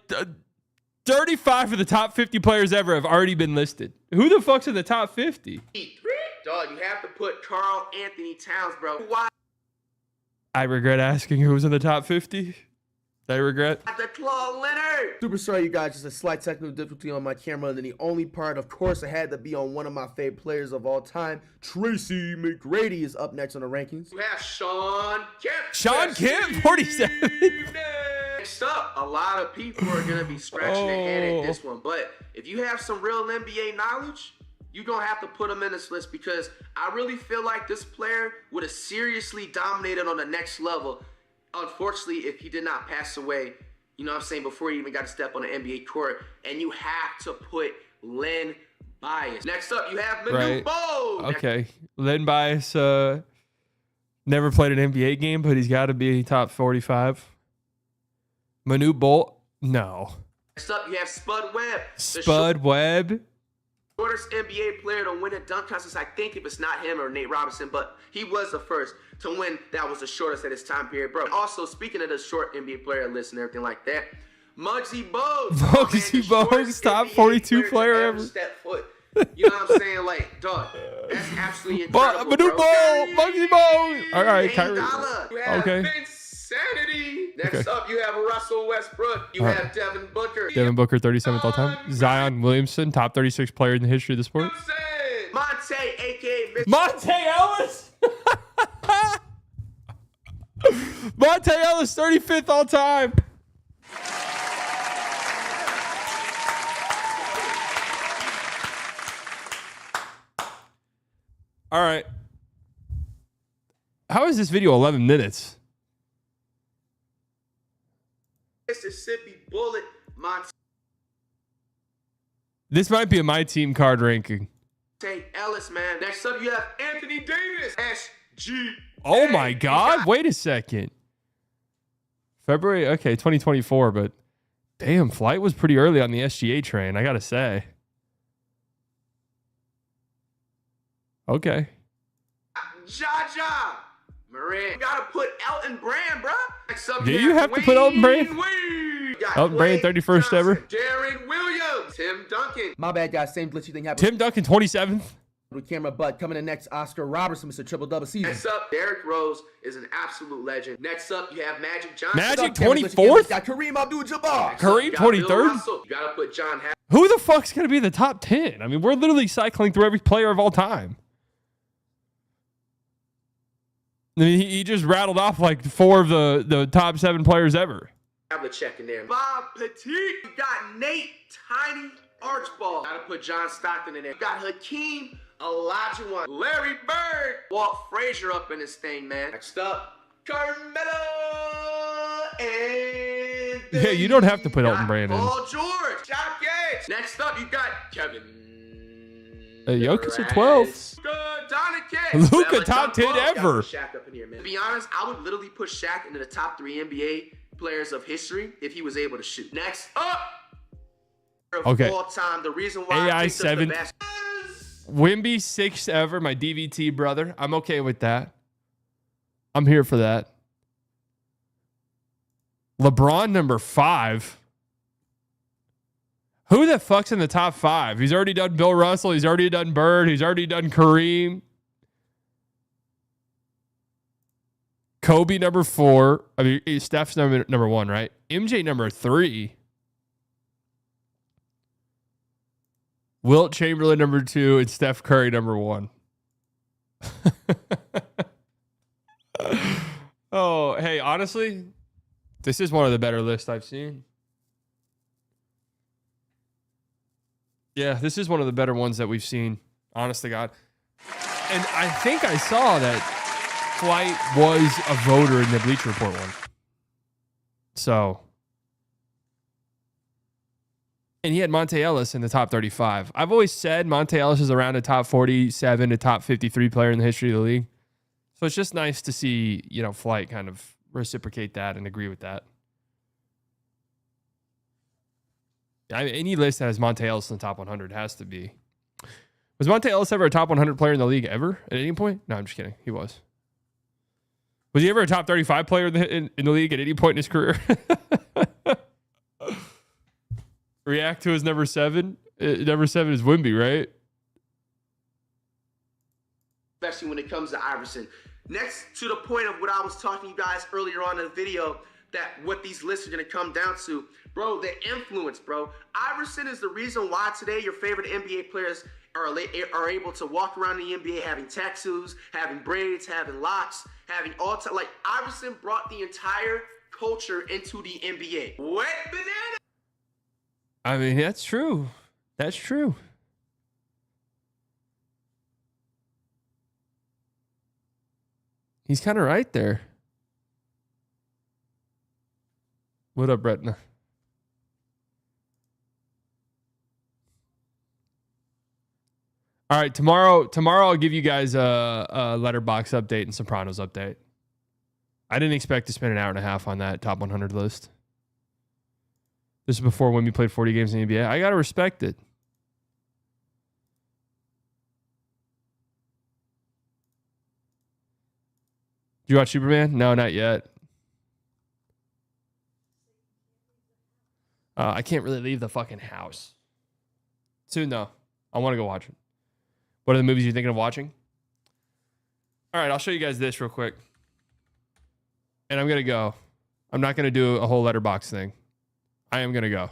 35 of the top 50 players ever have already been listed. Who the fuck's in the top 50? Dog, you have to put Karl Anthony Towns, bro. Why I regret asking who was in the top 50. I regret. the Claw Leonard? Super sorry, you guys. Just a slight technical difficulty on my camera. And then the only part, of course, it had to be on one of my favorite players of all time. Tracy McGrady is up next on the rankings. You have Sean Kemp. Sean Kemp, 47. Next up, a lot of people are going to be scratching their head at this one. But if you have some real NBA knowledge, you don't have to put him in this list because I really feel like this player would have seriously dominated on the next level. Unfortunately, if he did not pass away, you know what I'm saying, before he even got to step on the NBA court, and you have to put Len Bias. Next up, you have Manu Right. Bol. Okay. Len Bias, Never played an NBA game, but he's got to be top 45. Manute Bolt? No. Next up, you have Spud Webb. Spud Webb? Shortest NBA player to win a dunk contest, I think, if it's not him or Nate Robinson, but he was the first to win. That was the shortest at his time period, bro. Also, speaking of the short NBA player list and everything like that, Muggsy Bogues. Muggsy Bogues, top 42 player ever. Step foot. You know what I'm saying? Like, dog, that's absolutely incredible, Manute Bolt, Muggsy Bogues. All right, Kyrie. Okay. Insanity. Next up, you have Russell Westbrook. You have Devin Booker. Devin Booker, 37th all time. Zion Williamson, top 36 player in the history of the sport. Monte, a.k.a. Monte Ellis. Monte Ellis, 35th all time. All right. How is this video 11 minutes? Mississippi Bullet, Monte This might be a my team card ranking. Ellis, man. Next up, you have Anthony Davis, SG. Oh my God! Wait a second. February, okay, 2024, but damn, Flight was pretty early on the SGA train. I gotta say. Okay. Jaja. Moran. You gotta put Elton Brand, bro. Next up, Do you have to put Elton Brand? Elton Brand, 31st ever. Darren Williams. Tim Duncan. My bad, guys. Same glitchy thing happened Tim Duncan, 27th. with camera, but coming in next, Oscar Robertson, Mr. Triple Double season. Next up, Derrick Rose is an absolute legend. Next up, you have Magic Johnson. Magic, 24th? Got Kareem Abdul-Jabbar. Kareem, 23rd? You gotta put John Happ. Who the fuck's going to be the top 10? I mean, we're literally cycling through every player of all time. I mean, he just rattled off like 4 of the top 7 players ever. Havlicek in there. Bob Petit. You got Nate Tiny Archibald. Gotta put John Stockton in there. You got Hakeem Olajuwon. Larry Bird. Walt Frazier up in this thing, man. Next up, Carmelo and Yeah, you don't have to put Elton Brand in. Paul George. Shaq Gage. Next up, you got Kevin. Jokic at 12. Luka, top 10 ever. Shaq up in here, man. To be honest, I would literally put Shaq into the top 3 NBA players of history if he was able to shoot. Next up, okay. All time, the reason why AI I picked 7. up the best. Wemby 6th ever, my DVT brother. I'm okay with that. I'm here for that. LeBron number 5. Who the fuck's in the top 5? He's already done Bill Russell. He's already done Bird. He's already done Kareem. Kobe number 4. I mean, Steph's number 1, right? MJ number 3. Wilt Chamberlain number 2 and Steph Curry number 1. Oh, hey, honestly, this is one of the better lists I've seen. Yeah, this is one of the better ones that we've seen, honest to God. And I think I saw that Flight was a voter in the Bleacher Report one. So, and he had Monte Ellis in the top 35. I've always said Monte Ellis is around a top 47 to top 53 player in the history of the league. So it's just nice to see, you know, Flight kind of reciprocate that and agree with that. I mean, any list that has Monte Ellis in the top 100 has to be. Was Monte Ellis ever a top 100 player in the league ever at any point? No, I'm just kidding. He was. Was he ever a top 35 player in the league at any point in his career? React to his number 7. Number 7 is Wemby, right? Especially when it comes to Iverson. Next, to the point of what I was talking to you guys earlier on in the video, that what these lists are going to come down to, bro, the influence, bro. Iverson is the reason why today your favorite NBA players are able to walk around the NBA having tattoos, having braids, having locks, having all time. Like, Iverson brought the entire culture into the NBA. Wet banana. I mean, that's true. That's true. He's kind of right there. What up, Bretna? All right, tomorrow I'll give you guys a Letterbox update and Sopranos update. I didn't expect to spend an hour and a half on that top 100 list. This is before when we played 40 games in the NBA. I got to respect it. Did you watch Superman? No, not yet. I can't really leave the fucking house. Soon, though. I want to go watch it. What are the movies you're thinking of watching? All right, I'll show you guys this real quick. And I'm going to go. I'm not going to do a whole letterbox thing. I am going to go.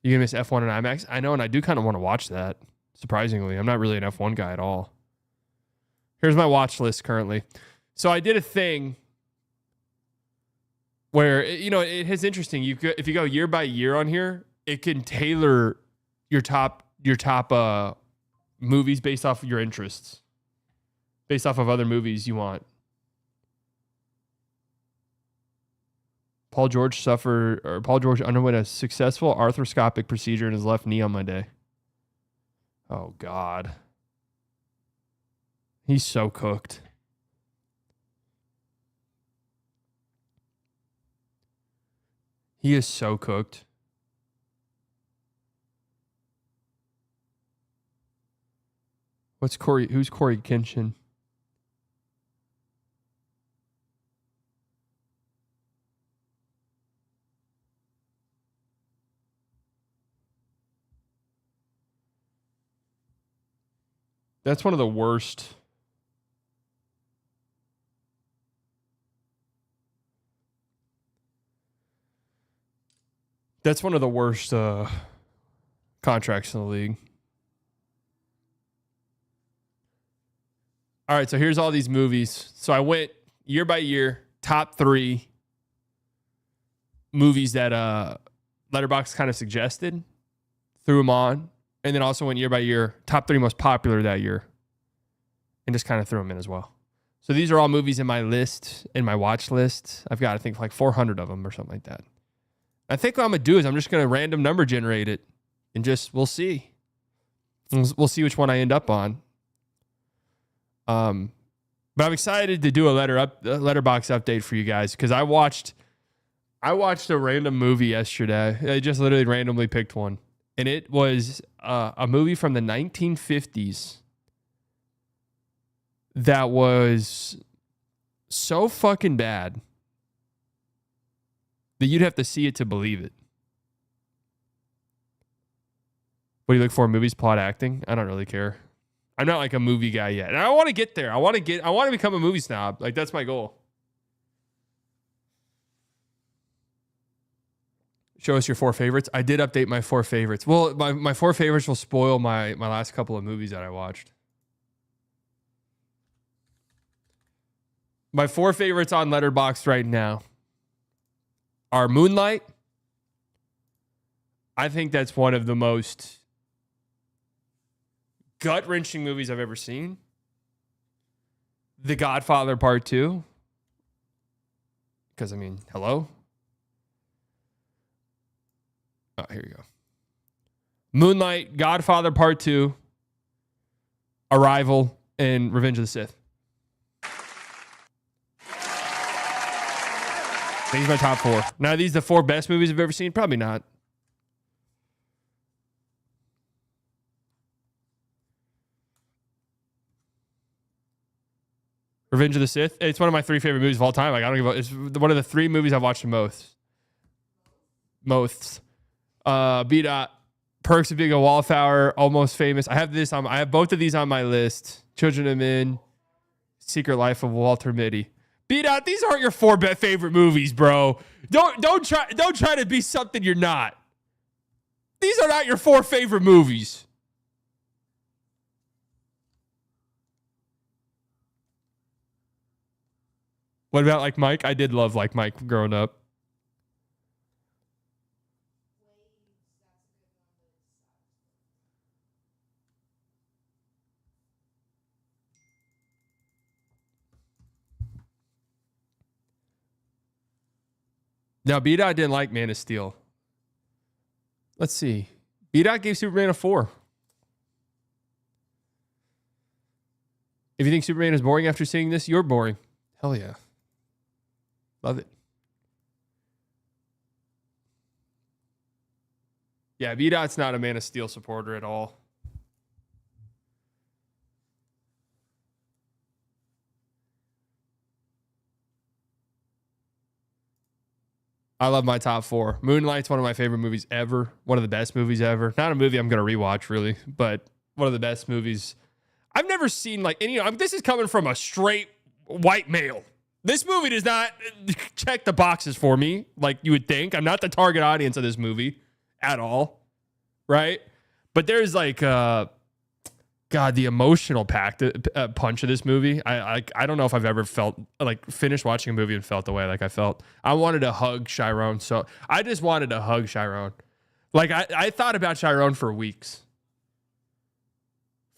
You going to miss F1 and IMAX? I know, and I do kind of want to watch that. Surprisingly, I'm not really an F1 guy at all. Here's my watch list currently. So I did a thing where, you know, it is interesting. If you go year by year on here, it can tailor your top movies based off of your interests, based off of other movies you want. Paul George underwent a successful arthroscopic procedure in his left knee on Monday. Oh God. He's so cooked. He is so cooked. Who's Corey Kenshin? That's one of the worst. That's one of the worst contracts in the league. All right, so here's all these movies. So I went year by year, top 3 movies that Letterboxd kind of suggested, threw them on, and then also went year by year, top 3 most popular that year, and just kind of threw them in as well. So these are all movies in my list, in my watch list. I've got, I think, like 400 of them or something like that. I think what I'm going to do is I'm just going to random number generate it and we'll see. We'll see which one I end up on. But I'm excited to do a letterbox update for you guys because I watched a random movie yesterday. I just literally randomly picked one. And it was a movie from the 1950s that was so fucking bad that you'd have to see it to believe it. What do you look for in movies? Plot, acting? I don't really care. I'm not like a movie guy yet. And I want to get there. I want to become a movie snob. Like, that's my goal. Show us your 4 favorites. I did update my 4 favorites. Well, my 4 favorites will spoil my last couple of movies that I watched. My 4 favorites on Letterboxd right now are Moonlight. I think that's one of the most gut-wrenching movies I've ever seen. The Godfather Part 2. Because, I mean, hello? Oh, here you go. Moonlight, Godfather Part 2, Arrival, and Revenge of the Sith. These are my top 4. Now, are these the 4 best movies I've ever seen? Probably not. Revenge of the Sith. It's one of my 3 favorite movies of all time. Like, I don't give a. It's one of the 3 movies I've watched the most. B-Dot, Perks of Being a Wallflower, Almost Famous. I have both of these on my list. Children of Men, Secret Life of Walter Mitty. B-Dot, these aren't your 4 favorite movies, bro. Don't try to be something you're not. These are not your 4 favorite movies. What about Like Mike? I did love Like Mike growing up. Now, B-Dot didn't like Man of Steel. Let's see. B-Dot gave Superman a 4. If you think Superman is boring after seeing this, you're boring. Hell yeah. Love it. Yeah, B-Dot's not a Man of Steel supporter at all. I love my top 4. Moonlight's one of my favorite movies ever. One of the best movies ever. Not a movie I'm going to rewatch, really, but one of the best movies. I've never seen like any. This is coming from a straight white male. This movie does not check the boxes for me like you would think. I'm not the target audience of this movie at all, right? But there's like, God, the emotional punch of this movie. I don't know if I've ever felt like finished watching a movie and felt the way like I felt. I wanted to hug Chiron. So I just wanted to hug Chiron. Like I thought about Chiron for weeks.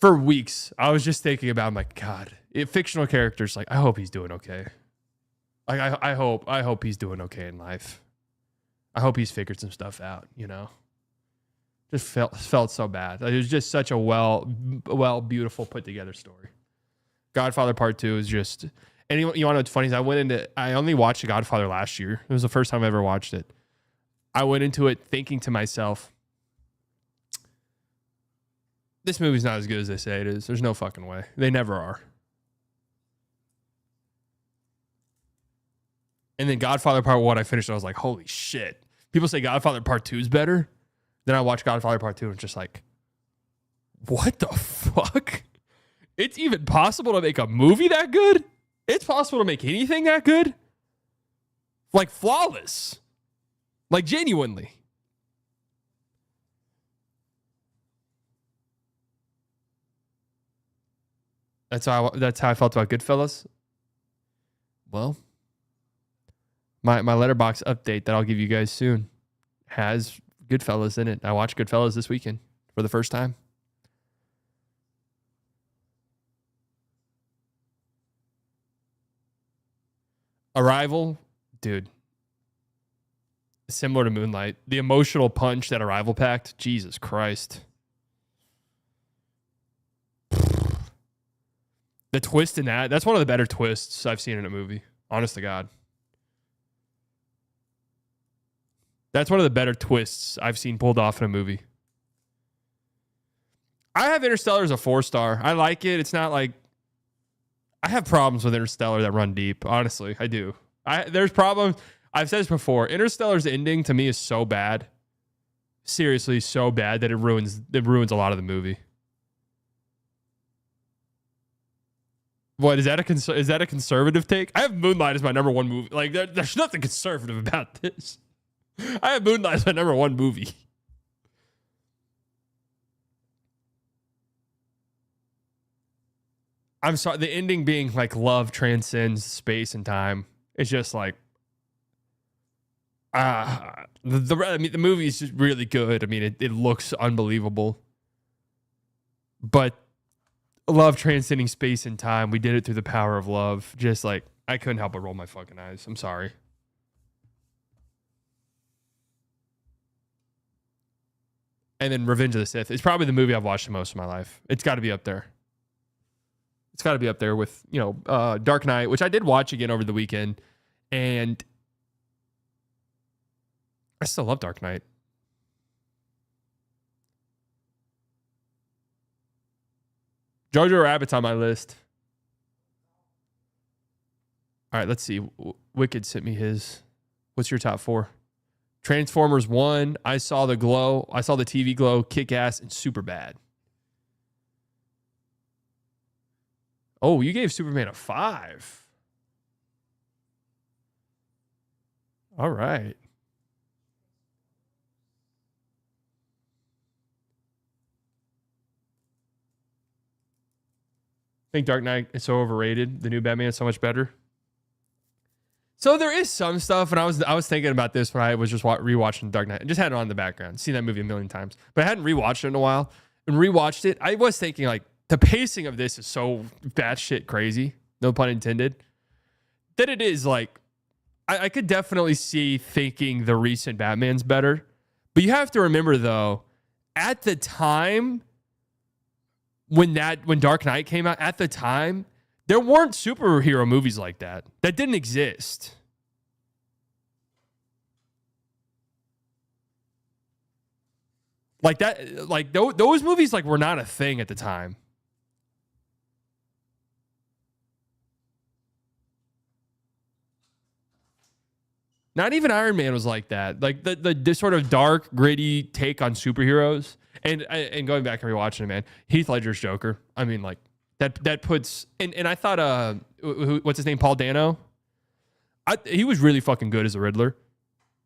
For weeks. I was just thinking about, I'm like, God, fictional characters, like, I hope he's doing okay. Like I hope he's doing okay in life. I hope he's figured some stuff out, you know? Just felt so bad. It was just such a beautiful, put together story. Godfather Part 2 is just. And you want to know what's funny is I only watched The Godfather last year. It was the first time I ever watched it. I went into it thinking to myself, this movie's not as good as they say it is. There's no fucking way. They never are. And then Godfather Part 1, I finished and I was like, holy shit. People say Godfather Part 2 is better. Then I watched Godfather Part 2 and it's just like, what the fuck? It's even possible to make a movie that good? It's possible to make anything that good? Like flawless. Like genuinely. That's how I felt about Goodfellas. Well, my Letterboxd update that I'll give you guys soon has Goodfellas in it. I watched Goodfellas this weekend for the first time. Arrival, dude. Similar to Moonlight. The emotional punch that Arrival packed, Jesus Christ. The twist in that's one of the better twists I've seen in a movie. Honest to God. That's one of the better twists I've seen pulled off in a movie. I have Interstellar as a 4-star. I like it. It's not like... I have problems with Interstellar that run deep. Honestly, I do. There's problems. I've said this before. Interstellar's ending to me is so bad. Seriously, so bad that it ruins a lot of the movie. What is that a conservative take? I have Moonlight as my number 1 movie. Like there's nothing conservative about this. I have Moonlight as my number 1 movie. I'm sorry. The ending being like love transcends space and time. It's just like, the movie is just really good. I mean, it looks unbelievable. But love transcending space and time. We did it through the power of love. Just like, I couldn't help but roll my fucking eyes. I'm sorry. And then Revenge of the Sith is probably the movie I've watched the most in my life. It's got to be up there. It's got to be up there with, Dark Knight, which I did watch again over the weekend. And I still love Dark Knight. Jojo Rabbit's on my list. All right, let's see. Wicked sent me his. What's your top 4? Transformers 1, I Saw the Glow. I saw the TV Glow, Kick-Ass, and Superbad. Oh, you gave Superman a 5. All right. I think Dark Knight is so overrated. The new Batman is so much better. So there is some stuff, and I was thinking about this when I was just rewatching Dark Knight. I just had it on in the background. Seen that movie a million times. But I hadn't rewatched it in a while. And rewatched it, I was thinking, like, the pacing of this is so batshit crazy, no pun intended, that it is, like, I could definitely see thinking the recent Batman's better. But you have to remember, though, at the time when Dark Knight came out, at the time, there weren't superhero movies like that. That didn't exist. Like that, like those movies like were not a thing at the time. Not even Iron Man was like that. Like the sort of dark, gritty take on superheroes. And going back and rewatching it, man, Heath Ledger's Joker. I mean, like that puts. And I thought, what's his name, Paul Dano. He was really fucking good as a Riddler,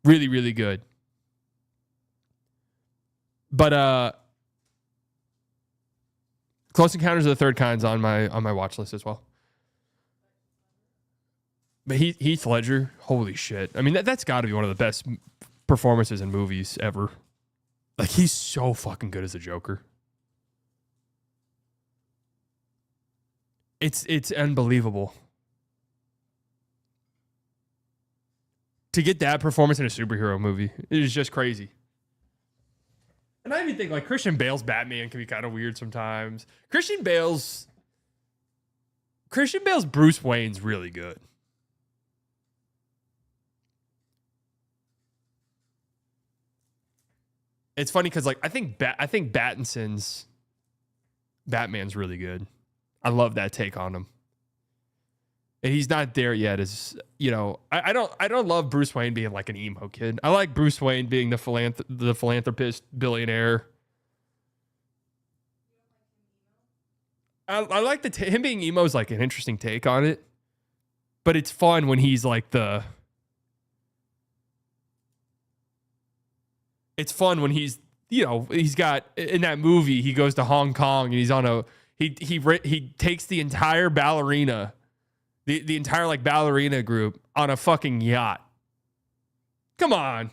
really, really good. But Close Encounters of the Third Kind's on my watch list as well. But Heath Ledger, holy shit! I mean, that's got to be one of the best performances in movies ever. Like, he's so fucking good as a Joker. It's unbelievable to get that performance in a superhero movie. It is just crazy. And I even think like Christian Bale's Batman can be kind of weird sometimes. Christian Bale's Bruce Wayne's really good. It's funny because like I think Pattinson's Batman's really good. I love that take on him. And he's not there yet as, you know, I don't love Bruce Wayne being like an emo kid. I like Bruce Wayne being the philanthropist billionaire. I like him being emo is like an interesting take on it. But it's fun when he's like it's fun when he's, you know, he's got in that movie, he goes to Hong Kong and he's on he takes the entire ballerina, the entire like ballerina group on a fucking yacht. Come on.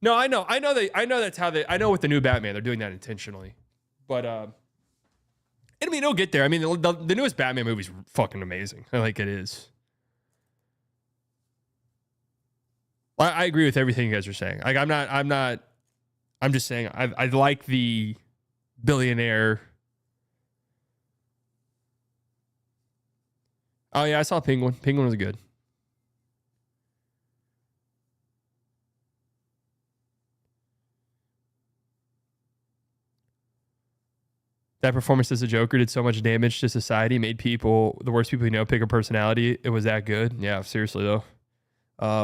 No, I know that's how I know with the new Batman, they're doing that intentionally. But I mean, it'll get there. I mean, the newest Batman movie is fucking amazing. I like it is. I agree with everything you guys are saying. Like, I'm just saying I like the billionaire. Oh yeah, I saw Penguin. Penguin was good. That performance as a Joker did so much damage to society, made people, the worst people you know, pick a personality. It was that good. Yeah, seriously though.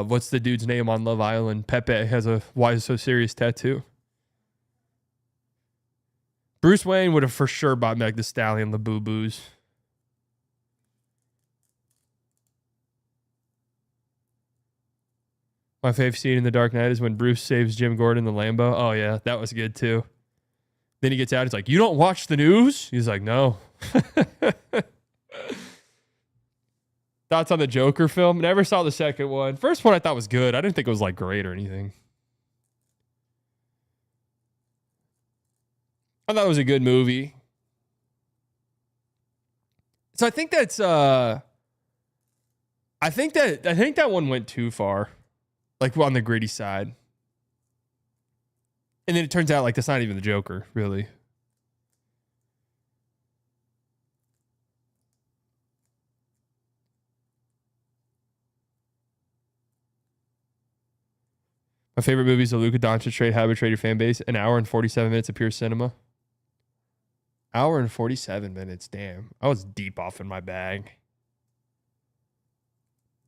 What's the dude's name on Love Island? Pepe has a "Why is it so serious" tattoo. Bruce Wayne would have for sure bought Meg the Stallion Labubus. My favorite scene in The Dark Knight is when Bruce saves Jim Gordon in the Lambo. Oh yeah, that was good too. Then he gets out. He's like, "You don't watch the news?" He's like, "No." Thoughts on the Joker film? Never saw the second one. First one I thought was good. I didn't think it was like great or anything. I thought it was a good movie. So I think that's I think that one went too far. Like on the gritty side. And then it turns out like that's not even the Joker, really. My favorite movie is the Luka Doncic trade. How to trade your fan base. An hour and 47 minutes of pure cinema. Hour and 47 minutes. Damn. I was deep off in my bag.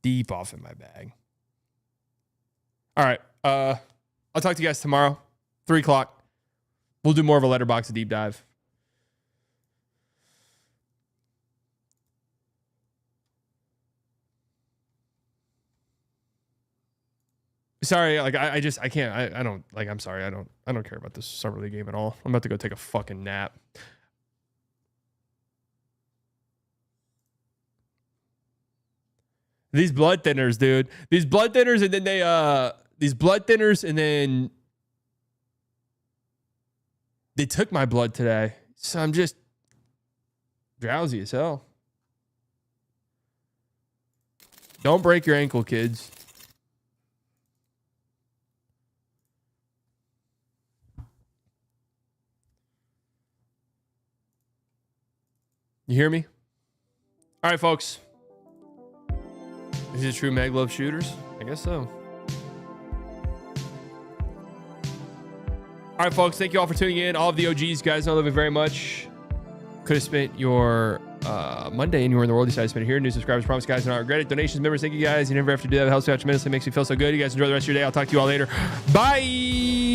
Deep off in my bag. All right. I'll talk to you guys tomorrow. 3 o'clock. We'll do more of a Letterboxd deep dive. Sorry, like I can't. I don't like. I'm sorry. I don't care about this summer league game at all. I'm about to go take a fucking nap. These blood thinners, dude. These blood thinners, and then they took my blood today, so I'm just drowsy as hell. Don't break your ankle, kids. You hear me? All right, folks. Is it true Meg loves shooters? I guess so. All right, folks. Thank you all for tuning in. All of the OGs, guys, I love you very much. Could have spent your Monday anywhere in the world. You decided to spend it here. New subscribers, promise, guys, and I regret it. Donations, members, thank you guys. You never have to do that. It helps me out tremendously. Makes me feel so good. You guys enjoy the rest of your day. I'll talk to you all later. Bye.